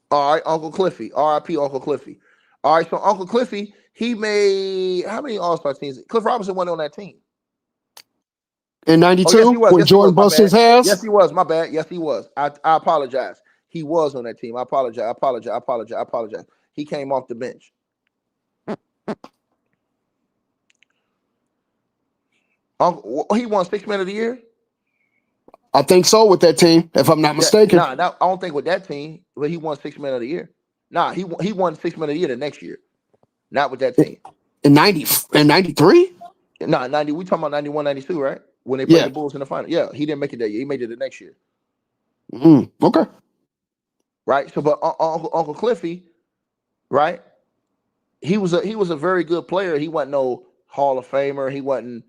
All right, Uncle Cliffy. R.I.P. Uncle Cliffy. All right, so Uncle Cliffy, he made how many All-Star teams? Cliff Robinson wasn't on that team. In 92, when Jordan busted his ass? Yes, he was. My bad. Yes, he was. I apologize. He was on that team. I apologize. He came off the bench. He won 6 Man of the Year? I think so with that team, if I'm not mistaken. I don't think with that team, but he won 6 Man of the Year. He won 6 Man of the Year the next year. Not with that team. In 93? No, 90. We talking about 91, 92, right? When they played the Bulls in the final. Yeah, he didn't make it that year. He made it the next year. Okay. Right. So, but Uncle Cliffy, right? He was a very good player. He wasn't no Hall of Famer. He wasn't,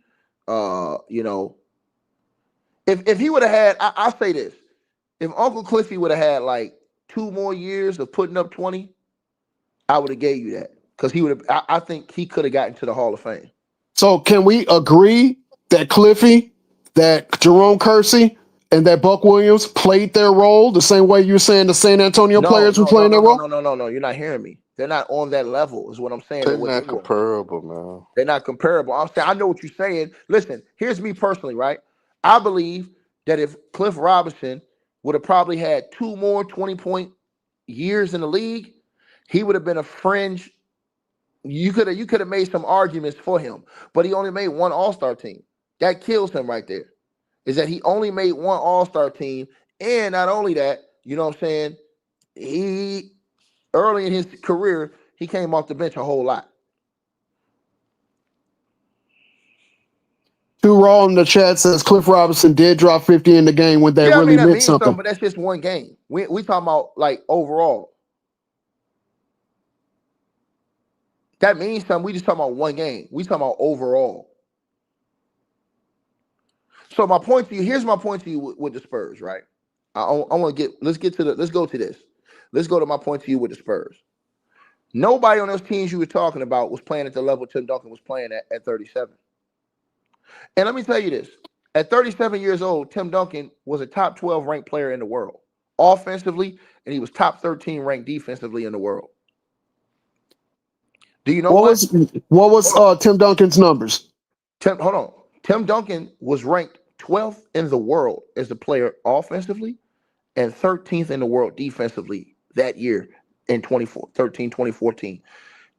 if he would have had, I'll say this: if Uncle Cliffy would have had like 2 more years of putting up 20, I would have gave you that because he would have. I think he could have gotten to the Hall of Fame. So, can we agree that Cliffy, that Jerome Kersey, and that Buck Williams played their role the same way you're saying the San Antonio players were playing their role? No. You're not hearing me. They're not on that level, is what I'm saying. They're not comparable, man. They're not comparable. I'm saying I know what you're saying. Listen, here's me personally, right? I believe that if Cliff Robinson would have probably had 2 more 20-point years in the league, he would have been a fringe. You could have made some arguments for him, but he only made 1 All-Star team. That kills him right there. Is that he only made 1 All-Star team, and not only that, you know what I'm saying? He early in his career, he came off the bench a whole lot. Too Raw in the chat says Cliff Robinson did drop 50 in the game when that really meant something. But that's just 1 game. We talking about like overall. That means something. We just talking about 1 game. We talking about overall. So my point to you, here's my point to you with the Spurs, right? I want to let's go to this. Let's go to my point to you with the Spurs. Nobody on those teams you were talking about was playing at the level Tim Duncan was playing at 37. And let me tell you this. At 37 years old, Tim Duncan was a top 12 ranked player in the world offensively, and he was top 13 ranked defensively in the world. Do you know what was Tim Duncan's numbers? Hold on. Tim Duncan was ranked 12th in the world as a player offensively and 13th in the world defensively that year in 2014.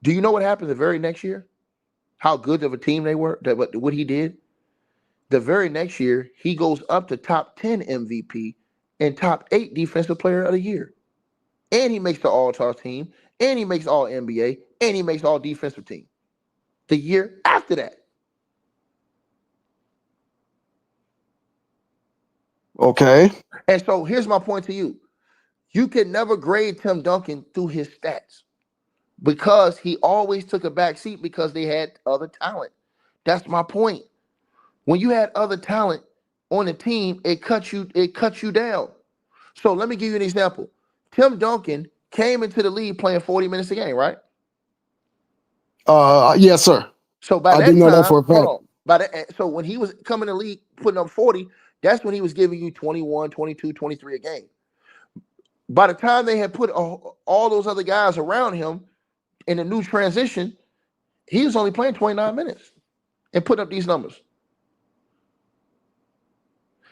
Do you know what happened the very next year? How good of a team they were, what he did? The very next year, he goes up to top 10 MVP and top 8 defensive player of the year. And he makes the all-star team, and he makes all NBA, and he makes all defensive team. The year after that. Okay. And so here's my point to you. You can never grade Tim Duncan through his stats because he always took a back seat because they had other talent. That's my point. When you had other talent on the team, it cuts you down. So let me give you an example. Tim Duncan came into the league playing 40 minutes a game, right? Yes, sir. So by I that do know time, that for a fact. So when he was coming to the league putting up 40, that's when he was giving you 21, 22, 23 a game. By the time they had put all those other guys around him in a new transition, he was only playing 29 minutes and putting up these numbers.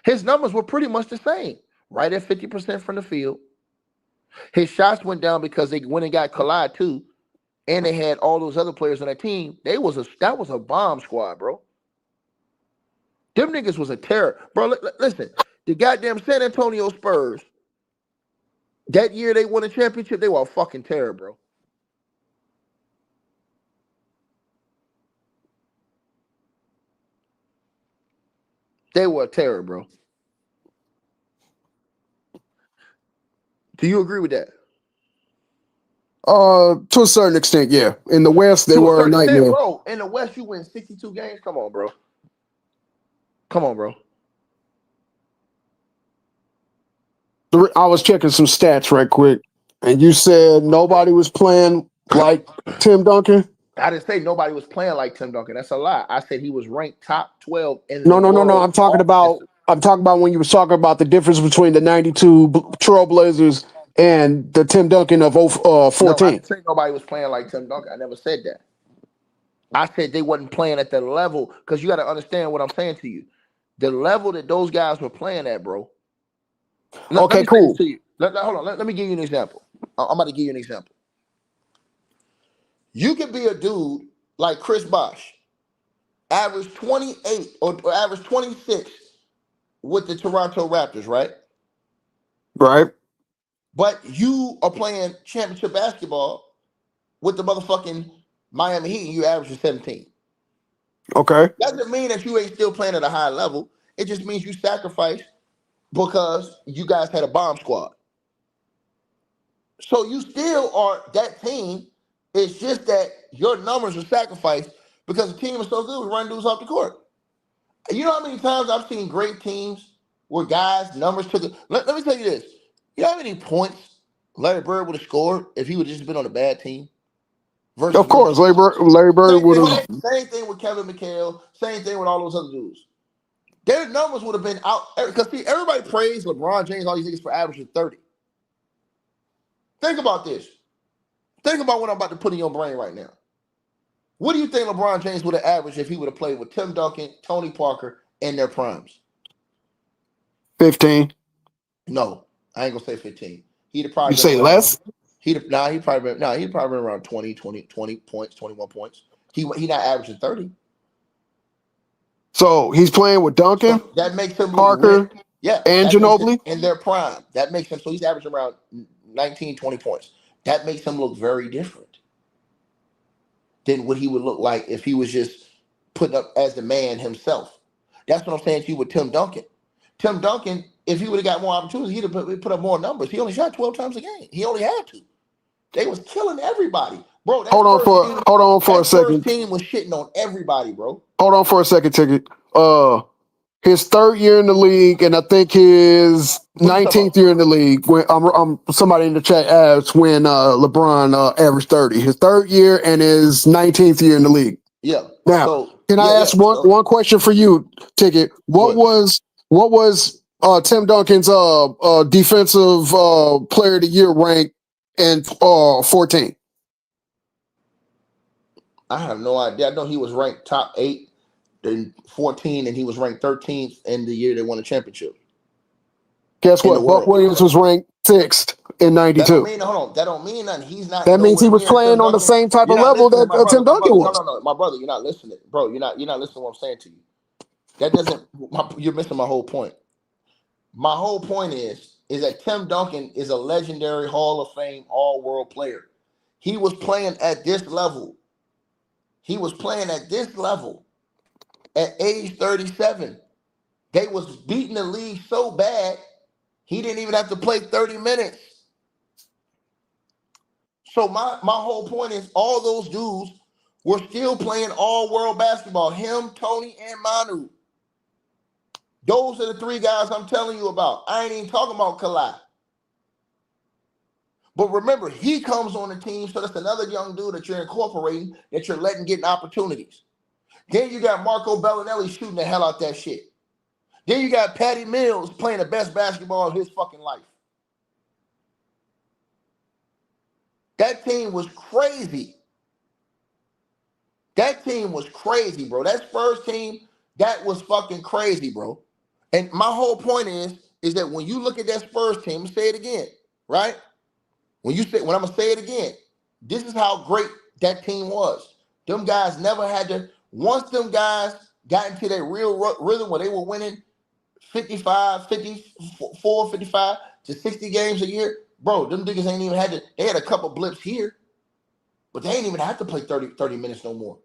His numbers were pretty much the same, right at 50% from the field. His shots went down because they went and got Kawhi too, and they had all those other players on that team. That was a bomb squad, bro. Them niggas was a terror. Bro, listen, the goddamn San Antonio Spurs, that year they won a championship, they were a fucking terror, bro. They were a terror, bro. Do you agree with that? To a certain extent, yeah. In the West, they were a nightmare. Bro, in the West, you win 62 games. Come on, bro. I was checking some stats right quick, and you said nobody was playing like Tim Duncan? I didn't say nobody was playing like Tim Duncan. That's a lie. I said he was ranked top 12 in No. the world. I'm talking about when you were talking about the difference between the 92 Trailblazers and the Tim Duncan of 14. No, I didn't say nobody was playing like Tim Duncan. I never said that. I said they wasn't playing at the level, because you got to understand what I'm saying to you. The level that those guys were playing at, bro. Okay, cool. Hold on. Let me give you an example. I'm about to give you an example. You could be a dude like Chris Bosh, average 28 or average 26 with the Toronto Raptors, right? Right. But you are playing championship basketball with the motherfucking Miami Heat and you average 17. Okay. Doesn't mean that you ain't still playing at a high level. It just means you sacrificed because you guys had a bomb squad. So you still are that team. It's just that your numbers are sacrificed because the team is so good, we run dudes off the court. You know how many times I've seen great teams where guys' numbers took it? Let me tell you this. You know how many points Larry Bird would have scored if he would have just been on a bad team? Of course, Larry Bird would have. Same thing with Kevin McHale. Same thing with all those other dudes. Their numbers would have been out. Because see, everybody praised LeBron James, all these niggas for averaging 30. Think about this. Think about what I'm about to put in your brain right now. What do you think LeBron James would have averaged if he would have played with Tim Duncan, Tony Parker, in their primes? 15. No, I ain't gonna say 15. He'd have probably. You say less? He'd probably been around 20 points, 21 points. He not averaging 30. So he's playing with Duncan. So that makes him Parker, and Ginobili in their prime. That makes him, so he's averaging around 19, 20 points. That makes him look very different than what he would look like if he was just putting up as the man himself. That's what I'm saying to you with Tim Duncan. Tim Duncan, if he would have got more opportunities, he'd have put up more numbers. He only shot 12 times a game. He only had to. They was killing everybody. Bro, hold on for a second. First team was shitting on everybody, bro. Hold on for a second, Ticket. His third year in the league, and I think his 19th year in the league. When I'm somebody in the chat asked when LeBron averaged 30. His third year and his 19th year in the league. Yeah. Now, Can I ask one question for you, Ticket? What was Tim Duncan's defensive player of the year rank in 14? I have no idea. I know he was ranked top 8 in 14, and he was ranked 13th in the year they won the championship. Guess what? Buck Williams was ranked 6th in 92. That don't mean, hold on. That don't mean nothing. He's not. That means he was playing on the same type of level that Tim Duncan was. No, my brother, you're not listening, bro. You're not listening to what I'm saying to you. That doesn't. You're missing my whole point. My whole point is that Tim Duncan is a legendary Hall of Fame All-World player. He was playing at this level. He was playing at this level at age 37. They was beating the league so bad, he didn't even have to play 30 minutes. So my whole point is all those dudes were still playing all-world basketball. Him, Tony, and Manu. Those are the 3 guys I'm telling you about. I ain't even talking about Kawhi. But remember, he comes on the team, so that's another young dude that you're incorporating, that you're letting get opportunities. Then you got Marco Bellinelli shooting the hell out that shit. Then you got Patty Mills playing the best basketball of his fucking life. That team was crazy. That team was crazy, bro. That Spurs team, that was fucking crazy, bro. And my whole point is that when you look at that Spurs team, I'm gonna say it again, right? When I'm gonna say it again, this is how great that team was. Them guys never had to. Once them guys got into that real rhythm where they were winning 55, 54, 55 to 60 games a year, bro, them niggas ain't even had to. They had a couple blips here, but they ain't even have to play 30 minutes no more.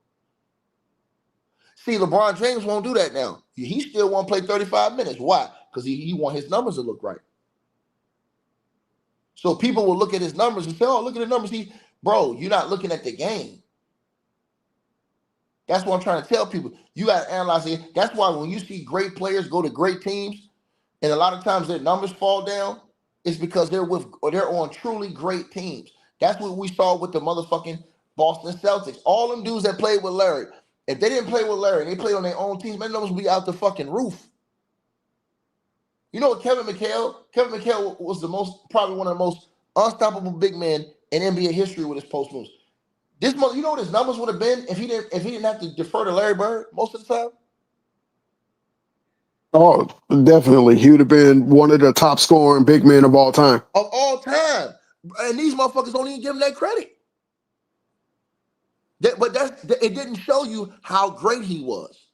See, LeBron James won't do that now. He still won't play 35 minutes. Why? Because he want his numbers to look right. So people will look at his numbers and say, oh, look at the numbers. Bro, you're not looking at the game. That's what I'm trying to tell people. You got to analyze it. That's why when you see great players go to great teams, and a lot of times their numbers fall down, it's because they're on truly great teams. That's what we saw with the motherfucking Boston Celtics. All them dudes that played with Larry, if they didn't play with Larry, they played on their own teams, man, numbers would be out the fucking roof. You know what, Kevin McHale was probably one of the most unstoppable big men in NBA history with his post moves. You know what his numbers would have been if he didn't have to defer to Larry Bird most of the time? Oh, definitely. He would have been one of the top scoring big men of all time. Of all time. And these motherfuckers don't even give him that credit. It didn't show you how great he was.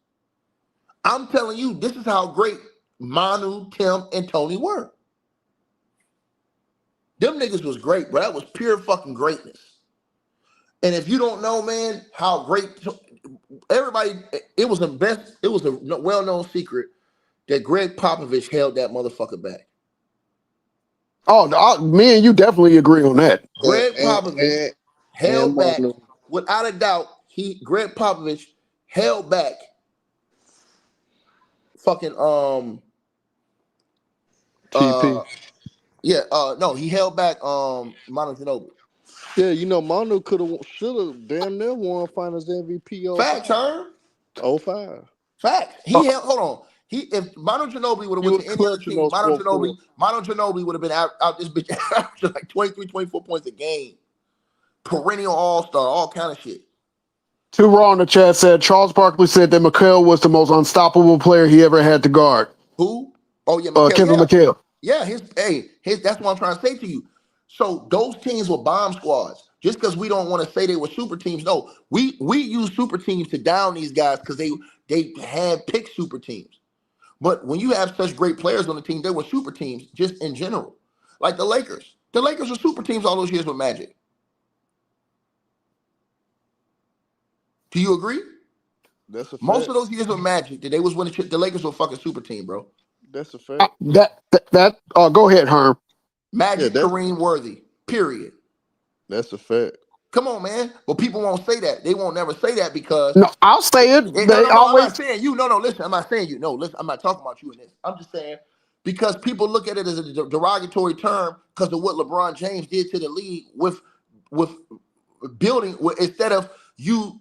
I'm telling you, this is how great Manu, Tim, and Tony were. Them niggas was great, bro. That was pure fucking greatness. And if you don't know, man, how great everybody, it was a well-known secret that Greg Popovich held that motherfucker back. Oh, me and you definitely agree on that. Greg Popovich held back, without a doubt. Greg Popovich held back fucking TP. No, he held back Manu Ginobili. Yeah, you know, Manu should have damn near won Finals MVP. Facts, Herm. 05. Facts. Hold on. If Manu Ginobili would have went to any other team, Manu Ginobili would have been out this bitch averaging like 23, 24 points a game. Perennial all-star, all kind of shit. Too Raw in the chat said Charles Barkley said that McHale was the most unstoppable player he ever had to guard. Who? Oh yeah, McHale. Kevin McHale. Yeah, that's what I'm trying to say to you. So those teams were bomb squads. Just because we don't want to say they were super teams, no, we use super teams to down these guys because they had picked super teams. But when you have such great players on the team, they were super teams just in general. Like the Lakers. The Lakers were super teams all those years with Magic. Do you agree? That's a fact. Most of those years with Magic, they was winning. The Lakers were a fucking super team, bro. That's a fact. Go ahead, Herm. Magic, Kareem, Worthy. Period. That's a fact. Come on, man. But people won't say that. They won't never say that because no, I'll say it. I'm not saying you. No, listen. I'm not saying you. No, listen. I'm not talking about you in this. I'm just saying because people look at it as a derogatory term because of what LeBron James did to the league with building instead of you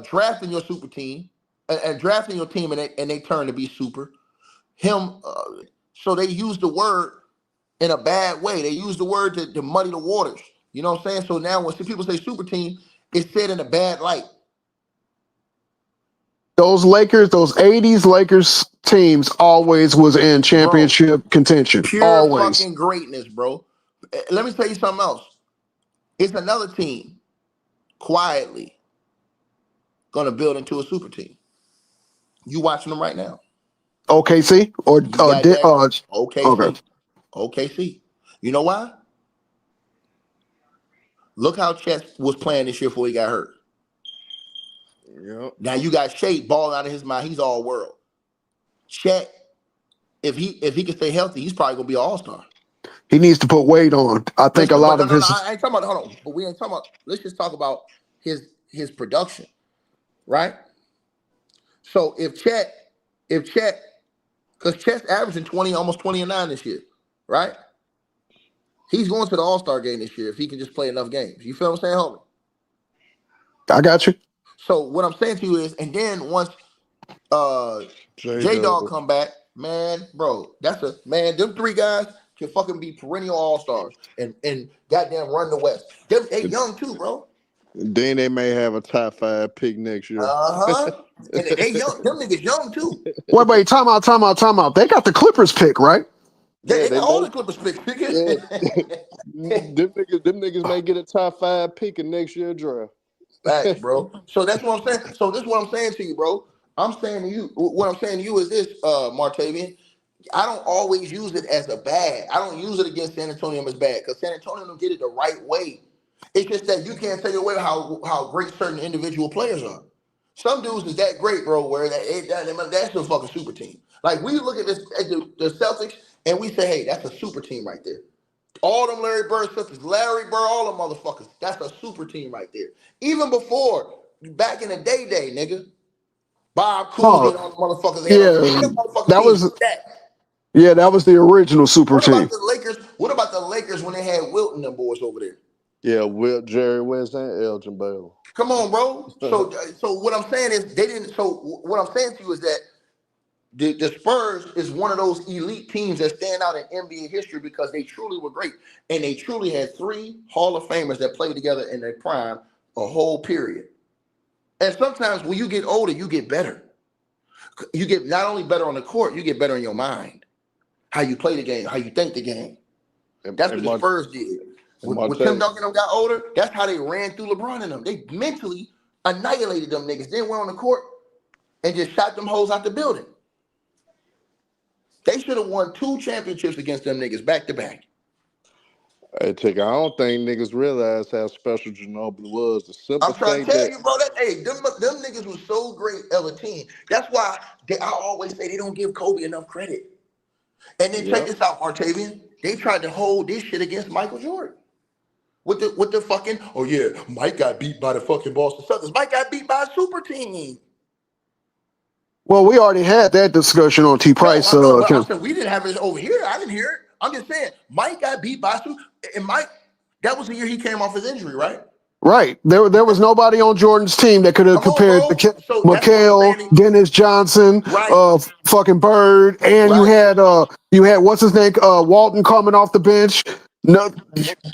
drafting your super team and drafting your team and they turn to be super. So they use the word in a bad way. They use the word to muddy the waters. You know what I'm saying? So now when people say super team, it's said in a bad light. Those 80s Lakers teams always was in championship contention. Pure Always. fucking greatness, bro. Let me tell you something else. It's another team quietly gonna build into a super team. You watching them right now. OKC or OKC. OKC. You know why? Look how Chet was playing this year before he got hurt. Yep. Now you got Shea balling out of his mind. He's all world. Chet, if he can stay healthy, he's probably gonna be an all-star. He needs to put weight on. I think a lot of his. I ain't talking about. Hold on, but we ain't talking about. Let's just talk about his production, right? So if Chet, because Chet's averaging 20, almost 20-9 this year, right? He's going to the All-Star game this year if he can just play enough games. You feel what I'm saying, homie? I got you. So what I'm saying to you is, and then once J-Dog come back, man, bro, them three guys can fucking be perennial all-stars and goddamn run the West. They young too, bro. Then they may have a top 5 pick next year. And they young. Them niggas young too. Wait, time out. They got the Clippers pick, right? They got all the Clippers pick. Yeah. them niggas may get a top 5 pick in next year's draft. Facts, bro. So that's what I'm saying. So this is what I'm saying to you, bro. I'm saying to you, what I'm saying to you is this, Martavian. I don't always use it as a bad. I don't use it against San Antonio as bad because San Antonio don't get it the right way. It's just that you can't take away how great certain individual players are. Some dudes is that great, bro, where that's a fucking super team. Like, we look at this at the Celtics and we say, hey, that's a super team right there. All them Larry Bird sisters, Larry Bird, all them motherfuckers, that's a super team right there. Even before, back in the day, nigga, Bob Cousy and all the motherfuckers. That was the original super team. What about the Lakers when they had Wilt and them boys over there? Yeah, Wilt, Jerry West, and Elgin Baylor. Come on, bro. So what I'm saying is they didn't. So what I'm saying to you is that the Spurs is one of those elite teams that stand out in NBA history because they truly were great, and they truly had 3 Hall of Famers that played together in their prime a whole period. And sometimes when you get older, you get better. You get not only better on the court, you get better in your mind, how you play the game, how you think the game. That's what the Spurs did. When Tim Duncan got older, that's how they ran through LeBron and them. They mentally annihilated them niggas. Then went on the court and just shot them hoes out the building. They should have won 2 championships against them niggas back to back. Hey, I don't think niggas realize how special Ginobili was. I'm trying to tell you, bro, them niggas was so great of a team. That's why I always say they don't give Kobe enough credit. And then check this out, Martavian. They tried to hold this shit against Michael Jordan. With the fucking, oh yeah, Mike got beat by the fucking Boston Celtics. Mike got beat by a super team. Well, we already had that discussion on T. Price. We didn't have it over here. I didn't hear it. I'm just saying, Mike got beat by super, and Mike, that was the year he came off his injury, right? Right. There was nobody on Jordan's team that could have compared to McHale, Dennis Johnson, fucking Bird, and you had what's his name, Walton coming off the bench. No,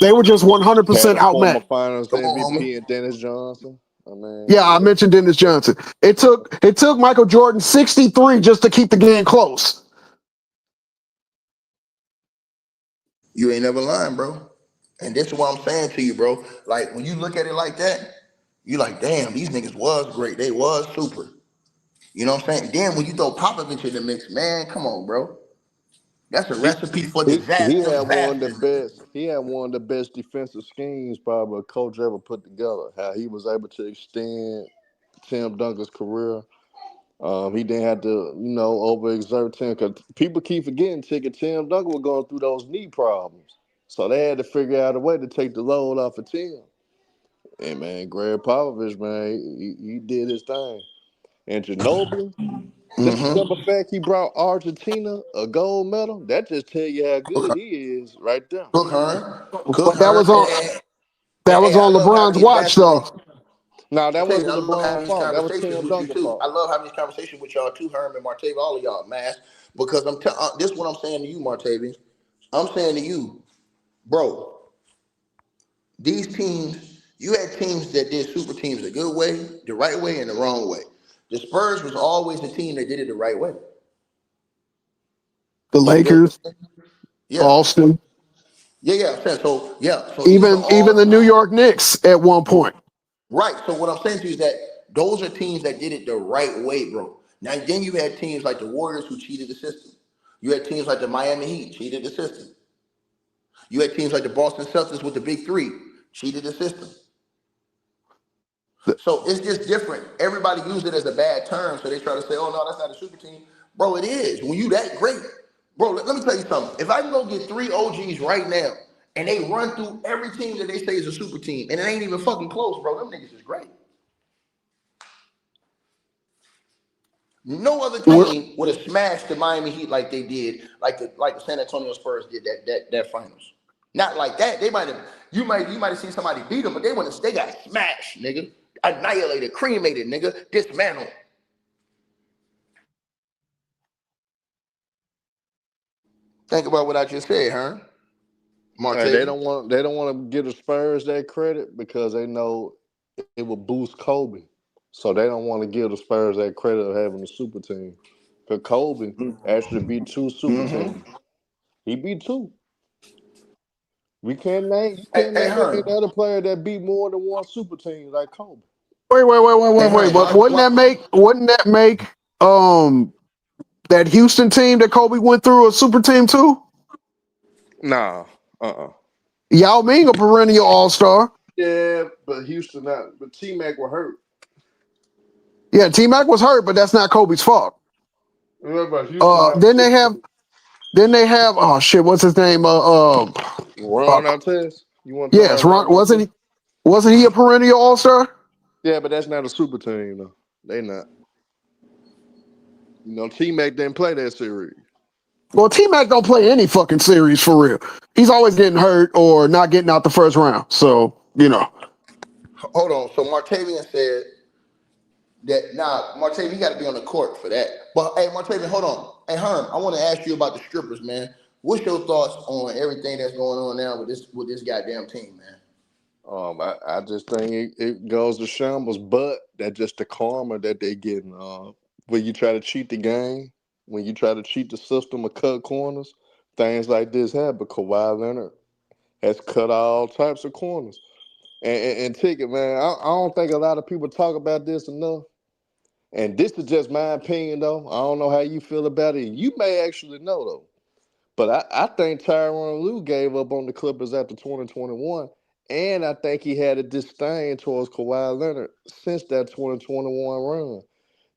they were just 100% outmatched. Finals MVP and Dennis Johnson. I mentioned Dennis Johnson. It took Michael Jordan 63 just to keep the game close. You ain't never lying, bro. And this is what I'm saying to you, bro. Like, when you look at it like that, you like, damn, these niggas was great. They was super. You know what I'm saying? Then when you throw Popovich in the mix, man, come on, bro. That's a recipe for disaster. He had one of the best defensive schemes probably a coach ever put together. How he was able to extend Tim Duncan's career. He didn't have to, overexert Tim, because people keep forgetting Tim Duncan was going through those knee problems. So they had to figure out a way to take the load off of Tim. And, man, Greg Popovich, man, he did his thing. And Ginobili, just the simple fact he brought Argentina a gold medal, that just tell you how good he is right there. That was on LeBron's watch, though. No, that Martavian, wasn't I love LeBron's having these fault. That was conversations Tim with you Duncan's too. I fault. love having these conversations with y'all too, Herm, Martavian, all of y'all, Mass. Because this is what I'm saying to you, Martavian. I'm saying to you, bro, these teams, you had teams that did super teams the good way, the right way, and the wrong way. The Spurs was always the team that did it the right way. The You see that? Lakers, Yeah. Boston, Yeah. So these are even the all New York Knicks at one point. right. So what I'm saying to you is that those are teams that did it the right way, bro. Now then you had teams like the Warriors who cheated the system. You had teams like the Miami Heat cheated the system. You had teams like the Boston Celtics with the big three cheated the system. So it's just different. Everybody used it as a bad term, so they try to say, "Oh no, that's not a super team." Bro, it is. When you that great, bro. Let me tell you something. If I can go get 3 OGs right now and they run through every team that they say is a super team, and it ain't even fucking close, bro, them niggas is great. No other team would have smashed the Miami Heat like they did, like the San Antonio Spurs did that finals. Not like that. They might have you might have seen somebody beat them, but they got smashed, nigga. Annihilated, cremated, nigga, dismantled. Think about what I just said, huh? And they Martavian. don't want to give the Spurs that credit because they know it will boost Kobe. So they don't want to give the Spurs that credit of having a super team. Because Kobe actually beat 2 super Mm-hmm. teams. He beat 2. You can't name Hey, any Herm. other player that beat more than 1 super team like Kobe. Hey, Wait. Herm. But wouldn't that make that Houston team that Kobe went through a super team too? Nah. Yao Ming a perennial all-star. Yeah, but Houston not. But T-Mac were hurt. Yeah, T-Mac was hurt, but that's not Kobe's fault. Remember, Houston had a Then they super have team. oh shit, what's his name? Ron Artest. You want to talk Yes, about Ron Ron, Artest? wasn't he a perennial all-star? Yeah, but that's not a super team, though. They not. T-Mac didn't play that series. Well, T-Mac don't play any fucking series for real. He's always getting hurt or not getting out the first round. So, Hold on. So Martavian said that Martavian, you got to be on the court for that. But hey, Martavian, hold on. Hey, Herm, I want to ask you about the strippers, man. What's your thoughts on everything that's going on now with this goddamn team, man? I just think it goes to shambles, but that's just the karma that they getting. When you try to cheat the game, when you try to cheat the system or cut corners, things like this happen. Kawhi Leonard has cut all types of corners. And Ticket, man, I don't think a lot of people talk about this enough. And this is just my opinion, though. I don't know how you feel about it. You may actually know, though. But I think Tyronn Lue gave up on the Clippers after 2021. And I think he had a disdain towards Kawhi Leonard since that 2021 run.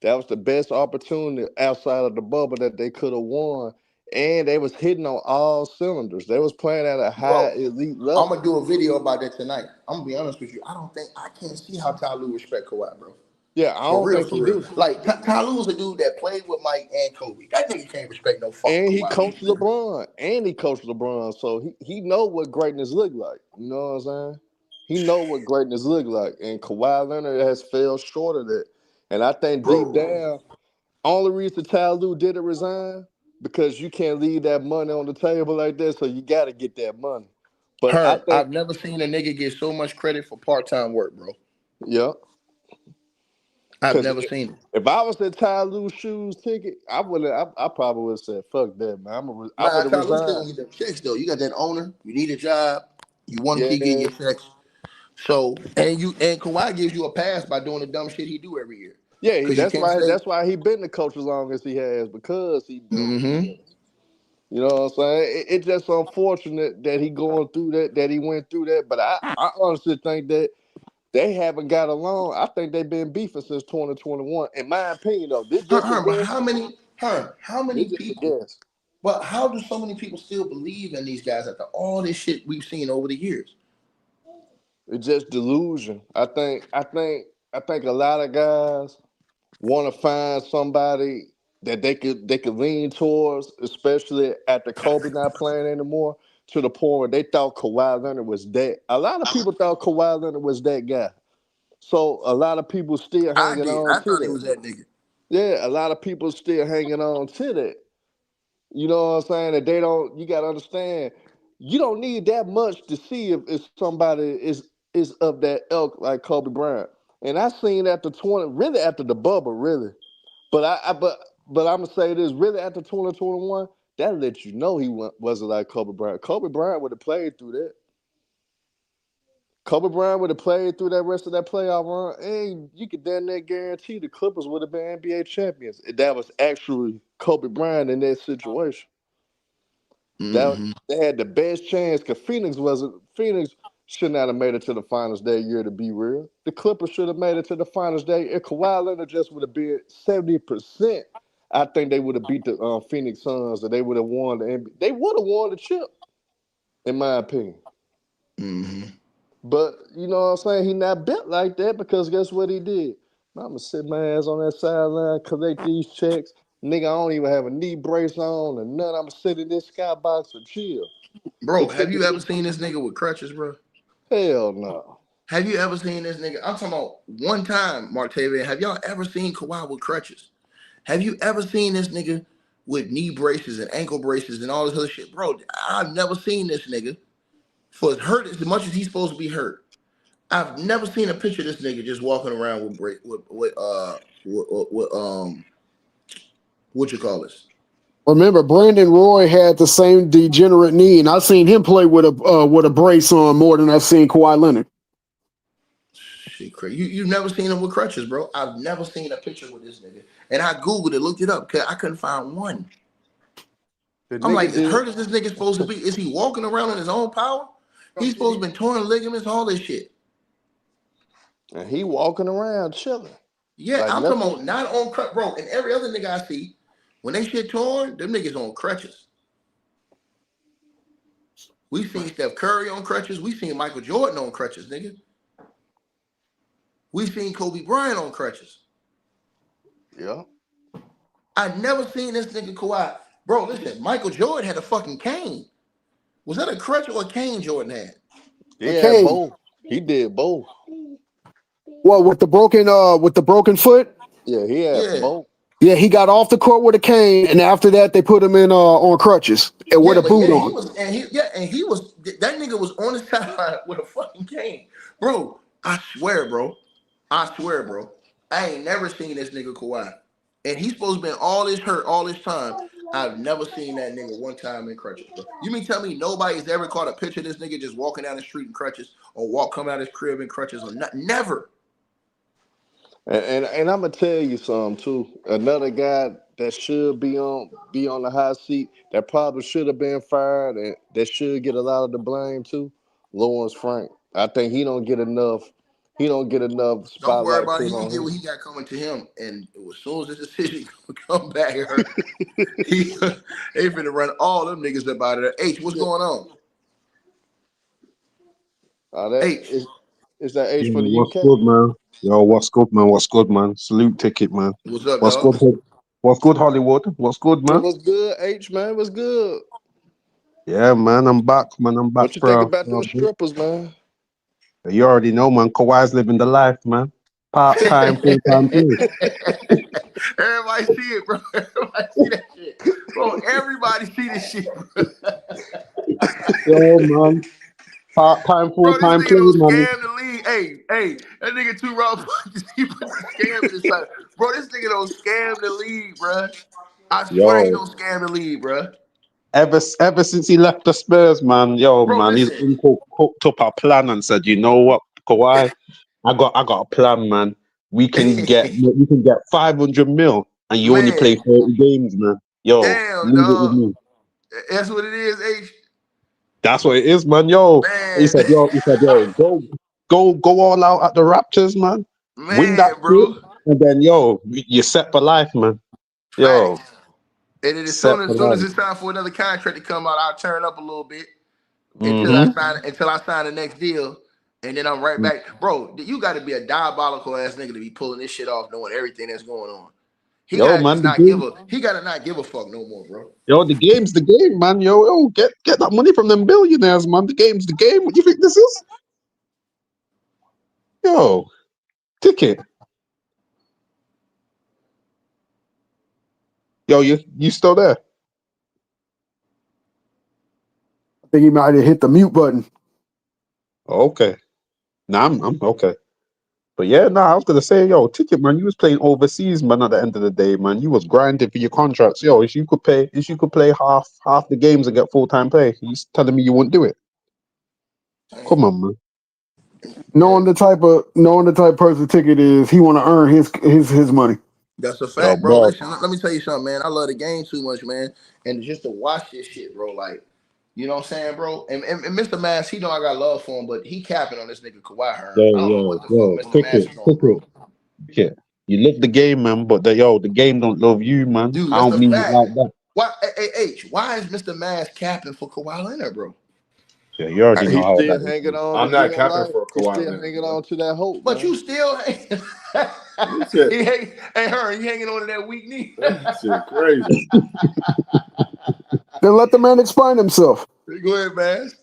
That was the best opportunity outside of the bubble that they could have won. And they was hitting on all cylinders. They was playing at a high Bro, elite I'm level. gonna do a video about that tonight. I'm gonna be honest with you. I can't see how Ty Lue respect Kawhi, bro. Yeah, I For don't real, think for he real. do. Like Ty Lue was a dude that played with Mike and Kobe. That nigga can't respect no fucking And he Kawhi coached Leonard. LeBron. So he know what greatness look like. You know what I'm saying? He know what greatness look like. And Kawhi Leonard has fell short of that. And I think deep Bro, down, only reason Ty Lue didn't resign because you can't leave that money on the table like that. So you got to get that money. But I Herm, think, I've never seen a nigga get so much credit for part-time work, bro. yeah, I've because never seen it. if I was in Ty Lue's shoes, Ticket, I probably would have said, "Fuck that, man. I Nah, would have Ty Lue still resigned." gonna get them checks though. You got that owner. You need a job. You want to Yeah, keep getting your checks. So and Kawhi gives you a pass by doing the dumb shit he do every year. yeah. Cause you That's can't why. say. That's why he been the coach as long as he has because he done what he Mm-hmm. does. You know what I'm saying? It's just unfortunate that he going through that he went through that. But I honestly think that they haven't got along. I think they've been beefing since 2021. In my opinion, though, this just a Herm, but guess. how This many just a people? guess. But how do so many people still believe in these guys after all this shit we've seen over the years? It's just delusion. I think a lot of guys want to find somebody that they could lean towards, especially after Kobe not playing anymore, to the point where they thought Kawhi Leonard was that. A lot of people thought Kawhi Leonard was that guy. So a lot of people still I hanging did. on I to thought he that. was that nigga. Yeah, a lot of people still hanging on to that. You know what I'm saying? That they don't. You gotta understand. You don't need that much to see if somebody is of that ilk like Kobe Bryant. And I seen after 20, really after the bubble, really. But but I'm gonna say this, really after 2021, that let you know he wasn't like Kobe Bryant. Kobe Bryant would have played through that. Kobe Bryant would have played through that rest of that playoff run, and you could damn near guarantee the Clippers would have been NBA champions. That was actually Kobe Bryant in that situation. That Mm-hmm. they had the best chance because Phoenix should not have made it to the finals that year, to be real. The Clippers should have made it to the finals that year. If Kawhi Leonard just would have been 70%, I think they would have beat the Phoenix Suns, and they would have won the NBA. They would have won the chip, in my opinion. Mm-hmm. But you know what I'm saying? He not built like that because guess what he did? I'm gonna sit my ass on that sideline, collect these checks. Nigga, I don't even have a knee brace on and none. I'm gonna sit in this skybox and chill. Bro, Until have you ever seen this nigga with crutches, bro? hell no. Have you ever seen this nigga? I'm talking about one time, Martavian. Have y'all ever seen Kawhi with crutches? Have you ever seen this nigga with knee braces and ankle braces and all this other shit? Bro, I've never seen this nigga for as hurt as much as he's supposed to be hurt. I've never seen a picture of this nigga just walking around with what you call this? Remember, Brandon Roy had the same degenerate knee, and I've seen him play with a brace on more than I've seen Kawhi Leonard. Shit, crazy. You've never seen him with crutches, bro. I've never seen a picture with this nigga, and I googled it, looked it up, cause I couldn't find one. The I'm like, nigga as did, hurt as this nigga supposed to be, is he walking around in his own power? He's supposed to be torn ligaments, all this shit. and he walking around chilling. Yeah, Like I'm talking nothing. about not on crutch, bro. And every other nigga I see, when they shit torn, them niggas on crutches. We seen Steph Curry on crutches. We seen Michael Jordan on crutches, nigga. We seen Kobe Bryant on crutches. Yeah. I never seen this nigga Kawhi. Bro, listen, Michael Jordan had a fucking cane. Was that a crutch or a cane Jordan had? He had Okay. both. He did both. Well, with the broken foot, Yeah, he had Yeah. both. yeah, he got off the court with a cane, and after that, they put him in on crutches and with Yeah, a but boot yeah, on. he was that nigga was on the sideline with a fucking cane. Bro, I swear, bro. I ain't never seen this nigga Kawhi. And he's supposed to be all this hurt all this time. I've never seen that nigga one time in crutches, bro. You mean tell me nobody's ever caught a picture of this nigga just walking down the street in crutches or coming out of his crib in crutches or not? Never. And I'm gonna tell you something too. Another guy that should be on the hot seat that probably should have been fired and that should get a lot of the blame too. Lawrence Frank. I think he don't get enough. He don't get enough Don't worry spotlight about it. put He can on get him. what he got coming to him. And as soon as this decision come back, they finna run all them niggas up out of there. H, what's going on? That H. is that H Yeah, for the what's UK? good, man? Yo, what's good, man? What's good, man? Salute ticket, man. What's up, What's dog? good? What's good, Hollywood? What's good, It man? was good, H man. It was good. Yeah, man, I'm back, man. I'm back What you think for about a those bit. strippers, man? You already know, man. Kawhi's living the life, man. Part time, full time play. Everybody see it, bro. Everybody see that shit. Bro, everybody see this shit, bro. Yo, man. Part time, full Bro, this time nigga play, don't man. scam the league. Hey, that nigga too raw. He put the scam in his side. Bro, this nigga don't scam the league, bro. I swear he Yo, don't scam the league, bro. ever since he left the Spurs, man. Yo, Bro, man, he's listen. cooked up a plan and said, you know what, Kawhi, I got a plan, man. We can get 500 mil, and you only play Man, 30 games, man. Yo, damn, leave it with dog. me. That's what it is, H. That's what it is, man. Yo, he Man, said, yo, go all out at the Raptors, man. Win that man, shit, bro. and then yo, you're set for life, man. Yo, Facts. And then as set soon for as life. it's time for another contract to come out, I'll turn up a little bit until I Mm-hmm. sign the next deal, and then I'm right back. Bro, you got to be a diabolical ass nigga to be pulling this shit off, knowing everything that's going on. He Yo, gotta man, just the not give game. a he gotta not give a fuck no more, bro. Yo, the game's the game, man. Yo, get that money from them billionaires, man. The game's the game. What do you think this is? Yo, Ticket. Yo, you still there? I think he might have hit the mute button. Okay. Nah, I'm okay. But yeah, I was gonna say, yo, Ticket, man, you was playing overseas, man. At the end of the day, man, you was grinding for your contracts. Yo, if you could play half the games and get full-time play, you telling me you wouldn't do it? Come on, man. Knowing the type of person Ticket is, he want to earn his money. That's a Yo, fact, bro. bro. Listen, let me tell you something, man. I love the game too much, man. And just to watch this shit, bro. Like, you know what I'm saying, bro? And Mr. Mass, he know I got love for him, but he capping on this nigga Kawhi Leonard. I don't know what the fuck Mr. Mass is on, bro. Ticket. You love the game, man, but the game don't love you, man. Dude, I that's don't a mean fact. it like that. Why, why is Mr. Mass capping for Kawhi Leonard, bro? Yeah, you already He's know how still that is. hanging on. I'm to not Jim capping Light. for He's Kawhi still Leonard, hanging bro. on to that hope. But man. you still hanging. Shit. he hanging on to that weak knee. Shit, crazy. Then let the man explain himself. Go ahead, Mass.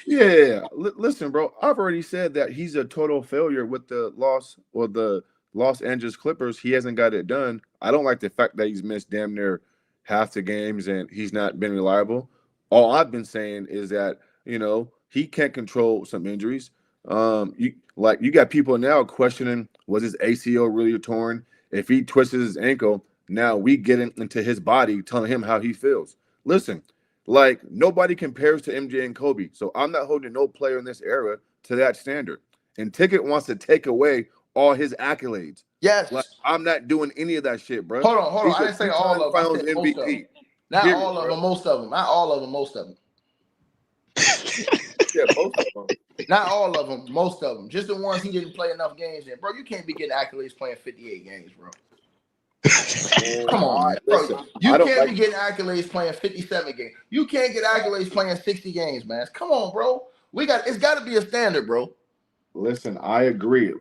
Yeah, listen, bro. I've already said that he's a total failure with the Los Angeles Clippers. He hasn't got it done. I don't like the fact that he's missed damn near half the games and he's not been reliable. All I've been saying is that he can't control some injuries. You got people now questioning, was his ACL really torn? If he twists his ankle, now we get into his body, telling him how he feels. Listen. Like, nobody compares to MJ and Kobe. So I'm not holding no player in this era to that standard. And Ticket wants to take away all his accolades. Yes. Like, I'm not doing any of that shit, bro. Hold on. He's I didn't say all of them. Finals I said most of them. MVP. Not Period, all of bro. them, most of them. Not all of them, most of them. Yeah, most of them. Not all of them, most of them. Just the ones he didn't play enough games in. Bro, you can't be getting accolades playing 58 games, bro. Come on, man. Bro, you can't be getting accolades playing 57 games. You can't get accolades playing 60 games, man. Come on, bro. It's got to be a standard, bro. Listen, I agree.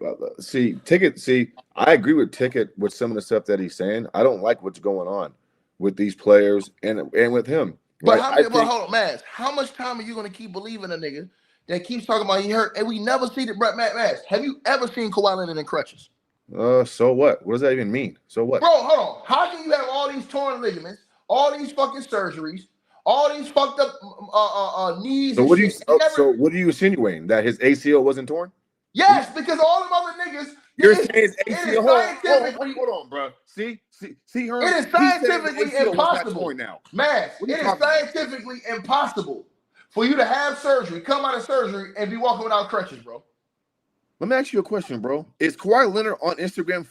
I agree with Ticket with some of the stuff that he's saying. I don't like what's going on with these players and with him. But hold on, Mass. How much time are you going to keep believing a nigga that keeps talking about he hurt and we never see it, Mass? Have you ever seen Kawhi Leonard in crutches? So what? What does that even mean? So what? Bro, hold on. How can you have all these torn ligaments, all these fucking surgeries, all these fucked up knees? So what are you insinuating? That his ACL wasn't torn? Yes, because all them other niggas. You're saying his ACL. Hold on, bro. See, her. It is scientifically impossible. Now, man, it is scientifically impossible for you to have surgery, come out of surgery, and be walking without crutches, bro. Let me ask you a question, bro. Is Kawhi Leonard on Instagram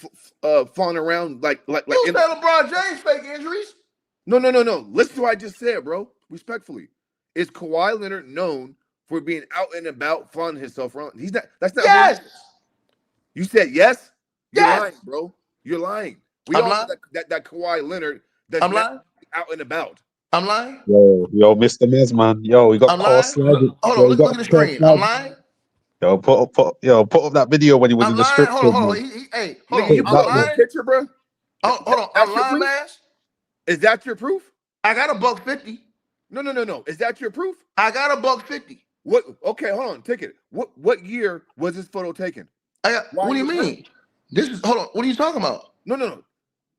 flying around like you said LeBron James fake injuries? No. Listen to what I just said, bro. Respectfully, is Kawhi Leonard known for being out and about, flying himself around? He's not. That's not. Yes. You said yes. You're yes. lying, bro. You're lying. We all know that Kawhi Leonard. I'm lying. Out and about. I'm lying. Yo, Mr. Miz, man. Yo, we got. I'm lying. Hold on. Look at the screen. I'm lying. Yo, put up that video when he was in the strip club. Hold on. You put up picture, bro. Hold on. I'm lying, man. Is that your proof? I got $150. No. Is that your proof? I got $150. What? Okay, hold on. Ticket. What year was this photo taken? What do you mean? Hold on. What are you talking about? No.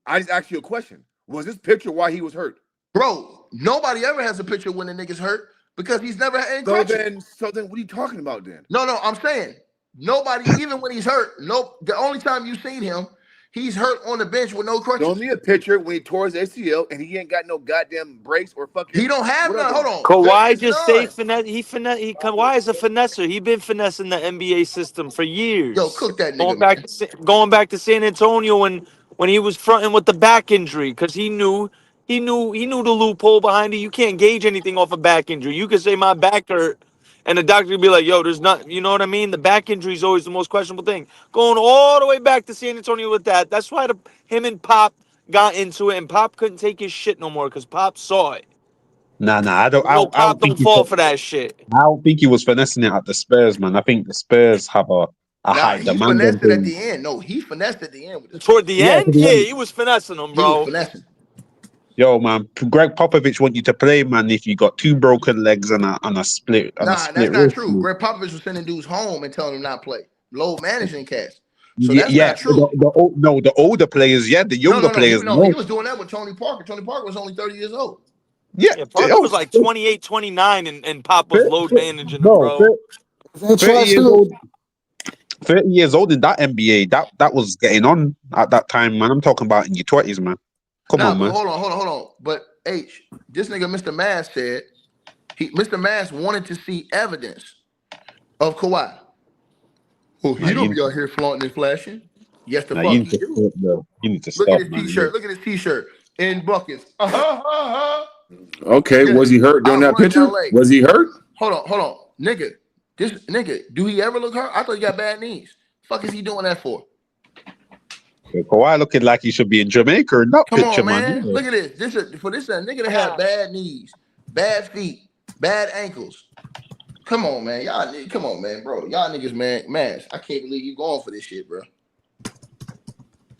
I just asked you a question. Was this picture why he was hurt? Bro, nobody ever has a picture when the nigga's hurt because he's never had any crutches. So then what are you talking about then? No, I'm saying nobody, even when he's hurt, the only time you've seen him, he's hurt on the bench with no crutches. Show me a picture when he tore his ACL and he ain't got no goddamn brace or fucking. He don't have none. Hold on. Kawhi just stayed finesse. Kawhi is a finesser. He been finessing the NBA system for years. Yo, cook that nigga. Going back to San Antonio when he was fronting with the back injury because he knew the loophole behind it. You can't gauge anything off a back injury. You could say my back hurt, and the doctor would be like, "Yo, there's not." You know what I mean? The back injury is always the most questionable thing. Going all the way back to San Antonio with that. That's why him and Pop got into it, and Pop couldn't take his shit no more because Pop saw it. Nah, I don't. Pop don't fall for that shit. I don't think he was finessing it at the Spurs, man. I think the Spurs have a high demand. He finessed it at the end. No, he finessed at the end. Toward the end? Yeah, he was finessing them, bro. He was finessing. Yo, man, Greg Popovich want you to play, man. If you got 2 broken legs and a split, that's not true. Greg Popovich was sending dudes home and telling them not to play. Low managing cast. So Yeah, that's yeah. not true. The older players, yeah, the younger No. players, He no. was doing that with Tony Parker. Tony Parker was only 30 years old. Yeah, Yeah, Parker was like 28, 29, and Pop was load managing him, no, bro. 30 years old. 30 years old in that NBA, that was getting on at that time, man. I'm talking about in your 20s, man. Come on, But man. hold on. But H, this nigga Mr. Mass said Mr. Mass wanted to see evidence of Kawhi. Oh, Nah, he don't be out here flaunting and flashing. Yes, the you fuck need he to do. stop, bro. You need to Look at stop, his man. t-shirt. Look at his t-shirt in buckets. Okay, Yes, was he hurt during I that run picture? LA. Was he hurt? Hold on. Nigga, do he ever look hurt? I thought he got bad knees. Fuck is he doing that for? Kawhi looking like he should be in Jamaica in that Come picture, on, man. man. Look at this. This is a nigga that had bad knees, bad feet, bad ankles. Come on, man. Come on, man, bro. Y'all niggas, man, Mass. I can't believe you going for this shit, bro.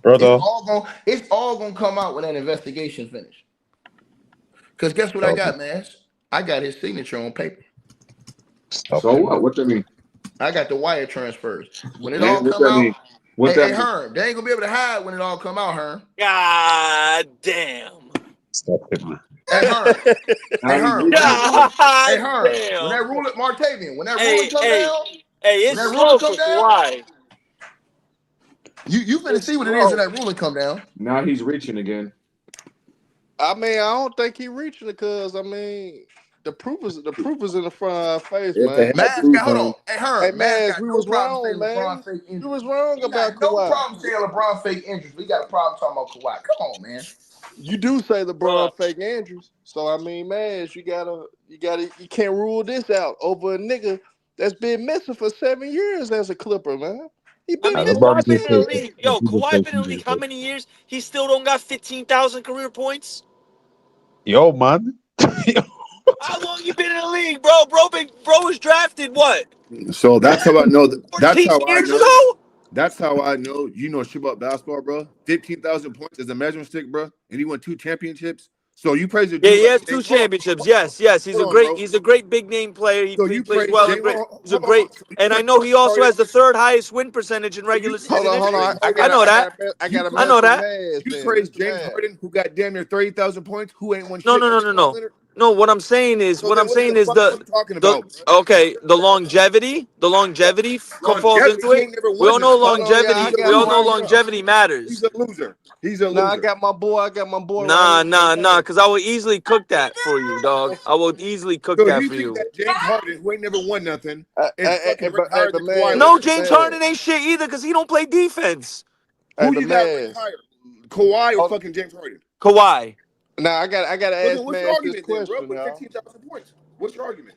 Brother. It's all gonna come out when that investigation finish. Cause guess what I got, Mass? I got his signature on paper. So what? What that mean? I got the wire transfers. When it Man, all what come that out, mean? What that mean? Herm, they ain't gonna be able to hide when it all come out, Herm. God damn. Stop it, man. Hey, Herm. Hey, Herm. God Hey, Herm. damn. When that ruler, Martavian, when that ruler come down, Hey, when it's that ruler slow come for down, Kawhi. you finna see what it is when that ruler come down. Now he's reaching again. I mean, I don't think he reaching it because I mean the proof is in the front of our face, man. Mask got hold on. Hey, Herm. Hey, Mask man, got we no was problem wrong, saying man. LeBron fake injuries. You was wrong We about got no Kawhi. problem saying LeBron fake injuries. We got a problem talking about Kawhi. Come on, man. You do say LeBron Bruh. fake Andrews, so I mean, man, you can't rule this out over a nigga that's been missing for 7 years as a Clipper, man. He been missing for Kawhi been 7 in the years. league. Yo, Kawhi been in the league how many years? He still don't got 15,000 career points? Yo, man. How long you been in the league, bro? Bro was drafted what? So that's how I know. That's 14 how I years know. ago? That's how I know. You know shit about basketball, bro. 15,000 points is a measuring stick, bro, and he won 2 championships. So you praise a Yeah, dude he like has James. 2 championships. Yes. He's Hold on, bro. he's a great big name player. He So you plays praise well and James. great. He's a Hold on. great, So you and I praise know he James also Harden. has the 3rd highest win percentage in regular So season Hold history. on. I know that. I got a I know mess that. with Maz, You then. praise Mr. James Maz. Harden, who got damn near 30,000 points, who ain't won No. shit with Kawhi Leonard. No, what I'm saying is So then what the fuck are we talking about, bro? the longevity falls Longevity, into he it. ain't never We won all know nothing. Hold on, yeah, I He's a got him loser. right here. longevity matters. He's a loser. He's a Now loser. I got my boy right here. Nah, because I will easily cook that for you, dog. I will easily cook So that you for think you. that James Harden, who ain't never won nothing, But is fucking ranked higher than Kawhi man, No, Leonard? James Harden ain't shit either because he don't play defense. Who but you got ranked man. higher, Kawhi or fucking James Harden? Kawhi. Now I got to So ask then what's your Maz this argument then, bro? question, With y'all. 15,000 points, what's your argument?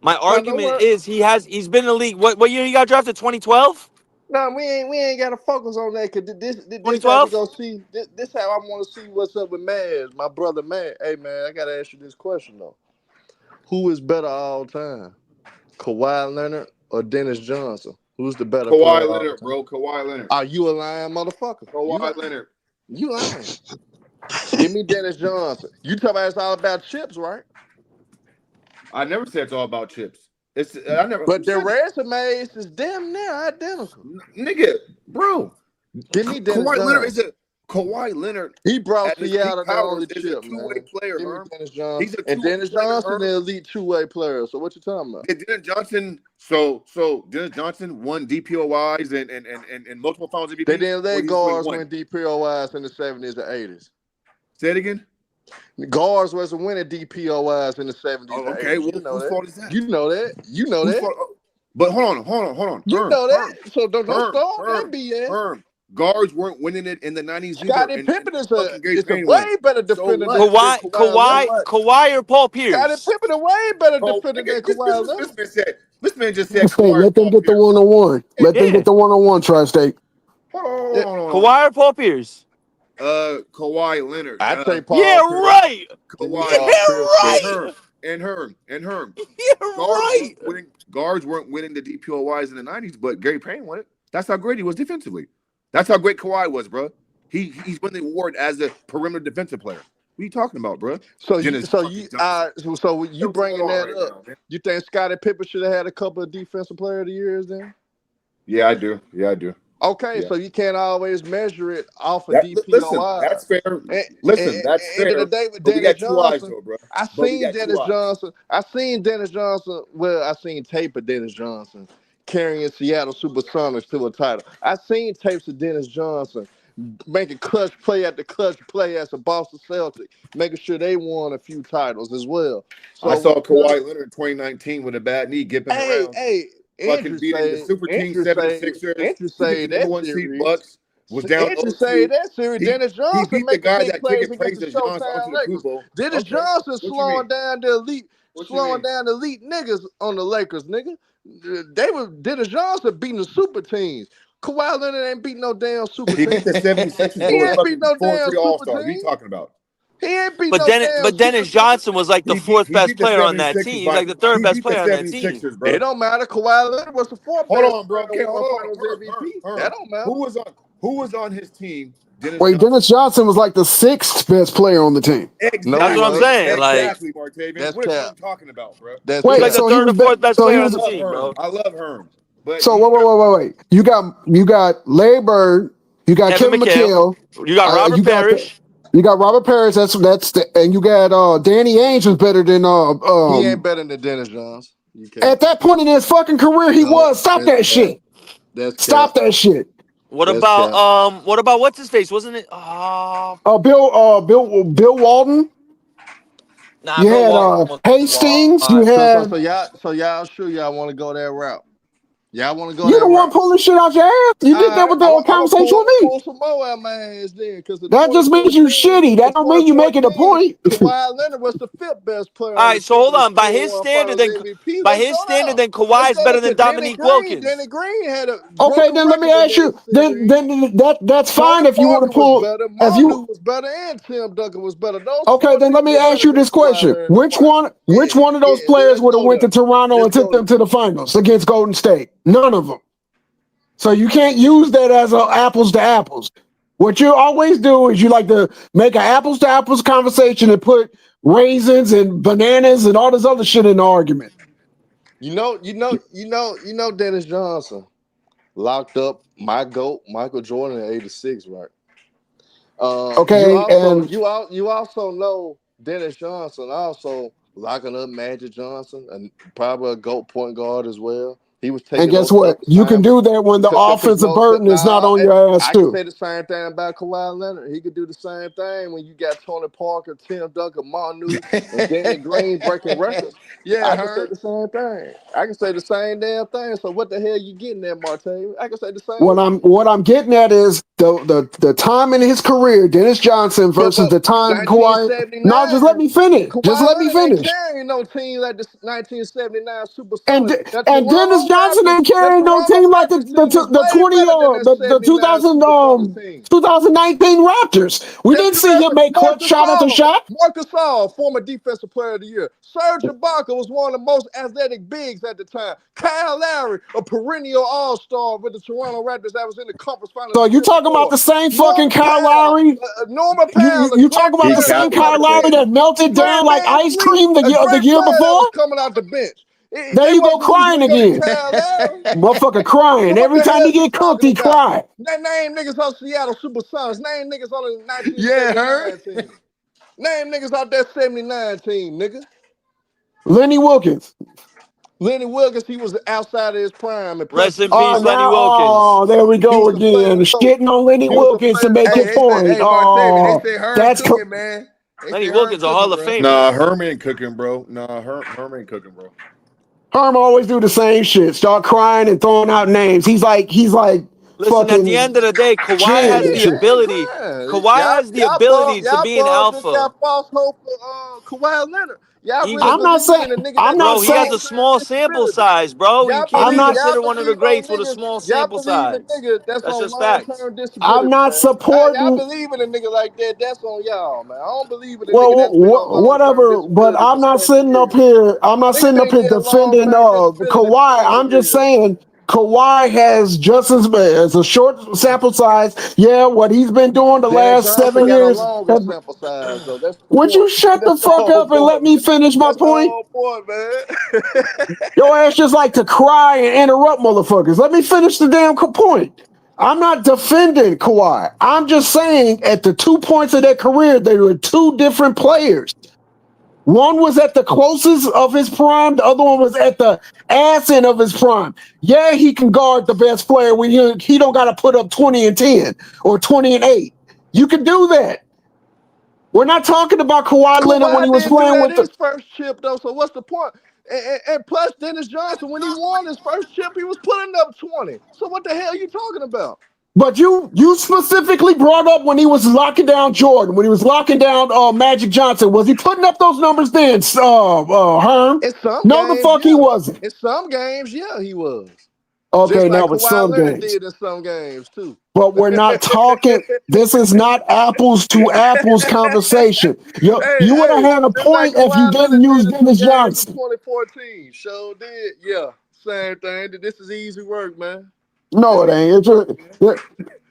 My No, argument is he's been in the league. What year he got drafted? 2012? No, we ain't got to focus on that because this how we 2012? gonna see. This how I want to see what's up with Maz, my brother Maz. Hey man, I gotta ask you this question though: who is better all time, Kawhi Leonard or Dennis Johnson? Who's the better player Kawhi all Leonard, time? bro. Kawhi Leonard. Are you a lying motherfucker? Kawhi Leonard. You lying? Give me Dennis Johnson. You talking about it's all about chips, right? I never said it's all about chips. I never. But the resumes is damn near identical. Nigga, bro. Give me Dennis Kawhi Leonard Johnson. Kawhi Leonard. He brought At his peak Seattle the powers only is a chip, two-way man. player, Give me Herm. Dennis Johnson. He's a And two-way Dennis player, Johnson, Herm. the elite two-way player. So what you talking about? Yeah, Dennis Johnson. So Dennis Johnson won DPOYs and multiple finals MVPs. They didn't let guards one. win DPOYs in the 70s and 80s. Say it again. The guards wasn't winning DPOYs in the 70s and Okay, 80s. well, You know whose that. fault is that? You know that. You know Whose that. fault? But hold on. You know that. So don't start that BS. Herm. Guards weren't winning it in the 90s either. Scottie Pippen is a Payne way better defender than Kawhi Leonard. Kawhi or Paul Scottie Pierce? Pippen a way better defender than This Kawhi Leonard. man just said State, Kawhi. let them get the one-on-one. Let them get the one-on-one, Tri-State. Hold on. Kawhi or Paul Pierce? Kawhi Leonard. I take Paul. Yeah, Pierce. right. Kawhi. Yeah, right. And Herm. Yeah, right. Guards weren't winning the DPOYs in the 90s, but Gary Payne won it. That's how great he was defensively. That's how great Kawhi was, bro. He's won the award as a perimeter defensive player. What are you talking about, bro? So you bringing that up? Now, you think Scottie Pippen should have had a couple of defensive player of the years then? Yeah, I do. Okay, Yeah. so you can't always measure it off of Listen, DPOI. that's fair. And, Listen, that's end of the fair. day with But we Dennis got two eyes Johnson, though, bro. I But we seen got two Dennis eyes. Johnson. I seen Dennis Johnson. Well, I seen tape of Dennis Johnson carrying Seattle Supersonics to a title. I seen tapes of Dennis Johnson making clutch play after clutch play as a Boston Celtic, making sure they won a few titles as well. I So when saw it comes, Kawhi Leonard in 2019 with a bad knee, gipping around, hey, fucking Andrew beating the say, super team 76ers Andrew to get say the number that one seed series. Bucks. Was down Andrew say 0-2. that series. He Dennis he Johnson beat the making guy big that kick plays and against praise the the Johns Showtime Lakers. Antetokounmpo. Dennis Okay, Johnson what you mean? slowing down the elite, What you mean? niggas on the Lakers, nigga. They were Dennis Johnson beating the super teams. Kawhi Leonard ain't beating no damn super He beat team. the 76ers, He bro, with ain't beating fucking no 4 and damn 3 All super Stars. What are you team. talking about? He ain't beating no damn But super Dennis team. Johnson was like the fourth He best beat the player on that 76ers team. He's by like the third he best beat the player on that team. 76ers, bro. It don't matter. Kawhi Leonard was the fourth Hold best on, bro. player Okay, and won hold on. Finals MVP. That don't matter. Who was on his team? Dennis Wait, Johnson. Dennis Johnson was like the 6th best player on the team. No, That's he what I'm Exactly. wasn't. saying. That's cap. Like Exactly, Martavian. That's What are cap. you talking about, bro? That's he was Wait, like cap. the so he third was or fourth best so he player on I the was. love team, Herm. bro. I love Herm. But So he wait. You got Larry Bird, you got Kevin Kevin McHale. McHale, You got Robert Parrish. you got Robert Parrish. And you got Danny Ainge was better than He ain't better than Dennis Johnson. You can't. at that point in his fucking career he No, was. Stop that's that cap. shit. That's cap. Stop that shit. What That's about cap. what's his face? Wasn't it? Bill Walton. Nah, You Bill had Walton was Hastings. You washed. had Y'all sure y'all want to go that route? Y'all want to go you that the one route? pulling shit out your ass. You All did that right, with the I'm gonna conversation with me. pull some more out my ass then, because That just means you shitty. in That don't mean you making a 2014, point. Kawhi Leonard was the fifth best player All on the right, so team hold and on. By still his won standard, Finals then MVP. by Let's his go standard, there. then Let's Kawhi's go better there than to Danny Dominique Green. Wilkins. Danny Green had a Okay, broken then let me records in ask that you. series. That's fine Tony if you want Parker to was pull. better. If you Manu was better, and Tim Duncan was better. Those okay, four then let niggas me were ask better you than this Kawhi question: Leonard in the Which finals. one? Which one of those players Let's would have go went to there. Toronto and Let's took go them there. to the finals against Golden State? None of them. So you can't use that as a apples to apples. What you always do is you like to make an apples to apples conversation and put raisins and bananas and all this other shit in the argument. You know Dennis Johnson locked up my GOAT, Michael Jordan in '86, right? Okay, and You also know Dennis Johnson also locking up Magic Johnson and probably a GOAT point guard as well. He was taking guess over what? double You can time do that when the because offensive no, burden is not nah, on your ass I can too. say the same thing about Kawhi Leonard. He could do the same thing when you got Tony Parker, Tim Duncan, Manu, and Danny Green breaking records. Yeah, I can say Herm. the same thing. I can say the same damn thing. So what the hell you getting there, Martin? I can say the same thing. What I'm getting at is the time in his career, Dennis Johnson But versus the time Kawhi. No, just let 1979, me finish. Just Kawhi let me Leonard ain't finish. carrying no team like the 1979 And Supersonics. and Dennis Johnson ain't That carrying no Toronto team like Raptors team was the way 20 better than that the 79 Supersonics team. 2019 Raptors. We didn't Just see him remember make clutch shot after shot. Marcus All, former defensive player of the year. Serge Ibaka was one of the most athletic bigs at the time. Kyle Lowry, a perennial all-star with the Toronto Raptors that was in the conference finals So the you year talking about before. the same fucking Norman Kyle Powell, Lowry? a You great talk about he the player same capping, coming off Kyle the Lowry bench. Martavian. that melted down like Van ice Fleet, cream a the great year player that before? was coming off the bench. There They you go wasn't losing crying because of again. Kyle Lowry. Motherfucker crying. So what Every the time hell he you get cooked, talking he about? cry. Name niggas on Seattle Supersonics. Name niggas on the Yeah, Herm. 1979 team. Name niggas out that 79 team, nigga. Lenny Wilkins. Lenny Wilkins, he was outside of his prime, and plus Rest in peace, Lenny Now, Wilkins. there we he go was a player again. coach. Shitting on Lenny He was a Wilkins to player make Hey, your coach. they say, point. hey, Martavian, Oh, they say Herm that's cooking, man. They Lenny say Herm Wilkins a cooking, Hall of bro. Famer. Nah, Herm ain't cooking, bro. Nah, Herm ain't cooking, bro. Herm always do the same shit. Start crying and throwing out names. He's like Listen, at the end fucking of the day, Kawhi Yeah, has shit. the he ain't ability. crying. Kawhi has the ability to Y'all be an boys just alpha. got false hope for Kawhi Leonard. Y'all He really could, I'm not believe saying in a nigga I'm that got not bro. He has saying a long-term small sample disability. size, bro. You can't I'm even not consider one of the On greats with a niggas. small Y'all sample believe in size. niggas that's That's on just facts. long-term I'm disability, not man. Y'all supporting believe in a nigga like that? That's on y'all, man. I don't believe in a nigga well that's been on long-term whatever, but disability for I'm not 70 sitting up years. here. I'm not sitting Niggas up ain't here get defending long-term disability for Kawhi. 70 I'm just years. saying Kawhi has just as a short sample size. Yeah, what he's been doing the Dennis last Johnson 7 got a years. longer sample size, though. That's the Would you point. shut the That's the fuck whole up and let point, me man. finish my That's the point? whole point, man. Your ass just like to cry and interrupt motherfuckers. Let me finish the damn point. I'm not defending Kawhi. I'm just saying at the 2 points of their career, they were two different players. One was at the closest of his prime. The other one was at the ass end of his prime. Yeah, he can guard the best player when he don't got to put up 20 and 10 or 20 and 8. You can do that. We're not talking about Kawhi Leonard when he was didn't do playing that with the. his first chip though. So what's the point? And plus, Dennis Johnson, when he won his first chip, he was putting up 20. So what the hell are you talking about? But you specifically brought up when he was locking down Jordan, when he was locking down Magic Johnson. Was he putting up those numbers then, Herm? In some No, games, the fuck he wasn't. In some games, yeah, he was. Okay, Just like now with Kawhi some Leonard games. did in some games too. But we're not talking. This is not apples to apples conversation. You would have had a just like point if you Kawhi didn't Leonard use did in Dennis some games Johnson. in 2014. Sure did. Yeah, same thing. This is easy work, man. No, it ain't.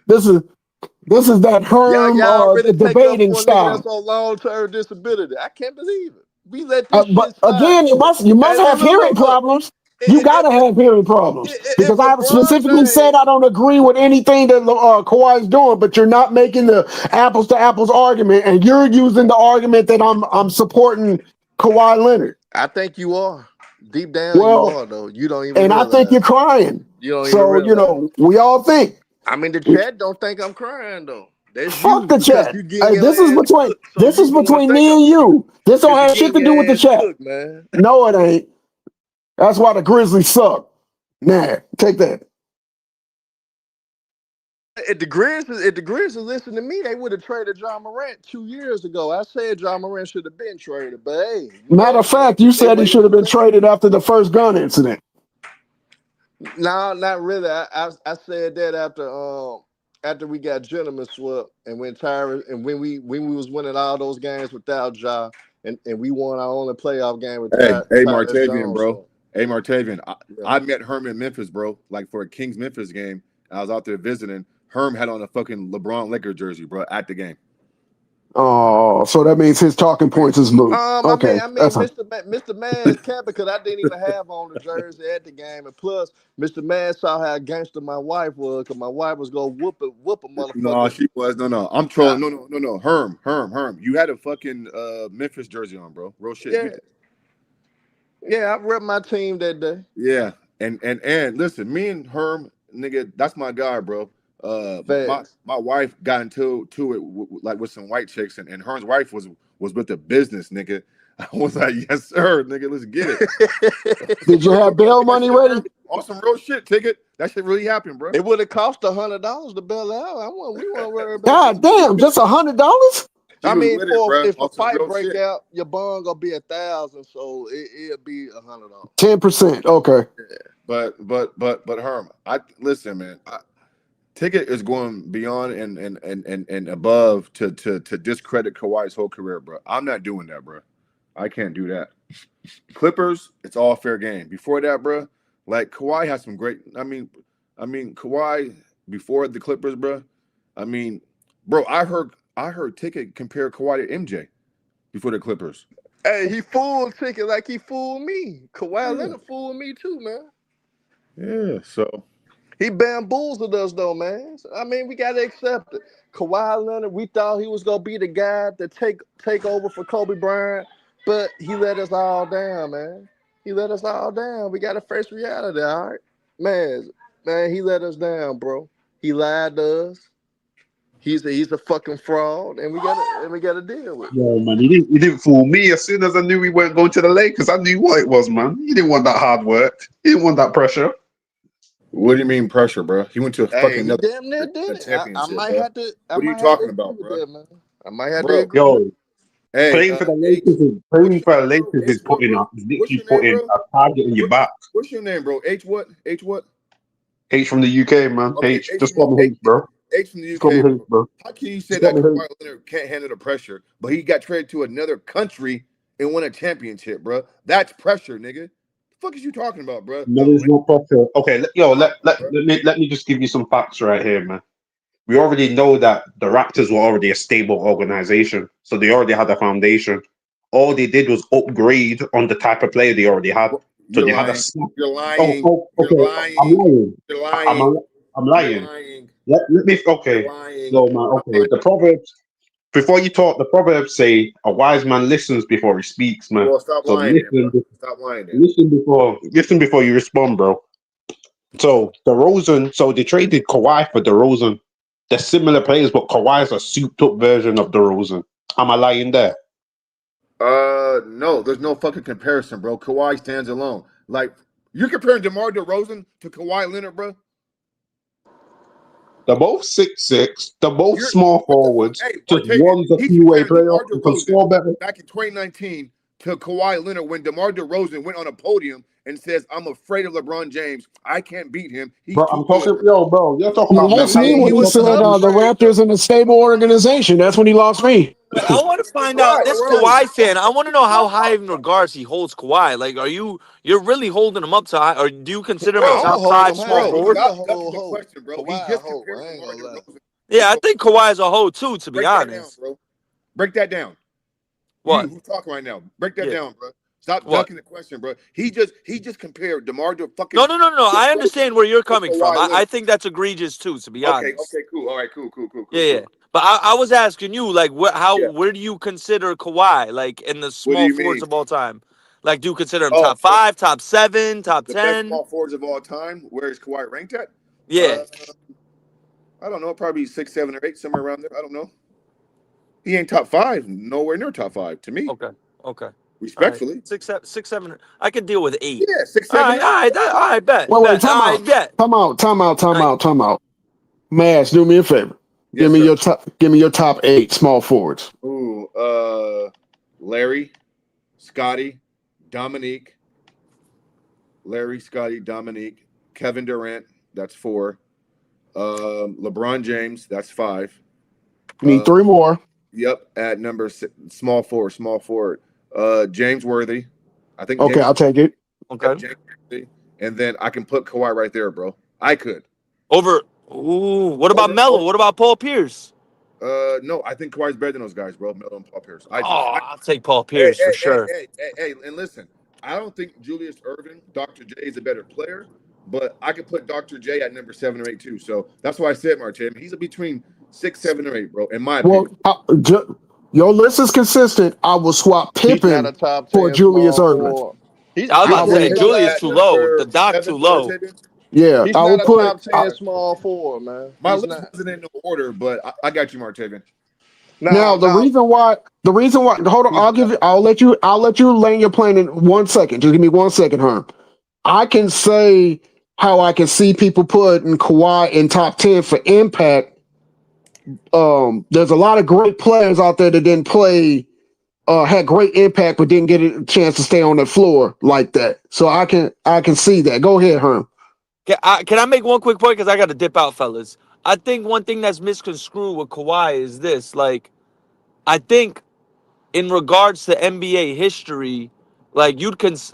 This is that Herm Y'all really take up debating for a nigga that's style. on long-term disability. I can't believe it. We let this But shit slide. again, you must have hearing problems. You gotta have hearing problems because I specifically said I don't agree with anything that Kawhi is doing, but you're not making the apples to apples argument, and you're using the argument that I'm supporting Kawhi Leonard. I think you are. Deep down, you are though. You don't even. And realize. I think you're crying. You don't so even realize. We all think. I mean, the chat don't think I'm crying though. That's Fuck the chat. Hey, this is between me and you. This don't have shit to do with the chat. Man. No, it ain't. That's why the Grizzlies suck. Nah, take that. If the Grizzlies listen to me, they would have traded John Morant 2 years ago. I said John Morant should have been traded, but hey. Matter of fact, you said he should have been traded after the first gun incident. No, not really. I said that after we got gentlemen swept and when we was winning all those games without Ja and we won our only playoff game with Martavian, bro. Hey, Martavian, I met Herm in Memphis, bro. Like for a Kings Memphis game, I was out there visiting. Herm had on a fucking LeBron Lakers jersey, bro, at the game. Oh, so that means his talking points is moot. Okay, I mean, Mr. Man's capping because I didn't even have on the jersey at the game, and plus, Mr. Man saw how gangster my wife was, because my wife was gonna whoop a motherfucker. No, she was. No. I'm trolling. No. Herm. You had a fucking Memphis jersey on, bro. Real shit. Yeah, I repped my team that day. Yeah, and listen, me and Herm, nigga, that's my guy, bro. My wife got into it with some white chicks, and Herm's wife was with the business, nigga. I was like, yes, sir, nigga, let's get it. Did you have bail money ready? On some real shit, ticket. That shit really happened, bro. It would have cost $100 to bail out. We weren't worried about God damn, just $100? I mean, if a fight break out, your bond gonna be $1,000, so it'll be $100. 10%, okay. Yeah. But Herm, listen, man. Ticket is going beyond and above to discredit Kawhi's whole career, bro. I'm not doing that, bro. I can't do that. Clippers, it's all fair game. Before that, bro, like Kawhi has some great. I mean, Kawhi before the Clippers, bro. I mean, bro, I heard Ticket compare Kawhi to MJ before the Clippers. Hey, he fooled Ticket like he fooled me. Kawhi Leonard fooled me too, man. Yeah, so. He bamboozled us, though, man. I mean, we got to accept it. Kawhi Leonard, we thought he was going to be the guy to take over for Kobe Bryant, but he let us all down, man. He let us all down. We got to face reality, all right? Man, he let us down, bro. He lied to us. He's a fucking fraud, and we gotta deal with it. Yeah, man, he didn't fool me. As soon as I knew we weren't going to the Lakers, I knew what it was, man. He didn't want that hard work. He didn't want that pressure. What do you mean pressure, bro? He went to a fucking he damn near did it. I might have to. What are you talking about, bro? That, I might have to agree. Yo, playing for the Lakers is putting up. Is literally putting a target in your back. What's your name, bro? H what? H what? H from the UK, man. Okay, H, just call me H, bro. H from the UK, bro. How can you say that Kawhi Leonard can't handle the pressure, but he got traded to another country and won a championship, bro? That's pressure, nigga. The fuck is you talking about, bro? No, there's no pressure. Okay, let me just give you some facts right here, man. We already know that the Raptors were already a stable organization, so they already had a foundation. All they did was upgrade on the type of player they already had. So they had a. You're lying. Okay. You're lying. I'm lying. You're lying. I'm lying. let me. You're Okay, lying. so man. Okay, the proverbs. Before you talk, the proverbs say a wise man listens before he speaks, man. Well, stop So lying then, bro. listen, Stop lying then. listen before you respond, bro. So DeRozan, so they traded Kawhi for DeRozan. They're similar players, but Kawhi's a souped up version of DeRozan. Am I lying there? No, there's no fucking comparison, bro. Kawhi stands alone. Like, you're comparing DeMar DeRozan to Kawhi Leonard, bro? They're both 6'6". They're both You're small what the fuck? forwards. Hey, Just Martavian, one's a he's two-way comparing player DeMar and can DeRozan score better. back in 2019 to Kawhi Leonard when DeMar DeRozan went on a podium and says, "I'm afraid of LeBron James. I can't beat him. He's Bro, too I'm good." talking, yo, bro. You're talking He about lost me mentality. when He he was You're said talking about upgraded, the bro. Raptors in a stable organization. That's when he lost me. But I want to find out Right, this bro. Kawhi fan. I want to know how high in regards he holds Kawhi. Like, you're really holding him up to high, or do you consider him a I Bro, don't top hold five him small high. bro, forward? He a stop ducking whole the hoe. question, bro. He Kawhi a just hoe. compared I ain't DeMar gonna lie. DeRozan Yeah, with I Kawhi. think Kawhi is a hoe too. To be Break that down, honest, bro. Break that down. You what? who's talking right now? Break that Yeah, down, bro. Stop what? ducking the question, bro. He just compared DeMar to No, fucking no, no, no. I understand where you're with coming from. Kawhi I Leonard. think that's egregious too. To be Okay, honest. okay, cool. All right, cool. Yeah, yeah. But I was asking you, like, Yeah. where do you consider Kawhi, like, in the What do small you forwards mean? of all time? Like, do you consider him Oh, top five, top seven, top the best 10? small forwards of all time. Where is Kawhi ranked at? Yeah. I don't know. Probably 6, 7, or 8, somewhere around there. I don't know. He ain't top 5. Nowhere near top 5 to me. Okay. Okay. All right. Respectfully. 6, 7. I could deal with 8. Yeah, 6, All 7, right. 8. All right. All right. Bet. Wait, Bet. All time right. out. Bet. Time out, time out, time All right. out, time out. Mash, do me a favor. Yes, sir. Give me your top 8 small forwards. Ooh, Larry, Scotty, Dominique, Larry, Scotty, Dominique, Kevin Durant. That's 4. LeBron James. That's 5. You need Uh, 3 more. Yep, at number 6, small forward, small forward. James Worthy. I think Okay, James. I'll take it. Okay. Yep, James Worthy. And then I can put Kawhi right there, bro. I could. Over. Ooh. What about Melo? What about Paul Pierce? No, I think Kawhi's better than those guys, bro. Melo and Paul Pierce. I do. Oh, I'll take Paul Hey, Pierce for hey, hey, sure. hey, hey, hey, and listen, I don't think Julius Erving, Dr. J, is a better player, but I could put Dr. J at number 7 or 8 too. So that's why I said Martin. He's between 6, 7, or 8, bro. In my Well, opinion. your list is consistent. I will swap He's not a Pippen top for 10 Julius small Erving. forward. He's I was You about I to put say will. Pippen Julius at too low. The number doc 7, too low. Martin. Yeah, he's I will not a put. top 10 small forward, man. My He's list not. wasn't in no order, but I got you, Martavian. Now Now, now the reason why hold on, He's better. I'll let you land your plane in 1 second. Just give me 1 second, Herm. I can say how I can see people putting Kawhi in top 10 for impact. There's a lot of great players out there that didn't play, had great impact but didn't get a chance to stay on the floor like that. So I can see that. Go ahead, Herm. Can I make one quick point? Because I got to dip out, fellas. I think one thing that's misconstrued with Kawhi is this. Like, I think in regards to NBA history, like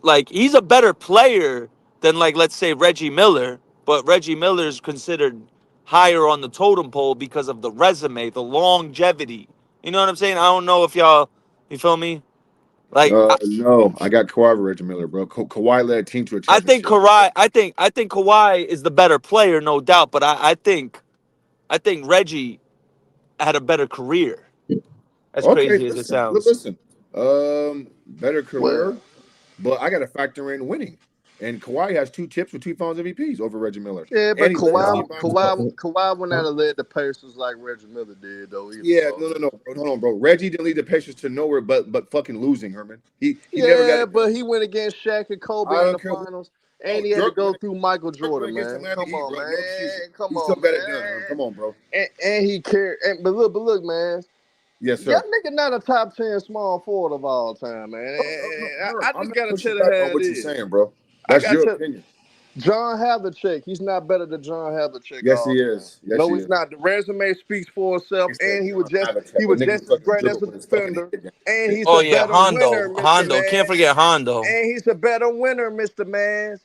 like he's a better player than, like, let's say Reggie Miller, but Reggie Miller is considered higher on the totem pole because of the resume, the longevity. You know what I'm saying? I don't know if y'all, you feel me? Like, No, I got Kawhi over Reggie Miller, bro. Kawhi led a team to a I think championship. Kawhi, I think Kawhi is the better player, no doubt. But I think Reggie had a better career. As Okay, crazy as it listen, sounds. listen. Better well, career, but I got to factor in winning. And Kawhi has 2 tips with 2 Finals MVPs over Reggie Miller, yeah, and but he led his Nah, team by himself. Kawhi would not have led the Pacers like Reggie Miller did, though, either, Yeah, bro. no, bro. Hold on, bro. Reggie didn't lead the Pacers to nowhere, but fucking losing, Herman. He never got Yeah, it done. but he went against Shaq and I Kobe in don't the care. finals, Bro, and he had to go through Michael Dirk went Jordan, against man. Atlanta Come Heat, on, bro. man. No excuses. Come He still on, got it done, Herm. man. Come on, bro. And he carried. But look, man. Yes, Y'all sir. nigga not a top 10 small forward of all time, man. No, Herm, I I'm just not gotta pushing tell it back on how it what you're is. saying, bro. I That's got your to opinion. John Havlicek. He's not better than John Havlicek Yes, all he time. is. Yes, No, he he's is. not. The resume speaks for itself, He said and John he Havlicek. A was nigga just who as fucking great as dribble a with his fucking defender, head down. and he's Oh a yeah, better winner, Mr. Hondo. Can't Man. forget Hondo. And he's a better winner, Mr. Man.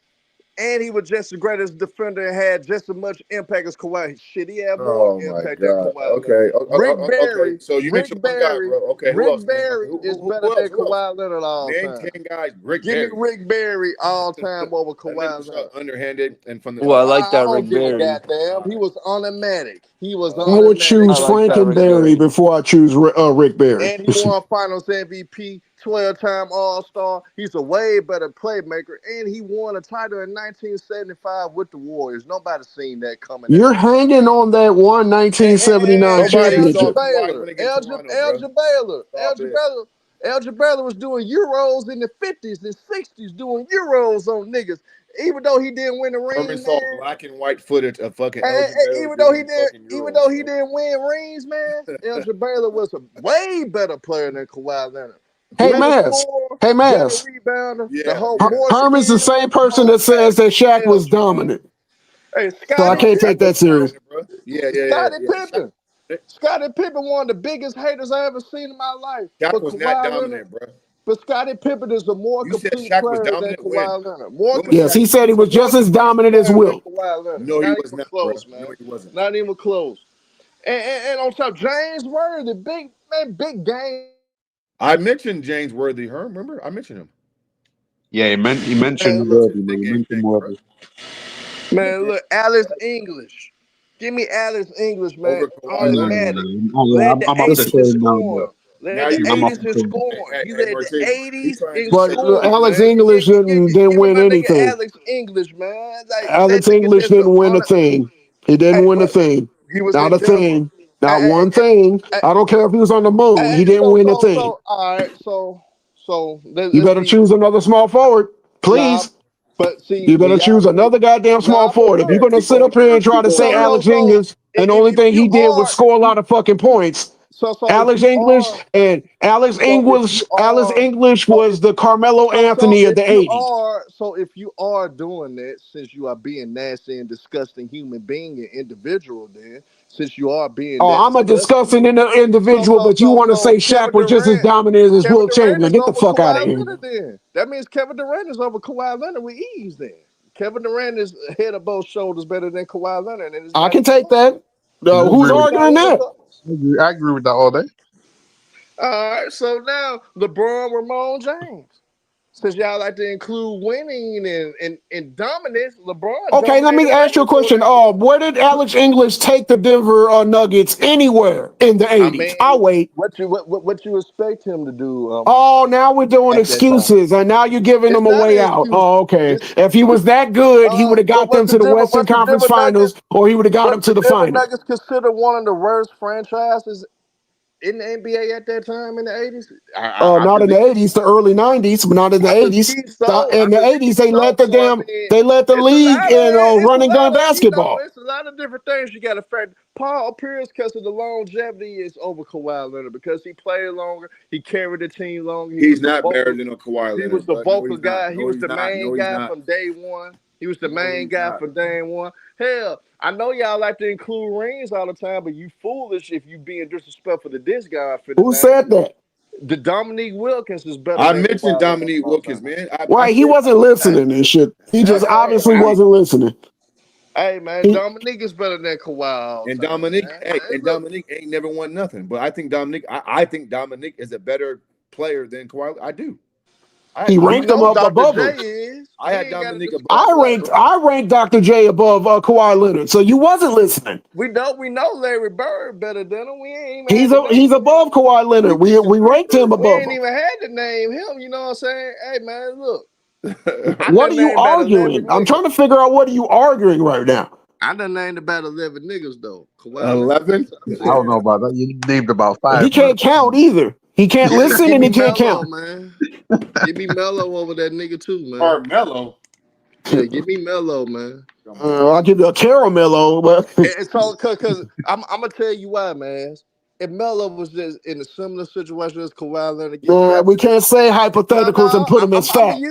and he was just as great as a defender and had just as much impact as Kawhi. Shit, he had more Oh my impact than God. Kawhi Leonard. Okay. Okay. Rick So you mentioned one guy, Barry, bro. Okay. Who else, man? Okay. Is Who better else? than Who else? Kawhi Leonard all Name time. 10 guys. Rick Give me Barry. Rick Barry all time over Kawhi Leonard. Underhanded and from the. Well, I like I that don't Rick give a Barry. goddamn. He was automatic. I would choose I like that Rick Frankenberry Barry. before I choose Rick Barry. And he won Finals MVP, 12-time All-Star. He's a way better playmaker, and he won a title in 1975 with the Warriors. Nobody's seen that coming. You're hanging on that one 1979 championship. Elgin Baylor was doing Euros in the 50s and 60s, doing Euros on niggas. Even though he didn't win the ring, Herman saw black and white footage of fucking. Even though he didn't win rings, man, Elgin Baylor was a way better player than Kawhi Leonard. Hey, Maz. Rebounder. Yeah. The whole Herman's the same person that says that Shaq was dominant. Hey, so I can't take that serious. Scottie Pippen, one of the biggest haters I ever seen in my life. Shaq was not dominant, bro. But Scottie Pippen is a more complete player than Kawhi Leonard. Yes, he said he was just as dominant as Will. No, he was not close, bro. man. No, he wasn't. Not even close. And on top, James Worthy, big game. I mentioned James Worthy. Remember? I mentioned him. Yeah, he mentioned Worthy. Man, look, Alex English. Give me Alex English, man. Automatic. I'm up to say now. Led the 80s in scoring. He led the 80s in But scoring. Alex English didn't win anything. Alex English, man. Alex English didn't win a thing. He didn't win a thing. Not a thing. Not one thing. I don't care if he was on the moon. He didn't win a thing. All right, so you better choose another small forward, please. But see, you better choose another goddamn small forward. If you're gonna sit up here and try to say Alex English, and the only thing he did was score a lot of fucking points. Alex English was the Carmelo Anthony of the 80s. So if you are doing that, since you are being nasty and disgusting human being and individual, then since you are being I'm a disgusting individual, but you want to say Shaq was just as dominant as Will Chamberlain. Get the fuck out of here. That means Kevin Durant is over Kawhi Leonard with ease then. Kevin Durant is head of both shoulders better than Kawhi Leonard. And I can take that. Who's arguing that? I agree with that all day. All right, so now LeBron, Ramon James. Since y'all like to include winning and dominance, LeBron. Okay, let me ask you a question. Where did Alex English take the Denver Nuggets anywhere in the 80s? I'll wait. What you expect him to do? Now we're doing excuses, and now you're giving them a way out. Oh, okay. If he was that good, he would have got them to the Western Conference Finals, or he would have got them to the finals. Nuggets considered one of the worst franchises in the NBA at that time in the 80s? Not in the 80s, the early 90s, but not in the 80s. In the 80s, they let the league in run and gun basketball. It's a lot of different things you got to factor. Paul Pierce, because of the longevity, is over Kawhi Leonard because he played longer, he carried the team longer. He's not better than a Kawhi Leonard. He was the vocal guy. He was the main guy from day one. He was the main guy from day one. Hell, I know y'all like to include rings all the time, but you foolish if you being disrespectful to this guy. Who said that? The Dominique Wilkins is better. I mentioned Dominique Wilkins, man. He wasn't listening and shit. He just obviously wasn't listening. Hey man, Dominique is better than Kawhi. And Dominique, Dominique ain't never won nothing. But I think Dominique is a better player than Kawhi. I do. He ranked him up above him. I had Dominique above. I ranked Dr. J above Kawhi Leonard. So you wasn't listening. We know Larry Bird better than him. We ain't he's above Kawhi Leonard. We ranked him above. We ain't even had to name him. You know what I'm saying? Hey man, look. What are you arguing? I'm trying to figure out what are you arguing right now. I done named about 11 niggas though. 11? I don't know about that. You named about 5. He can't count either. He can't listen and he can't count. Man. Give me Melo over that nigga too, man. Carmelo. Yeah, give me Melo, man. I'll give you a Caramello, but it's all because I'm gonna tell you why, man. If Melo was just in a similar situation as Kawhi Leonard, we can't say hypotheticals and put them as fact.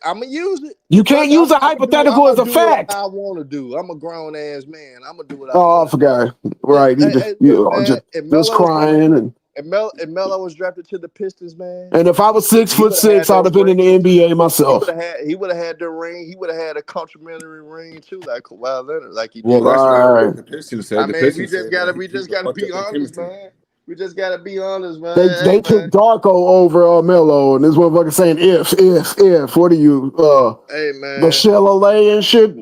I'm gonna use it. You can't use a hypothetical as a fact. I want to do. I'm a grown ass man. I'm gonna do what I forgot. Right. Just crying and and Melo was drafted to the Pistons, man. And if I was 6'6", I'd have been in the NBA myself. He would have had the ring. He would have had a complimentary ring too, like Kawhi Leonard, like he Well, did. that's not Right. what the Pistons said. I The mean, Pistons said that we just he gotta fucked be up the honest, chemistry. man. We just gotta be honest, man. They Hey, picked man. Darko over Melo, and this motherfucker saying if. What are you, Hey, man. Michelle Olay and shit?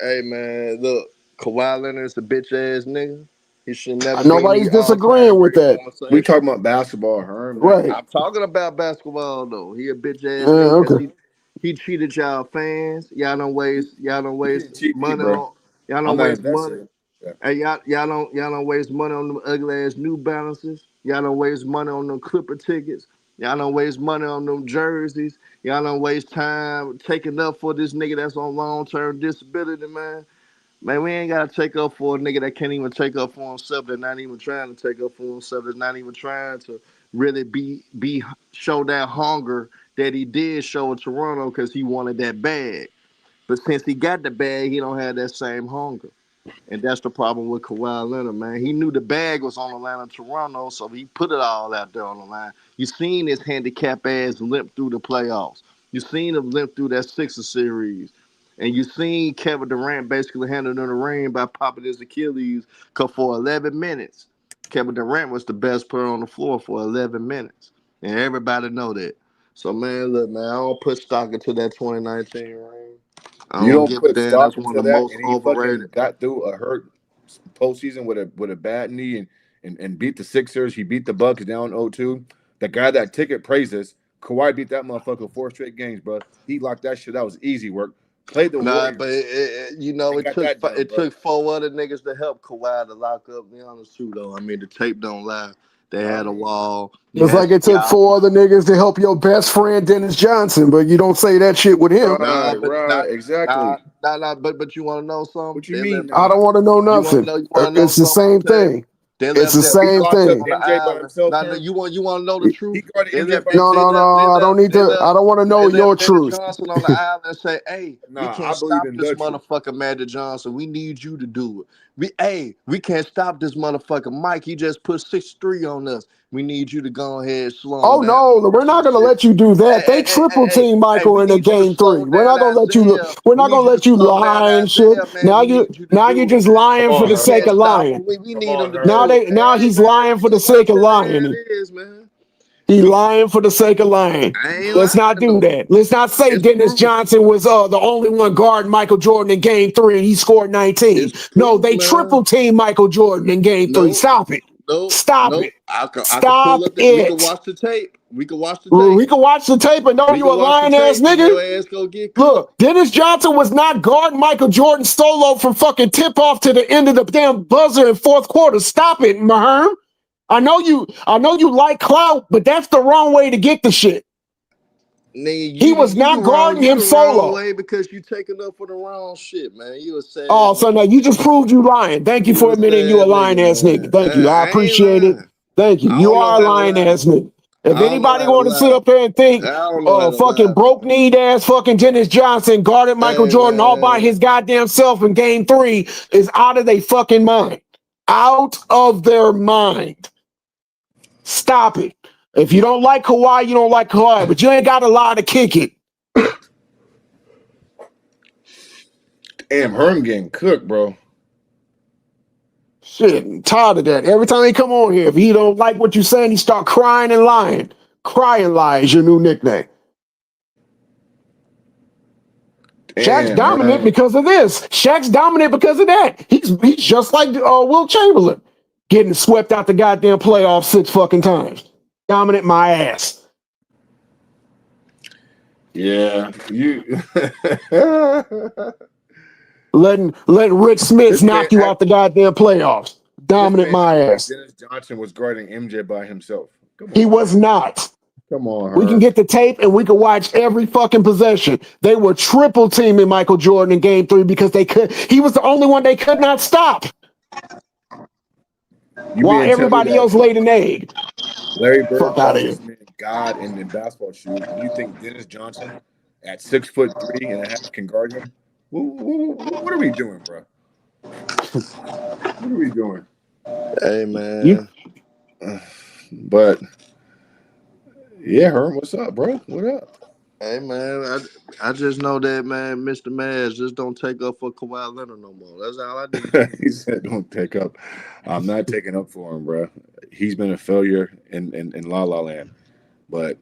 Hey, man. Look, Kawhi Leonard's a bitch ass nigga. He should never be Nobody's in the disagreeing all-time with great that. conversation. We talking about basketball, Herm. Right. I'm talking about basketball though. He a bitch ass nigga because Okay. he cheated y'all fans. Y'all don't waste He didn't cheat me, money bro. on y'all I'm don't not waste money. invested. Yeah. Hey, y'all don't waste money on them ugly ass New Balances. Y'all don't waste money on them Clipper tickets. Y'all don't waste money on them jerseys. Y'all don't waste time taking up for this nigga that's on long-term disability, man. Man, we ain't gotta take up for a nigga that can't even take up for himself. That's not even trying to take up for himself. That's not even trying to really be show that hunger that he did show in Toronto because he wanted that bag. But since he got the bag, he don't have that same hunger. And that's the problem with Kawhi Leonard, man. He knew the bag was on the line in Toronto, so he put it all out there on the line. You seen his handicap ass limp through the playoffs. You seen him limp through that Sixers series. And you seen Kevin Durant basically handing in the rain by popping his Achilles, because for 11 minutes, Kevin Durant was the best player on the floor for 11 minutes. And everybody know that. So, man, look, man, I don't put stock into that 2019 ring. I You don't don't give a put damn. stock That's one into of the that, most and he fucking overrated. got through a hurt postseason with a bad knee and beat the Sixers. He beat the Bucks down 0-2. The guy that ticket praises, Kawhi beat that motherfucker 4 straight games, bro. He locked that shit. That was easy work. Played the Nah, Warriors. but it took 4 other niggas to help Kawhi to lock up Giannis too, though. I mean, the tape don't lie. They had a wall. Just like it took 4 other niggas to help your best friend Dennis Johnson, but you don't say that shit with him. Right, exactly. But you want to know something? What you mean? I don't want to know nothing. It's the same thing. It's the same thing. MJ by himself. You want to know the truth? He guarded MJ by No, himself. I don't need to. I don't want to know your truth. Johnson on the island and say, "Hey, we I can't believe stop in this the truth. motherfucker, Magic Johnson. We need you to do it. We can't stop this motherfucker, Mike. He just put 6'3" on us. We need you to go ahead and slow him down." No, we're not going to let you do that. They triple team Michael in the game 3. We're not going to let you. We're not going to let you lie and shit. Now you're just lying for the sake of lying. We need him to do it. Now he's lying for the sake of lying. He's lying for the sake of lying. Let's not do that. Let's not say Dennis Johnson was the only one guarding Michael Jordan in game 3 and he scored 19. No, they triple team Michael Jordan in game 3. Stop it. Stop it. Stop it. We can watch the tape. We can watch the tape and know you a lying ass nigga. Look, Dennis Johnson was not guarding Michael Jordan solo from fucking tip off to the end of the damn buzzer in 4th quarter. Stop it, Maherm. I know you like clout, but that's the wrong way to get the shit. Nigga, he was not guarding him solo. Way because you taking up for the wrong shit, man. You a sad. Oh, so now you just proved you lying. Thank you for admitting you a lying ass nigga. Thank you. I appreciate it. Thank you. You are a lying ass nigga. If anybody want to sit up here and think, fucking broke kneed ass fucking Dennis Johnson guarded Michael Jordan all by his goddamn self in game 3 is out of their fucking mind. Out of their mind. Stop it. If you don't like Kawhi, you don't like Kawhi, but you ain't got a lot to kick it. Damn, Herm getting cooked, bro. Shit, I'm tired of that. Every time he come on here, if he don't like what you're saying, he start crying and lying. Crying lie is your new nickname. Shaq's dominant because of this. Shaq's dominant because of that. He's just like Will Chamberlain, getting swept out the goddamn playoffs 6 fucking times. Dominant my ass. Yeah, you letting Rick Smith knock you out the goddamn playoffs. Dominant my ass. Dennis Johnson was guarding MJ by himself. He was not. Come on, we can get the tape and we can watch every fucking possession. They were triple teaming Michael Jordan in game 3 because he was the only one they could not stop. While everybody else laid an egg. Larry Bird fuck out of here. God in the basketball shoes. You think Dennis Johnson at 6'3.5" can guard him? What are we doing, bro? What are we doing? Hey, man. But yeah, Herm, what's up, bro? What up? Hey man, I just know that man, Mr. Maz just don't take up for Kawhi Leonard no more. That's all I need to know. He said, "Don't take up." I'm not taking up for him, bro. He's been a failure in La La Land, but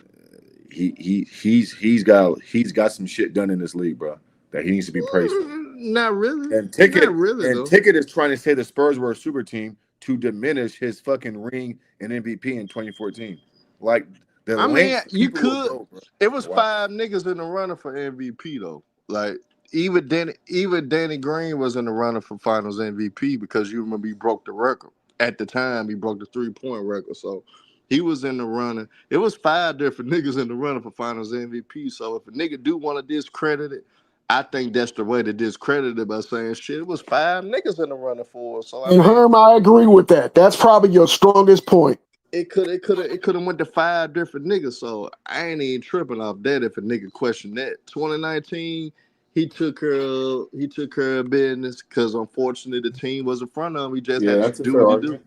he's got some shit done in this league, bro, that he needs to be praised for. Not really. And Ticket Not really, though. Ticket is trying to say the Spurs were a super team to diminish his fucking ring and MVP in 2014. Like the I mean, lengths you people will could. go, bro. It was Wow. 5 niggas in the runner for MVP though. Like even Danny Green was in the runner for Finals MVP because you remember he broke the record at the time. He broke the 3-point record, so he was in the runner. It was 5 different niggas in the runner for Finals MVP. So if a nigga do want to discredit it, I think that's the way to discredit it by saying shit. It was 5 niggas in the runner for. So And Herm, I agree with that. That's probably your strongest point. it could have went to 5 different niggas. So I ain't even tripping off that if a nigga questioned that. 2019, he took care of business because unfortunately the team was in front of him. He just had to do what he do.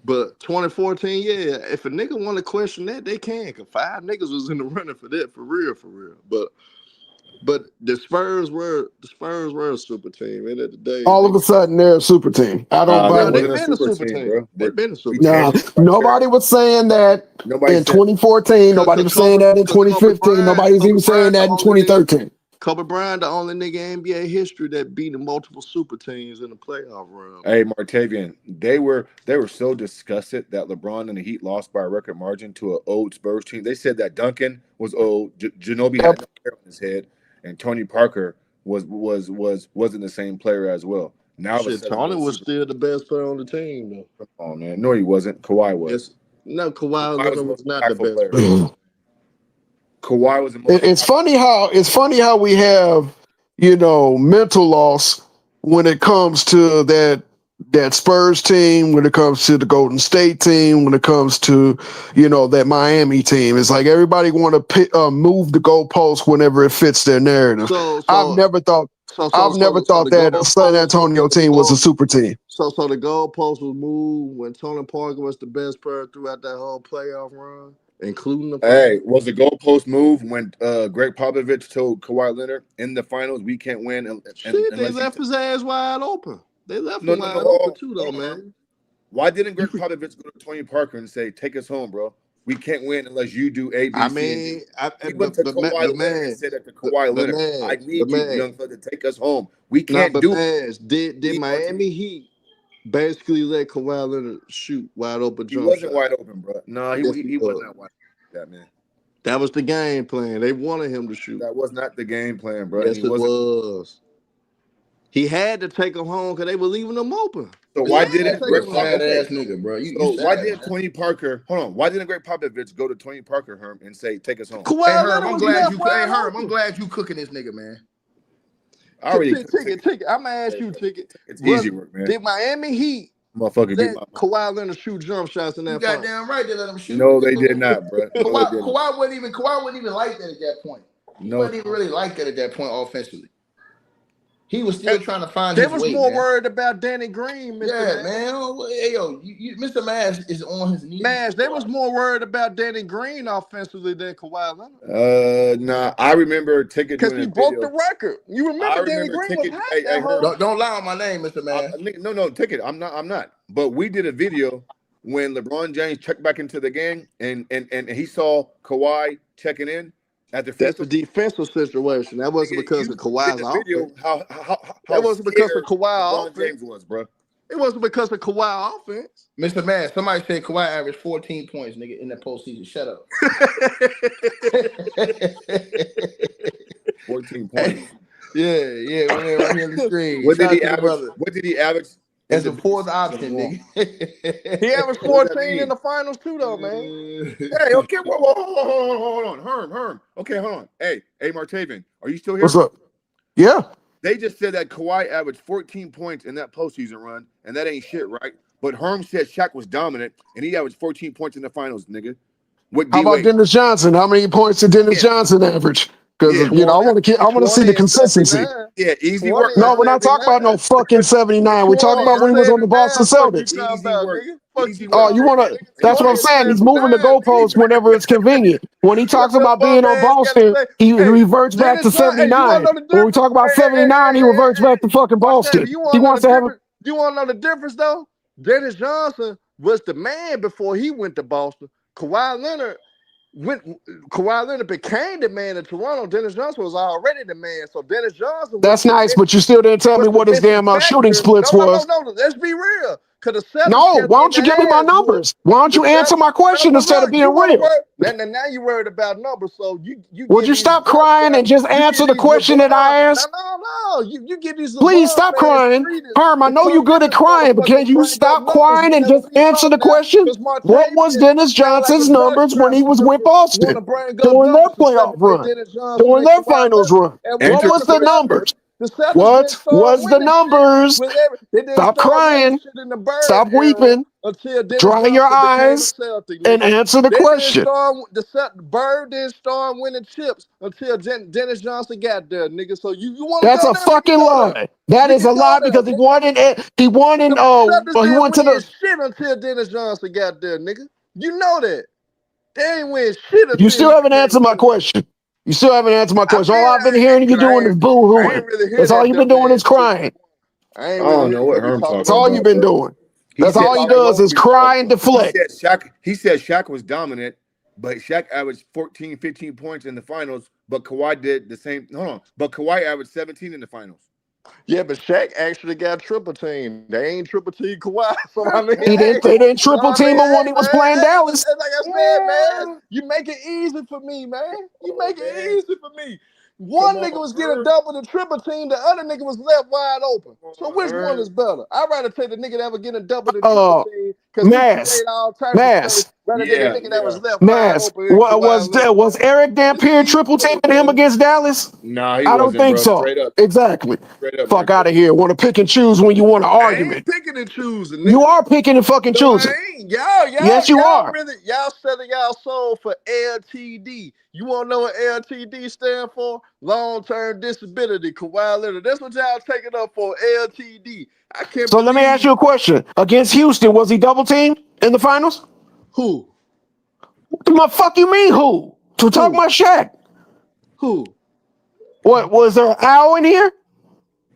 But 2014, yeah, if a nigga want to question that, they can. Cause 5 niggas was in the running for that, for real. But the Spurs were a super team. And at the day, all of a sudden they're a super team. I don't buy they've that. been a super team, bro. They've been a super team. Nah, nobody was saying that in 2014. Nobody was saying that in 2015. Nobody was even saying that in 2013. Kobe Bryant, the only nigga in NBA history that beat multiple super teams in the playoff round. Hey, Martavian, they were so disgusted that LeBron and the Heat lost by a record margin to an old Spurs team. They said that Duncan was old, Ginobili had no hair on his head, and Tony Parker wasn't the same player as well. Now Tony was still the best player on the team, though. Come on, man. No, he wasn't. Kawhi was. Yes. No, Kawhi was not the best player. player. Kawhi was the most. It's funny how we have, mental loss when it comes to that Spurs team, when it comes to the Golden State team, when it comes to, that Miami team. It's like everybody want to move the goalposts whenever it fits their narrative. I've never thought that San Antonio team was a super team. So the goalpost was moved when Tony Parker was the best player throughout that whole playoff run, including the finals. Hey, was the goalpost move when Greg Popovich told Kawhi Leonard in the finals we can't win? They left his ass wide open. They left him wide open too, though, man. Why didn't Greg Popovich go to Tony Parker and say, "Take us home, bro. We can't win unless you do A, B, C, and D." He went to Kawhi Leonard and said that to Kawhi Leonard, "I need you, young fella, to take us home. We can't do it." Did Miami Heat basically let Kawhi Leonard shoot wide open jump He wasn't shot? wide open, bro. No, he was not wide open. That man. That was the game plan. They wanted him to shoot. That was not the game plan, bro. Yes, it was. He had to take him home because they were leaving him open. So why didn't Greg Popovich, nigga, bro? Why didn't Tony Parker? Hold on. Why didn't Greg Popovich go to Tony Parker, Herm, and say, "Take us home"? Hey, Herm, I'm glad you cooking this nigga, man. I already Ticket. I'm gonna ask you, Ticket. It's easy work, man. Did Miami Heat let Kawhi Leonard shoot jump shots in that? You goddamn right they let him shoot. No, they did not, bro. Kawhi wouldn't even like that at that point. He wasn't even really like that at that point offensively. He was still trying to find his way. They was more worried about Danny Green, Mr. Yeah, man. Hey, yo, Mr. Mash is on his knees. Mash, they was more worried about Danny Green offensively than Kawhi Leonard. Nah, I remember Ticket because he broke the record. You remember Danny Green was hot? Don't lie on my name, Mr. Mash. No, Ticket. I'm not. But we did a video when LeBron James checked back into the game, and he saw Kawhi checking in. That's a defensive situation. That wasn't because of Kawhi's offense. That wasn't because of Kawhi's offense. James was, bro. It wasn't because of Kawhi's offense. Mr. Mass, somebody said Kawhi averaged 14 points, nigga, in the postseason. Shut up. 14 points. Yeah, right here on the screen. What did he average? As a fourth option, nigga. He averaged 14 in the finals too, though, man. Hey, okay, hold on, Herm. Okay, hold on. Hey, Martavian, are you still here? What's up? Yeah. They just said that Kawhi averaged 14 points in that postseason run, and that ain't shit, right? But Herm said Shaq was dominant, and he averaged 14 points in the finals, nigga. How about Dennis Johnson? How many points did Dennis Johnson average? Because Yeah. I want to see 20 the and consistency. 79. Yeah, easy 20 work. and No, we're not talking about no 79. fucking 79. We're talking 20 about and when he was on the Boston 79. Fuck you Celtics. talking Easy about, work. nigga? Fuck Easy you work. Oh, you talking want about, to? nigga? That's what 20 I'm and saying. He's moving the 79, goalposts nigga. whenever it's convenient. When he What talks the about bum being on ass gotta Boston, say? he Hey, reverts back to Dennis Johnson. Hey, you want 79. to know the When we difference? talk about 79, he reverts back to fucking Octavia, Boston. you He want to know wants the to have. difference? You want to know the difference though? Dennis Johnson was the man before he went to Boston. Kawhi Leonard became the man in Toronto. Dennis Johnson was already the man. So Dennis Johnson That's nice, but you still didn't tell me was the what his missing damn shooting factor. splits was. No. Let's be real. Because the Celtics No, kept why getting don't you give me my their ass whooped. numbers? Why don't The you answer Celtics, my question but instead of look, being you want to real? worry. Now you worried about numbers. So you Would get you these stop bum crying guys, and just you answer get the these question that I LeBron. asked? No. You get these Please LeBron stop fans crying. treated Herm, I to know come you're get good at this crying, but can motherfucker you bring up stop numbers. crying You and never just be answer taught the now. question? Because What was Martavius Dennis sound like a Johnson's drug numbers when he was trafficker. with Want to Boston bring up during their numbers to playoff separate run, Dennis Johnson during and their Kawhi finals Leonard. run? And What within was the the playoffs, numbers? the Celtics didn't What start was the winning shit numbers? they didn't Stop start winning crying. shit in the Bird Stop era weeping. until Dennis Dry your Johnson became a eyes Celtic, and nigga. answer the They didn't question. start Bird didn't start winning chips until Dennis Johnson got there, nigga. So you want to That's go a there? We can fucking go there. lie. That We is can a go lie there, because nigga. he won in The Celtics he didn't went to win the. shit until Dennis Johnson got there, nigga. You know that. They ain't win shit You until still he haven't became answered a my Celtic. question. You still haven't answered my question. All I've been hearing you doing is I boo-hooing. ain't really hear That's all that you've been dumb doing ass is shit. crying. I ain't I really don't hear know what what he Herm talking That's talking all you've about, about, been bro. bro. doing. He That's said all he Talking Shaq. does over is each cry and other. He deflect. said Shaq. He said Shaq was dominant, but Shaq averaged 14, 15 points in the finals. But Kawhi did the same. Hold on, but Kawhi averaged 17 in the finals. Yeah, but Shaq actually got triple team. They ain't triple team Kawhi. So I mean, They hey, didn't triple team him when he man, was playing Dallas. like I said, man, you make it easy for me, man. You make it easy for me. One nigga was getting double the triple team, the other nigga was left wide open. So which one is better? I'd rather take the nigga that was getting double the triple team because he Mass. create all types of space rather than the nigga that was left wide Mass. open in Kawhi Leonard. Was Eric It's Dampier easy triple for me, teaming him bro. against Dallas? Nah, he I don't wasn't, think bro. so. Straight up, Exactly. Mark. Fuck out of here. Want to pick and choose when you want an I argument. ain't picking and choosing, You nigga. are picking and fucking No, I choosing. ain't. Yes, you are. Y'all selling y'all soul for LTD. You want to know what LTD stand for? Long-term disability. Kawhi Leonard. That's what y'all taking up for, LTD. I can't So let me ask believe you a question. Against Houston, was he double teamed in the finals? who? What the fuck you mean who? To talk Who? about Shaq. Who? What was there an owl in here?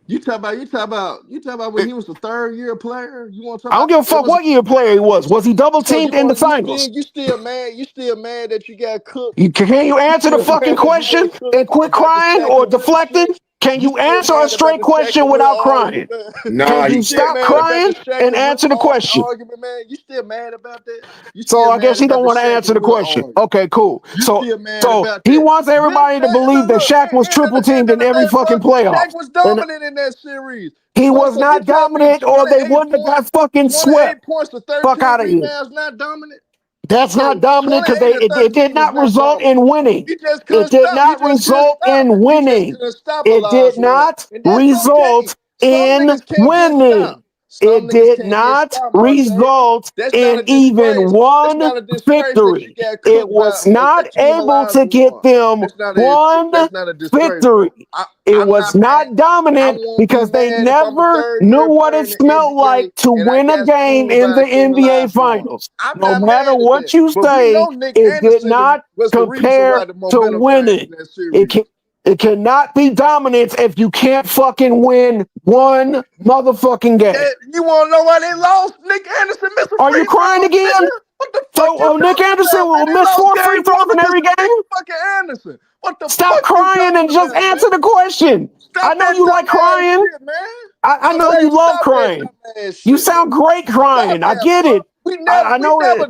You talk about when he was the third year player? You want to talk I don't about give a it fuck was what year player he was. Was he double so teamed in the finals? you still mad? You still mad that you got cooked? Can you You answer the still fucking mad that you question got cooked and quit about the crying Shaq or and Will deflecting? shit? Can You you still answer a mad about straight the Shaq question and Will without crying? argument? Nah, Can he you You still stop mad can't. about the crying Shaq and and Will answer the question? argument, man? You still mad about that? You So still I guess mad he about don't the want to Shaq answer and the Will question. argument? Okay, cool. You So still mad so about he that? wants everybody to believe that Look, Shaq was triple end teamed of in the every day, bro, fucking Shaq playoff. was And dominant in that series. he was So you not telling me dominant or they 28 wouldn't have points, got fucking 28 swept. points to Fuck 13 out of here. rebounds not dominant? That's Yeah, not dominant because 28 to it did 13 is not not result dominant. in winning. He just It couldn't did stop. not result in He just winning. couldn't stop a It did large one. not And that's okay. result Some in niggas can't get winning. stopped. Some It niggas did can't get not stopped, Martavis. result That's not in a even disgrace. It's one not a disgrace that you victory. got It cooked by was not Akeem able to get Olajuwon. them one That's not a disgrace, bro. victory. It I'm was not mad. not I dominant won't be because they mad if I'm a never third knew year what player it in the smelled NBA like to and I win a got game schooled in by the Akeem NBA Olajuwon. Finals. I'm No not matter mad at what that. you But we say, know Nick it did Anderson not was the reason why compare the to momentum changed winning. in that It series. can, it cannot be dominance if you can't fucking win one motherfucking game. You want to know why they lost? Nick Anderson missed a Are you free crying throw, again? nigga. What the fuck So you Nick talking Anderson about, man? will They miss lost 4 free game one throws in because every of Nick game? fucking Anderson. What the Stop fuck you crying and talking just about, answer man? the question. I Stop know that you like dumbass crying. shit, man. I know Okay, you love stop that crying. dumbass You shit, man. sound great Stop crying. I that, get bro. it. I know that.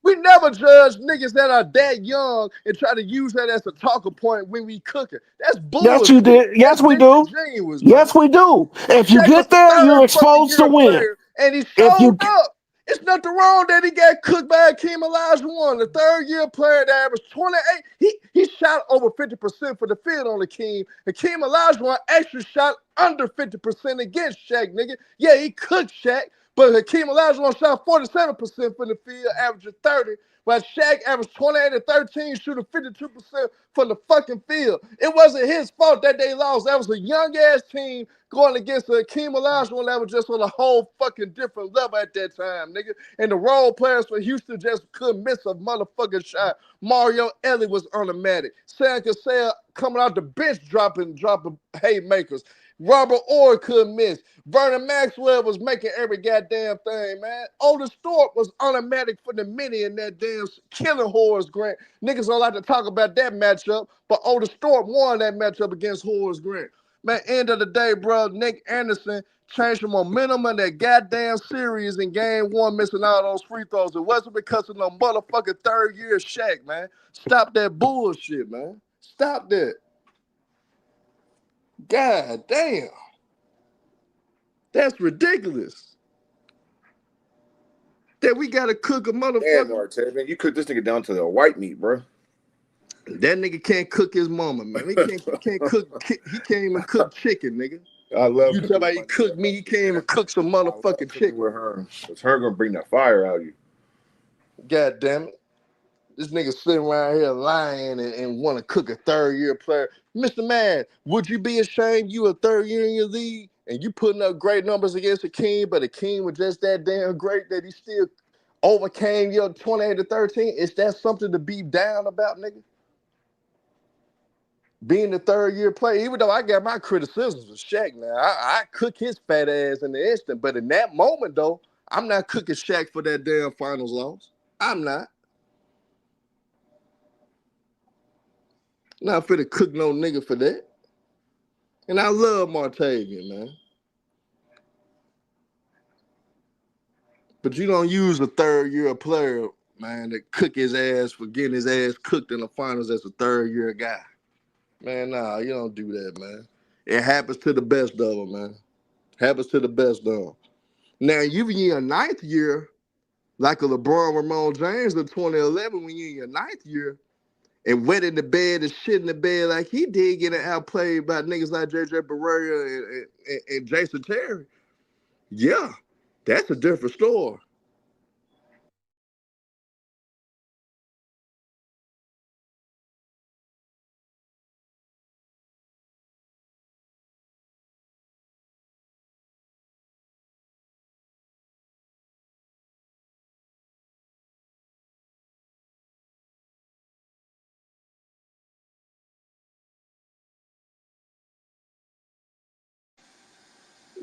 We never judge niggas that are that young and try to use that as a talking point when we cooking. That's Yes, you bullshit. did. Yes, That's we do. disingenuous, man. Yes, we do. If you Shaq was get the there, you're third fucking exposed to year win. player, and he If showed you up. It's nothing wrong that he got cooked by Akeem Olajuwon, the third year player that averaged 28. He shot over 50% for the field on Akeem. Akeem Olajuwon actually shot under 50% against Shaq, nigga. Yeah, he cooked Shaq, But Hakeem Olajuwon shot 47% from the field, averaging 30, while Shaq averaged 28 and 13, shooting 52% from the fucking field. It wasn't his fault that they lost. That was a young-ass team going against Hakeem Olajuwon that was just on a whole fucking different level at that time, nigga. And the role players for Houston just couldn't miss a motherfucking shot. Mario Elliott was automatic. Sam Cassell coming out the bench dropping haymakers. Robert Orr couldn't miss. Vernon Maxwell was making every goddamn thing, man. Otis Thorpe was automatic for the mini in that damn killing Horace Grant. Niggas don't like to talk about that matchup, but Otis Thorpe won that matchup against Horace Grant. Man, end of the day, bro, Nick Anderson changed the momentum of that goddamn series in game one, missing all those free throws. It wasn't because of no motherfucking third year Shaq, man. Stop that bullshit, man. Stop that. God damn. That's ridiculous. That we gotta cook a motherfucker. Damn, Martavian, you cook this nigga down to the white meat, bro. That nigga can't cook his mama, man. He can't cook. He can't even cook chicken, nigga. I love you. Talk about he cooked me. He can't even cook some motherfucking chicken with her. Cause her gonna bring that fire out of you. God damn it. This nigga sitting around here lying and want to cook a third-year player. Mr. Man, would you be ashamed you a third year in your league and you putting up great numbers against Hakeem, but Hakeem was just that damn great that he still overcame your 28 to 13? Is that something to be down about, nigga? Being the third-year player, even though I got my criticisms of Shaq now, I cook his fat ass in the instant. But in that moment, though, I'm not cooking Shaq for that damn finals loss. I'm not. Not finna cook no nigga for that. And I love Martavian, man. But you don't use a third-year player, man, to cook his ass for getting his ass cooked in the finals as a third-year guy. Man, nah, you don't do that, man. It happens to the best of them, man. Happens to the best of them. Now, you in your ninth year, like a LeBron Ramon James in 2011, when you in your ninth year, and wet in the bed and shit in the bed like he did, getting outplayed by niggas like JJ Barea and Jason Terry. Yeah, that's a different story.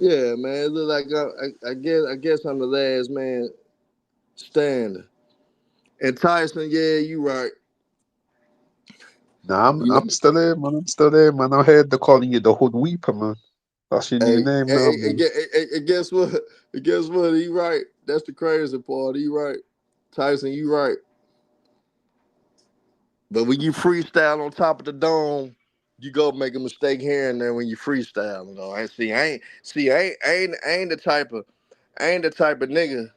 Yeah, man. It look like I guess I'm the last man standing. And Tyson, yeah, you right. Nah, You I'm still there, man. I'm still there, man. I heard they're calling you the Hood Weeper, man. That's your new name now, man. Guess what? Guess what? He right. That's the crazy part. He right. Tyson, you right. But when you freestyle on top of the dome, you go make a mistake here and there when you freestyle. You know, I ain't the type of nigga.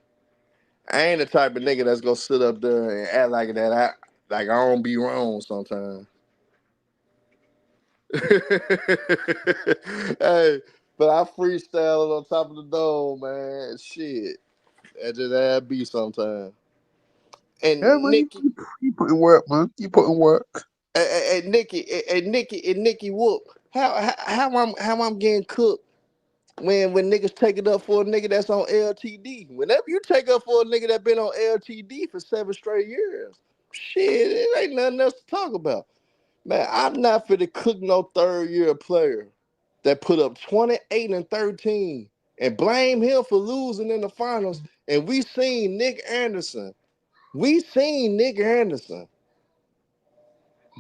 I ain't the type of nigga that's gonna sit up there and act like that. I don't be wrong sometimes. Hey, but I freestyle on top of the dome, man. Shit, that just how it be sometimes. And Yeah, man, Nikki, you put in work, man. You put in work. Nikki Whoop, how I'm getting cooked when niggas take it up for a nigga that's on LTD. Whenever you take up for a nigga that been on LTD for 7 straight years, shit, it ain't nothing else to talk about. Man, I'm not finna cook no third-year player that put up 28 and 13 and blame him for losing in the finals. And we seen Nick Anderson.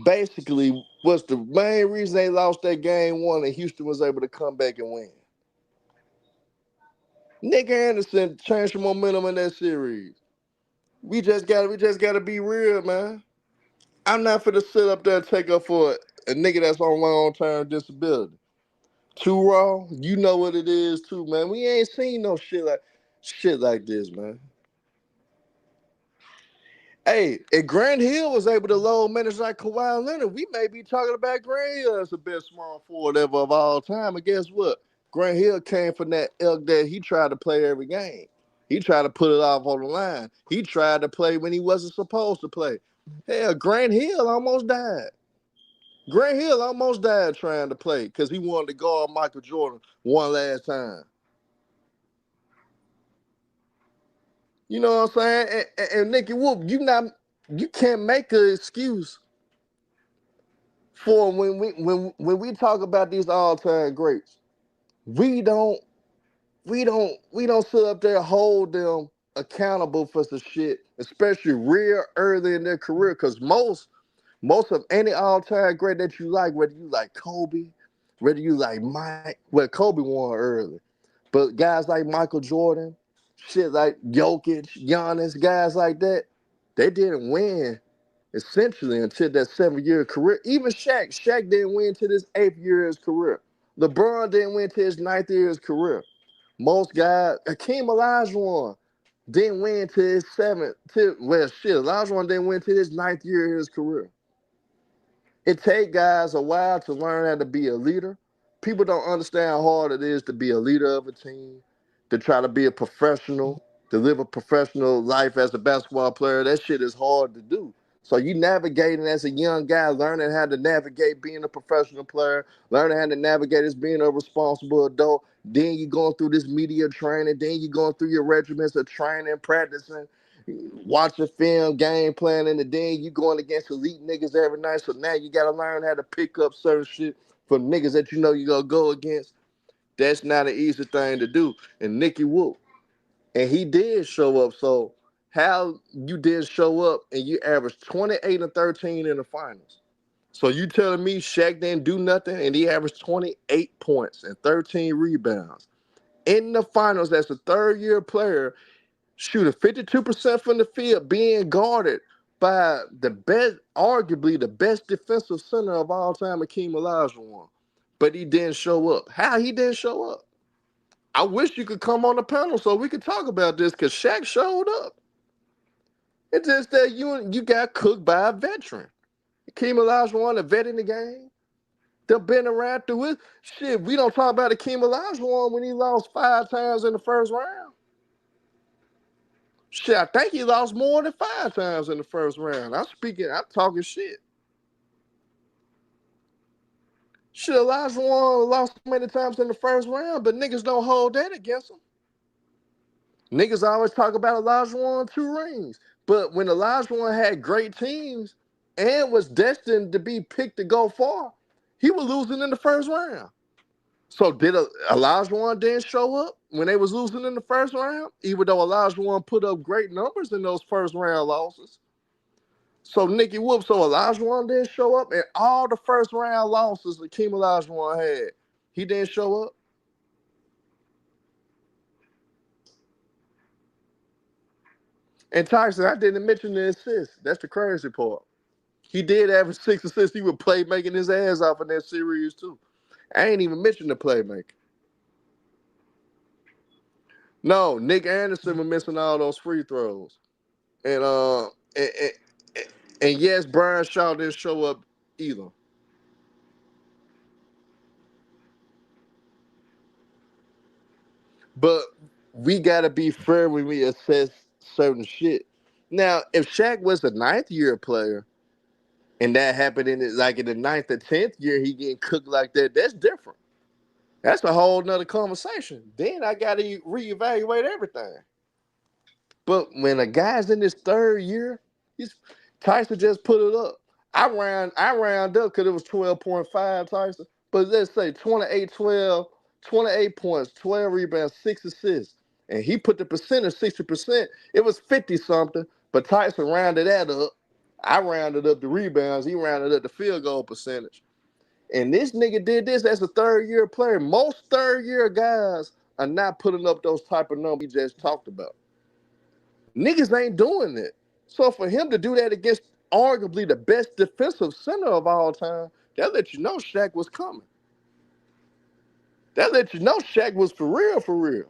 Basically was the main reason they lost that game one and Houston was able to come back and win. Nick Anderson changed the momentum in that series. We just gotta be real, man. I'm not finna sit up there and take up for a nigga that's on long-term disability. Too raw, you know what it is too, man. We ain't seen no shit like this, man. Hey, if Grant Hill was able to load minutes like Kawhi Leonard, we may be talking about Grant Hill as the best small forward ever of all time. And guess what? Grant Hill came from that ilk that he tried to play every game. He tried to put it off on the line. He tried to play when he wasn't supposed to play. Hell, Grant Hill almost died. Grant Hill almost died trying to play because he wanted to guard Michael Jordan one last time. You know what I'm saying? And Nicky Whoop, you can't make an excuse for when we talk about these all-time greats. We don't sit up there and hold them accountable for some shit, especially real early in their career, because most of any all-time great that you like, whether you like Kobe, whether you like Mike, well, Kobe won early, but guys like Michael Jordan, shit like Jokic, Giannis, guys like that, they didn't win essentially until that 7-year career. Even Shaq didn't win to his 8th year of his career. LeBron didn't win to his 9th year of his career. Most guys, Hakeem Olajuwon didn't win to his 7th. Olajuwon didn't win to his 9th year of his career. It takes guys a while to learn how to be a leader. People don't understand how hard it is to be a leader of a team, to try to be a professional, to live a professional life as a basketball player. That shit is hard to do. So you navigating as a young guy, learning how to navigate being a professional player, learning how to navigate as being a responsible adult. Then you're going through this media training. Then you're going through your regiments of training, practicing, watching film, game planning, and then you going against elite niggas every night. So now you got to learn how to pick up certain shit from niggas that you know you're going to go against. That's not an easy thing to do. And Nicky Whoop, and he did show up. So how you did show up and you averaged 28 and 13 in the finals. So you telling me Shaq didn't do nothing and he averaged 28 points and 13 rebounds in the finals as a third-year player, shooting 52% from the field, being guarded by arguably the best defensive center of all time, Hakeem Olajuwon. But he didn't show up. How he didn't show up? I wish you could come on the panel so we could talk about this, because Shaq showed up. It's just that you got cooked by a veteran. Hakeem Olajuwon, a vet in the game. They've been around through it. Shit, we don't talk about Hakeem Olajuwon when he lost 5 times in the first round. Shit, I think he lost more than 5 times in the first round. I'm talking shit. Shit, Olajuwon lost many times in the first round, but niggas don't hold that against him. Niggas always talk about Olajuwon 2 rings. But when Olajuwon had great teams and was destined to be picked to go far, he was losing in the first round. So did Olajuwon didn't show up when they was losing in the first round, even though Olajuwon put up great numbers in those first round losses? So Nicky Whoop, so Olajuwon didn't show up, and all the first round losses that Hakeem Olajuwon had, he didn't show up. And Tyson, I didn't mention the assists. That's the crazy part. He did average 6 assists. He would play making his ass off in that series too. I ain't even mentioned the playmaker. No, Nick Anderson was missing all those free throws. And yes, Brian Shaw didn't show up either. But we gotta be fair when we assess certain shit. Now, if Shaq was a 9th-year player and that happened in the 9th or 10th year, he getting cooked like that, that's different. That's a whole nother conversation. Then I gotta reevaluate everything. But when a guy's in his 3rd year, Tyson just put it up. I round up because it was 12.5, Tyson. But let's say 28-12, 28 points, 12 rebounds, 6 assists. And he put the percentage 60%. It was 50-something, but Tyson rounded that up. I rounded up the rebounds. He rounded up the field goal percentage. And this nigga did this as a 3rd-year player. Most 3rd-year guys are not putting up those type of numbers we just talked about. Niggas ain't doing it. So for him to do that against arguably the best defensive center of all time, that let you know Shaq was coming. That let you know Shaq was for real, for real.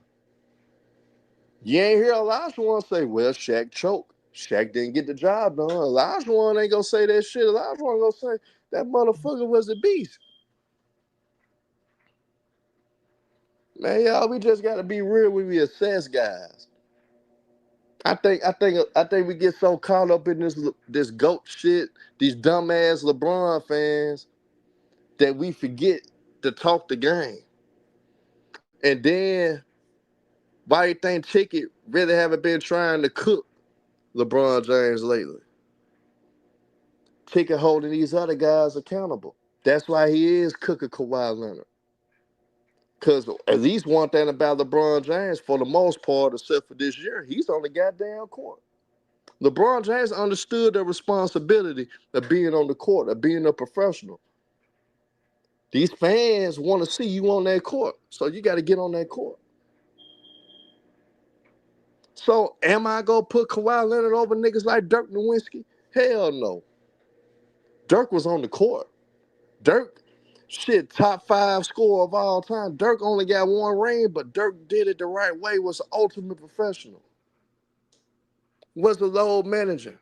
You ain't hear Olajuwon say, well, Shaq choked. Shaq didn't get the job done. Olajuwon ain't gonna say that shit. Olajuwon gonna say that motherfucker was a beast. Man, y'all, we just gotta be real when we assess guys. I think we get so caught up in this GOAT shit, these dumbass LeBron fans, that we forget to talk the game. And then why you think Chicken really haven't been trying to cook LeBron James lately? Chicken holding these other guys accountable. That's why he is cooking Kawhi Leonard. Because at least one thing about LeBron James, for the most part, except for this year, he's on the goddamn court. LeBron James understood the responsibility of being on the court, of being a professional. These fans want to see you on that court, so you got to get on that court. So am I going to put Kawhi Leonard over niggas like Dirk Nowitzki? Hell no. Dirk was on the court. Dirk, top 5 scorer of all time. Dirk only got one ring, but Dirk did it the right way, was the ultimate professional. Was the load manager.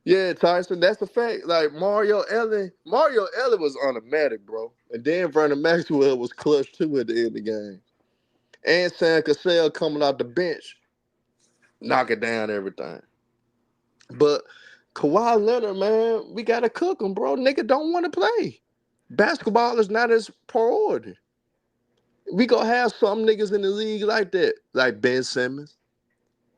Yeah, Tyson, that's a fact. Like Mario Ellen was automatic, bro. And then Vernon Maxwell was clutch too at the end of the game. And Sam Cassell coming off the bench, knocking down everything. But Kawhi Leonard, man, we gotta cook him, bro. Nigga don't want to play. Basketball is not his priority. We gonna have some niggas in the league like that, like Ben Simmons.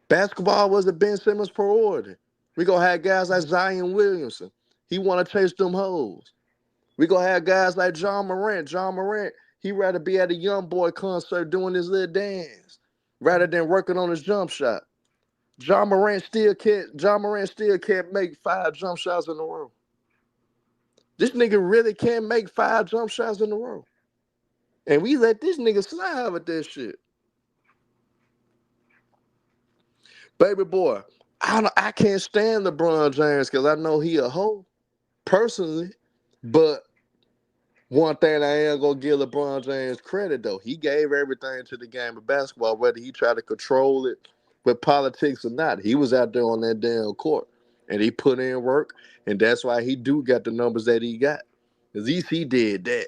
Basketball was a Ben Simmons priority. We gonna have guys like Zion Williamson. He wanna chase them hoes. We gonna have guys like John Morant. John Morant, he rather be at a young boy concert doing his little dance rather than working on his jump shot. John Morant still can't make 5 jump shots in a row. This nigga really can't make 5 jump shots in a row. And we let this nigga slide with this shit. Baby boy, I can't stand LeBron James because I know he a hoe, personally. But one thing I am going to give LeBron James credit, though. He gave everything to the game of basketball, whether he tried to control it with politics or not. He was out there on that damn court, and he put in work, and that's why he do got the numbers that he got. At least he did that.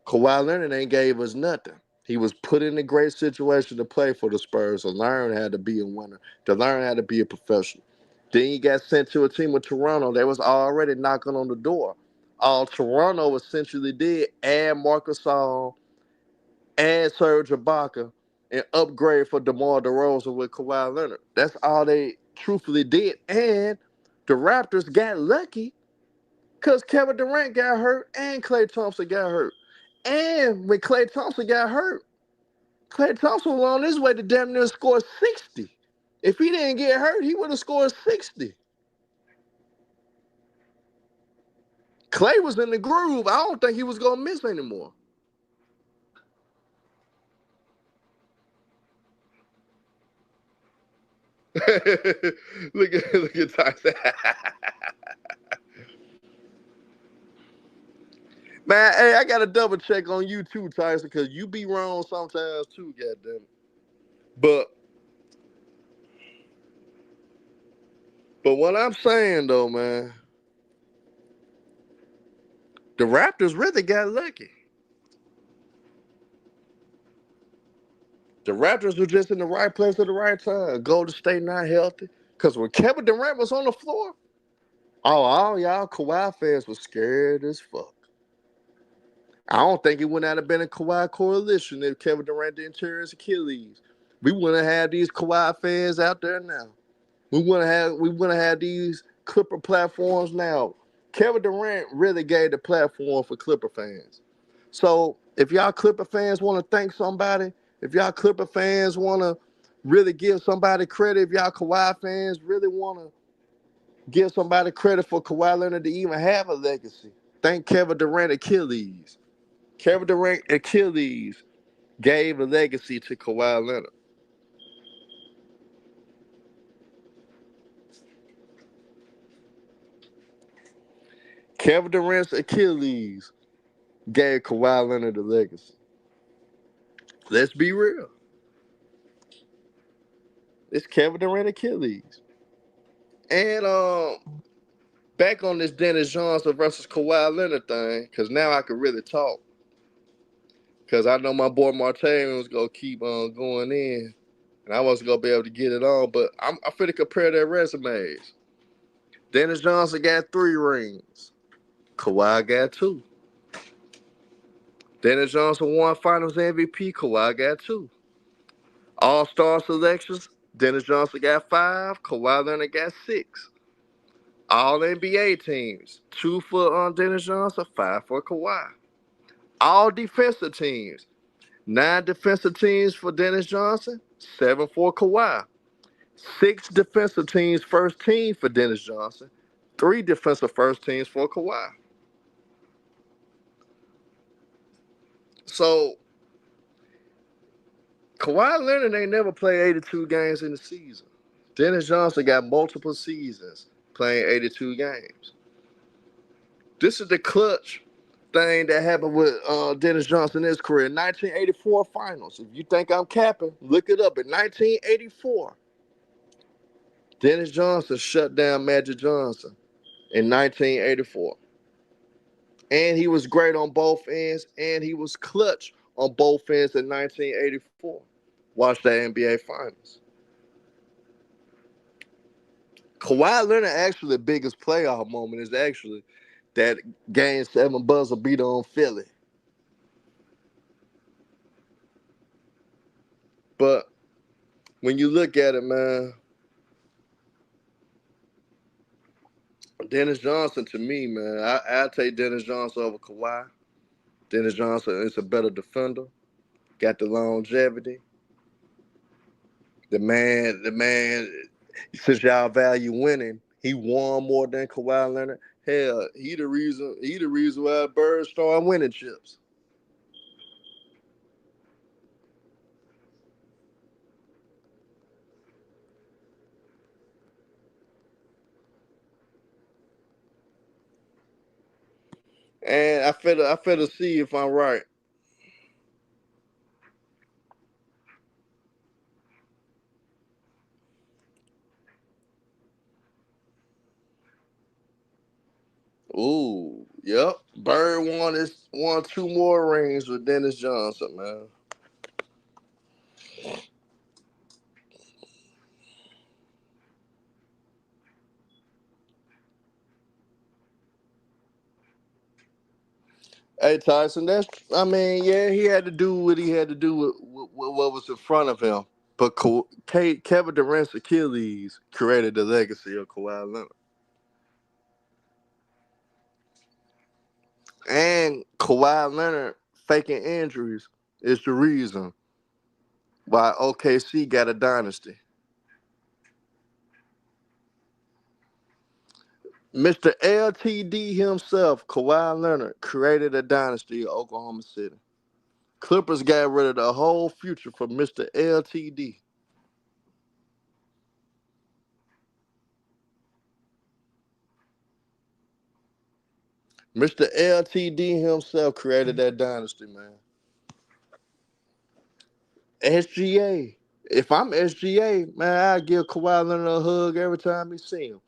Kawhi Leonard ain't gave us nothing. He was put in a great situation to play for the Spurs, to learn how to be a winner, to learn how to be a professional. Then he got sent to a team with Toronto that was already knocking on the door. All Toronto essentially did, add Marc Gasol, add Serge Ibaka, and upgrade for DeMar DeRozan with Kawhi Leonard. That's all they truthfully did. And the Raptors got lucky because Kevin Durant got hurt and Klay Thompson got hurt. And when Klay Thompson got hurt, Klay Thompson was on his way to damn near score 60. If he didn't get hurt, he would have scored 60. Klay was in the groove. I don't think he was going to miss anymore. look at Tyson. Man, hey, I got to double check on you too, Tyson, because you be wrong sometimes too, goddamn it. But what I'm saying though, man, the Raptors really got lucky. The Raptors were just in the right place at the right time. Golden State not healthy. Because when Kevin Durant was on the floor, all y'all Kawhi fans was scared as fuck. I don't think it would not have been a Kawhi coalition if Kevin Durant didn't tear his Achilles. We wouldn't have had these Kawhi fans out there now. We wouldn't have had these Clipper platforms now. Kevin Durant really gave the platform for Clipper fans. So if y'all Clipper fans want to thank somebody, if y'all Clipper fans want to really give somebody credit, if y'all Kawhi fans really want to give somebody credit for Kawhi Leonard to even have a legacy, thank Kevin Durant Achilles. Kevin Durant Achilles gave a legacy to Kawhi Leonard. Kevin Durant's Achilles gave Kawhi Leonard a legacy. Let's be real. It's Kevin Durant Achilles. And back on this Dennis Johnson versus Kawhi Leonard thing, because now I can really talk. Because I know my boy Martavian was going to keep on going in, and I wasn't going to be able to get it on, but I'm finna compare their resumes. Dennis Johnson got 3 rings. Kawhi got 2. Dennis Johnson won Finals MVP. Kawhi got 2. All-Star selections. Dennis Johnson got 5. Kawhi Leonard got 6. All NBA teams. 2 for Dennis Johnson, 5 for Kawhi. All defensive teams. 9 defensive teams for Dennis Johnson, 7 for Kawhi. 6 defensive teams first team for Dennis Johnson, 3 defensive first teams for Kawhi. So Kawhi Leonard ain't never played 82 games in the season. Dennis Johnson got multiple seasons playing 82 games. This is the clutch thing that happened with Dennis Johnson in his career. 1984 finals. If you think I'm capping, look it up. In 1984, Dennis Johnson shut down Magic Johnson in 1984. And he was great on both ends, and he was clutch on both ends in 1984. Watch that NBA Finals. Kawhi Leonard actually the biggest playoff moment is actually that Game 7 buzzer beater on Philly. But when you look at it, man, Dennis Johnson to me, man, I take Dennis Johnson over Kawhi. Dennis Johnson is a better defender, got the longevity. The man, since y'all value winning, he won more than Kawhi Leonard. Hell, he the reason why Birds started winning chips. And I finna see if I'm right. Ooh, yep. Bird won 2 more rings with Dennis Johnson, man. Hey Tyson, yeah, he had to do what he had to do with what was in front of him. But Kevin Durant's Achilles created the legacy of Kawhi Leonard. And Kawhi Leonard faking injuries is the reason why OKC got a dynasty. Mr. LTD himself, Kawhi Leonard, created a dynasty in Oklahoma City. Clippers got rid of the whole future for Mr. LTD. Mr. LTD himself created that dynasty, man. SGA. If I'm SGA, man, I give Kawhi Leonard a hug every time he see him.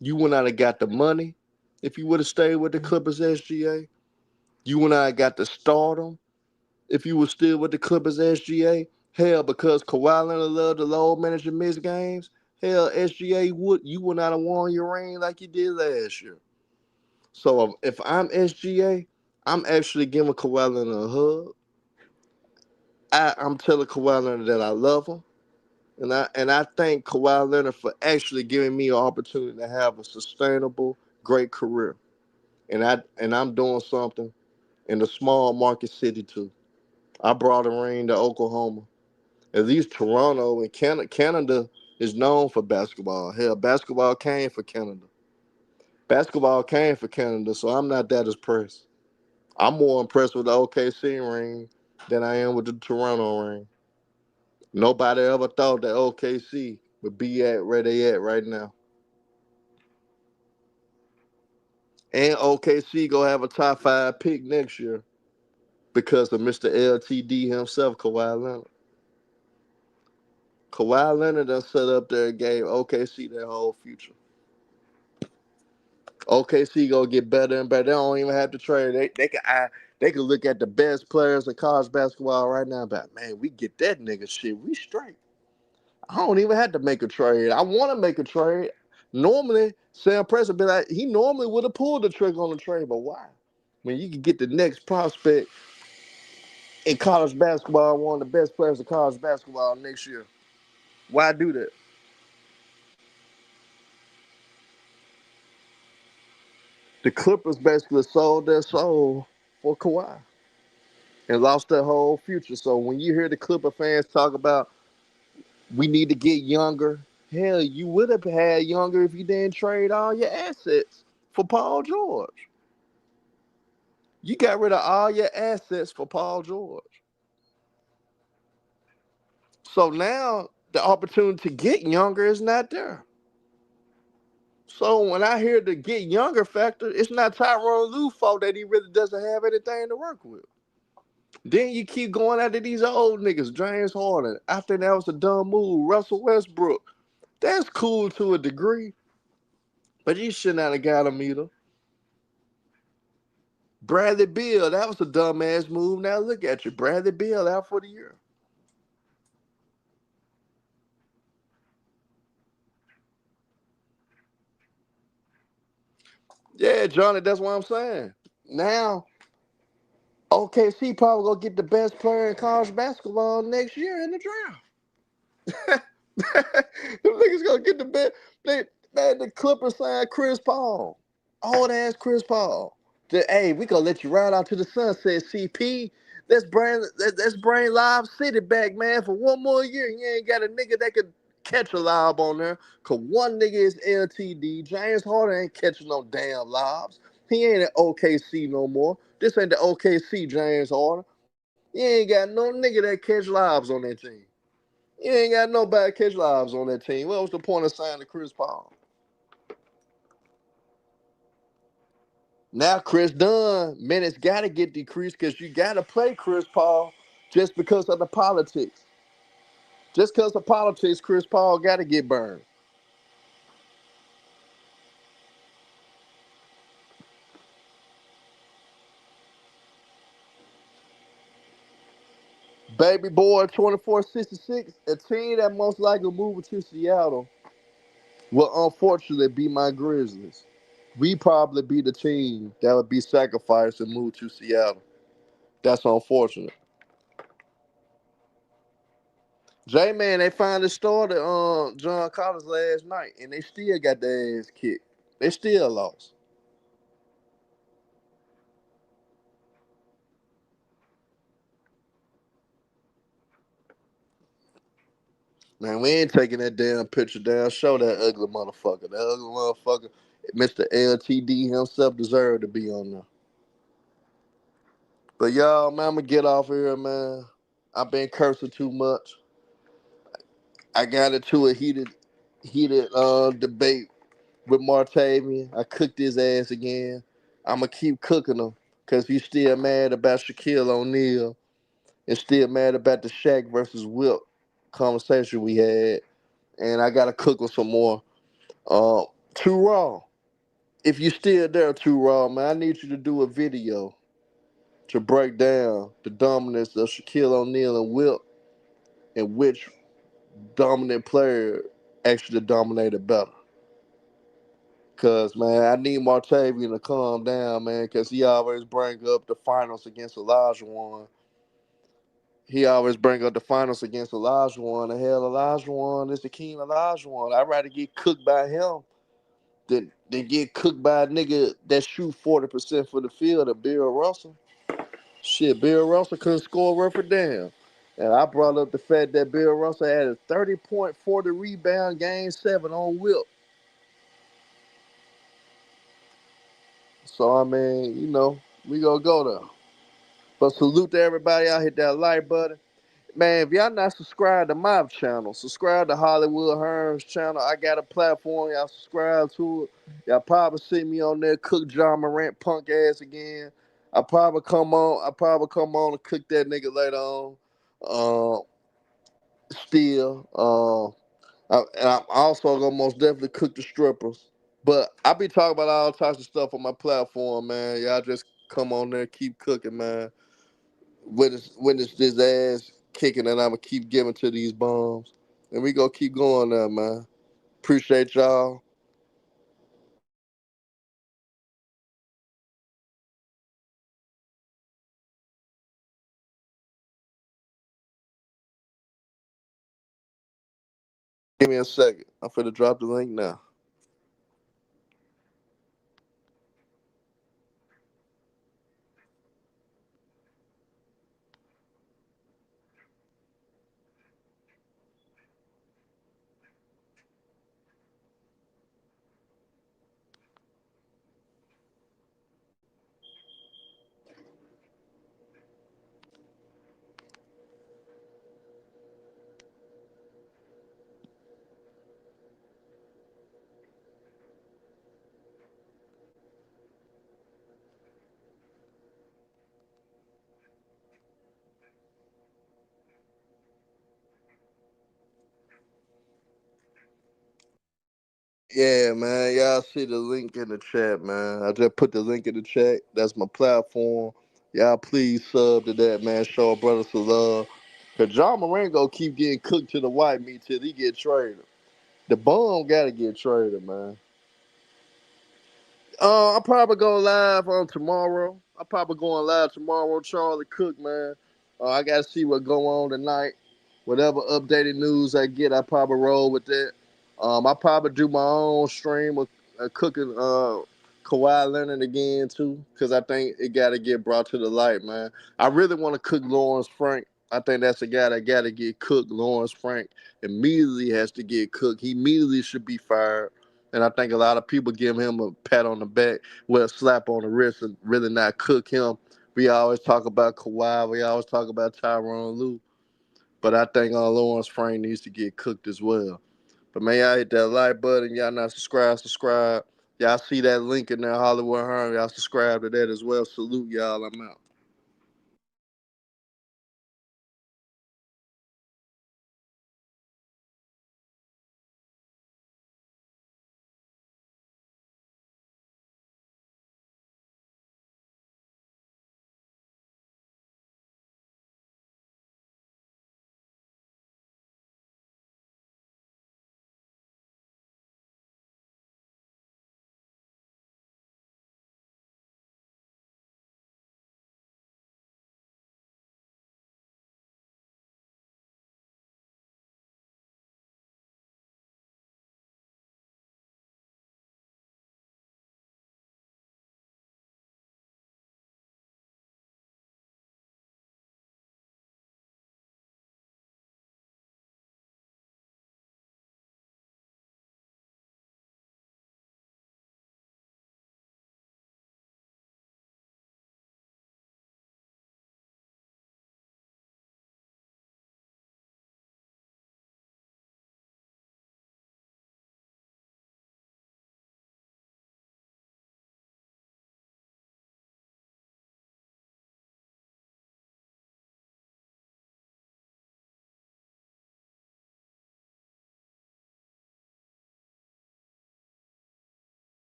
You would not have got the money if you would have stayed with the Clippers, SGA. You would not have got the stardom if you were still with the Clippers, SGA. Hell, because Kawhi Leonard loved the low manager miss games. Hell, SGA you would not have won your ring like you did last year. So if I'm SGA, I'm actually giving Kawhi Leonard a hug. I'm telling Kawhi Leonard that I love him. And I thank Kawhi Leonard for actually giving me an opportunity to have a sustainable, great career. And I'm doing something in the small market city too. I brought a ring to Oklahoma. At least Toronto and Canada is known for basketball. Hell, basketball came for Canada. Basketball came for Canada, so I'm not that impressed. I'm more impressed with the OKC ring than I am with the Toronto ring. Nobody ever thought that OKC would be at where they at right now. And OKC gonna have a top 5 pick next year because of Mr. LTD himself, Kawhi Leonard. Kawhi Leonard done set up there and gave OKC their whole future. OKC gonna get better and better. They don't even have to trade. They can look at the best players in college basketball right now. But man, we get that nigga shit. We straight. I don't even have to make a trade. I want to make a trade. Normally, Sam Pressler be like, he normally would have pulled the trigger on the trade, but why? When you can get the next prospect in college basketball, one of the best players in college basketball next year, why do that? The Clippers basically sold their soul for Kawhi and lost their whole future. So when you hear the Clipper fans talk about we need to get younger, hell, you would have had younger if you didn't trade all your assets for Paul George. You got rid of all your assets for Paul George. So now the opportunity to get younger is not there. So when I hear the get younger factor, it's not Tyronn Lue's fault that he really doesn't have anything to work with. Then you keep going after these old niggas, James Harden. I think that was a dumb move. Russell Westbrook. That's cool to a degree, but you shouldn't have got him either. Bradley Beal, that was a dumbass move. Now look at you. Bradley Beal out for the year. Yeah, Johnny, that's what I'm saying. Now, OKC probably gonna get the best player in college basketball next year in the draft. The niggas gonna get the best. Man, the Clippers signed Chris Paul. Old ass Chris Paul. Hey, we gonna let you ride out to the sunset, CP. Let's bring Live City back, man, for one more year. You ain't got a nigga that could catch a lob on there. Cause one nigga is LTD. James Harden ain't catching no damn lobs. He ain't at OKC no more. This ain't the OKC James Harden. You ain't got no nigga that catch lobs on that team. You ain't got nobody catch lives on that team. What was the point of signing Chris Paul? Now Chris Dunn, minutes got to get decreased because you got to play Chris Paul just because of the politics. Just because of politics, Chris Paul got to get burned. Baby boy 2466, a team that most likely moving to Seattle will unfortunately be my Grizzlies. We probably be the team that would be sacrificed and move to Seattle. That's unfortunate. J-Man, they finally started John Collins last night, and they still got their ass kicked. They still lost. Man, we ain't taking that damn picture down. Show that ugly motherfucker. That ugly motherfucker, Mr. LTD himself deserved to be on there. But y'all, man, I'm going to get off here, man. I've been cursing too much. I got into a heated debate with Martavian. I cooked his ass again. I'm going to keep cooking him because he's still mad about Shaquille O'Neal and still mad about the Shaq versus Wilt conversation we had. And I got to cook him some more. Too Raw. If you still there, Too Raw, man, I need you to do a video to break down the dominance of Shaquille O'Neal and Wilt and which dominant player actually dominated better. Cause man, I need Martavian to calm down, man, cause he always bring up the finals against Olajuwon. He always bring up the finals against Olajuwon. The hell, Olajuwon is the king of Olajuwon. I'd rather get cooked by him than get cooked by a nigga that shoot 40% for the field of Bill Russell. Shit, Bill Russell couldn't score worth a damn. And I brought up the fact that Bill Russell had a 30-point, 40 rebound game 7 on Wilt. So, I mean, we gonna go there. But salute to everybody out, hit that like button. Man, if y'all not subscribed to my channel, subscribe to Hollywood Hearns channel. I got a platform. Y'all subscribe to it. Y'all probably see me on there cook John Morant punk ass again. I probably come on and cook that nigga later on. Still. And I'm also gonna most definitely cook the strippers. But I be talking about all types of stuff on my platform, man. Y'all just come on there, keep cooking, man. Witness this ass kicking, and I'ma keep giving to these bombs, and we gonna keep going there, man. Appreciate y'all. Give me a second. I'm finna drop the link now. Yeah, man. Y'all see the link in the chat, man. I just put the link in the chat. That's my platform. Y'all please sub to that, man. Show a brother some love. Cause John Moran keep getting cooked to the white meat till he get traded. The bum gotta get traded, man. I'll probably go live on tomorrow. I'll probably go on live tomorrow, Charlie Cook, man. I gotta see what go on tonight. Whatever updated news I get, I probably roll with that. I probably do my own stream of cooking Kawhi Leonard again too, because I think it got to get brought to the light, man. I really want to cook Lawrence Frank. I think that's a guy that got to get cooked. Lawrence Frank immediately has to get cooked. He immediately should be fired. And I think a lot of people give him a pat on the back, well, a slap on the wrist, and really not cook him. We always talk about Kawhi. We always talk about Tyronn Lue. But I think Lawrence Frank needs to get cooked as well. But man, y'all hit that like button. Y'all not subscribe. Y'all see that link in there, Hollywood Herm. Y'all subscribe to that as well. Salute y'all. I'm out.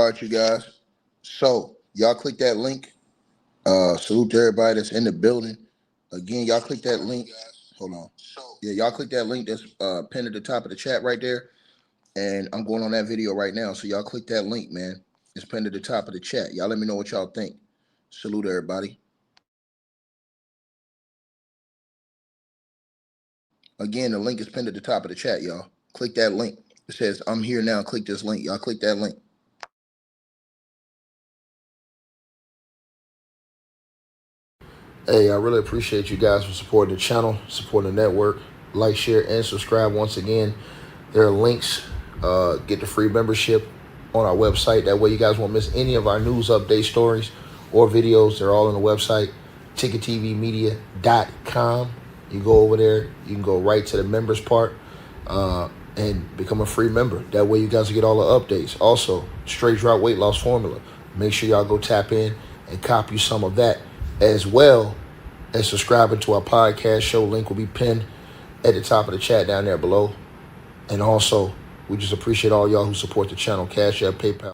All right, you guys. So y'all click that link. Salute to everybody that's in the building. Again, y'all click that link. Hold on. Yeah, y'all click that link that's pinned at the top of the chat right there. And I'm going on that video right now. So y'all click that link, man. It's pinned at the top of the chat. Y'all let me know what y'all think. Salute everybody. Again, the link is pinned at the top of the chat, y'all. Click that link. It says, I'm here now. Click this link. Y'all click that link. Hey, I really appreciate you guys for supporting the channel, supporting the network. Like, share, and subscribe once again. There are links. Get the free membership on our website. That way you guys won't miss any of our news update stories or videos. They're all on the website, ticketvmedia.com. You go over there. You can go right to the members part and become a free member. That way you guys will get all the updates. Also, straight drop weight loss formula. Make sure y'all go tap in and copy some of that, as well as subscribing to our podcast show. Link will be pinned at the top of the chat down there below. And also, we just appreciate all y'all who support the channel. Cash App, PayPal.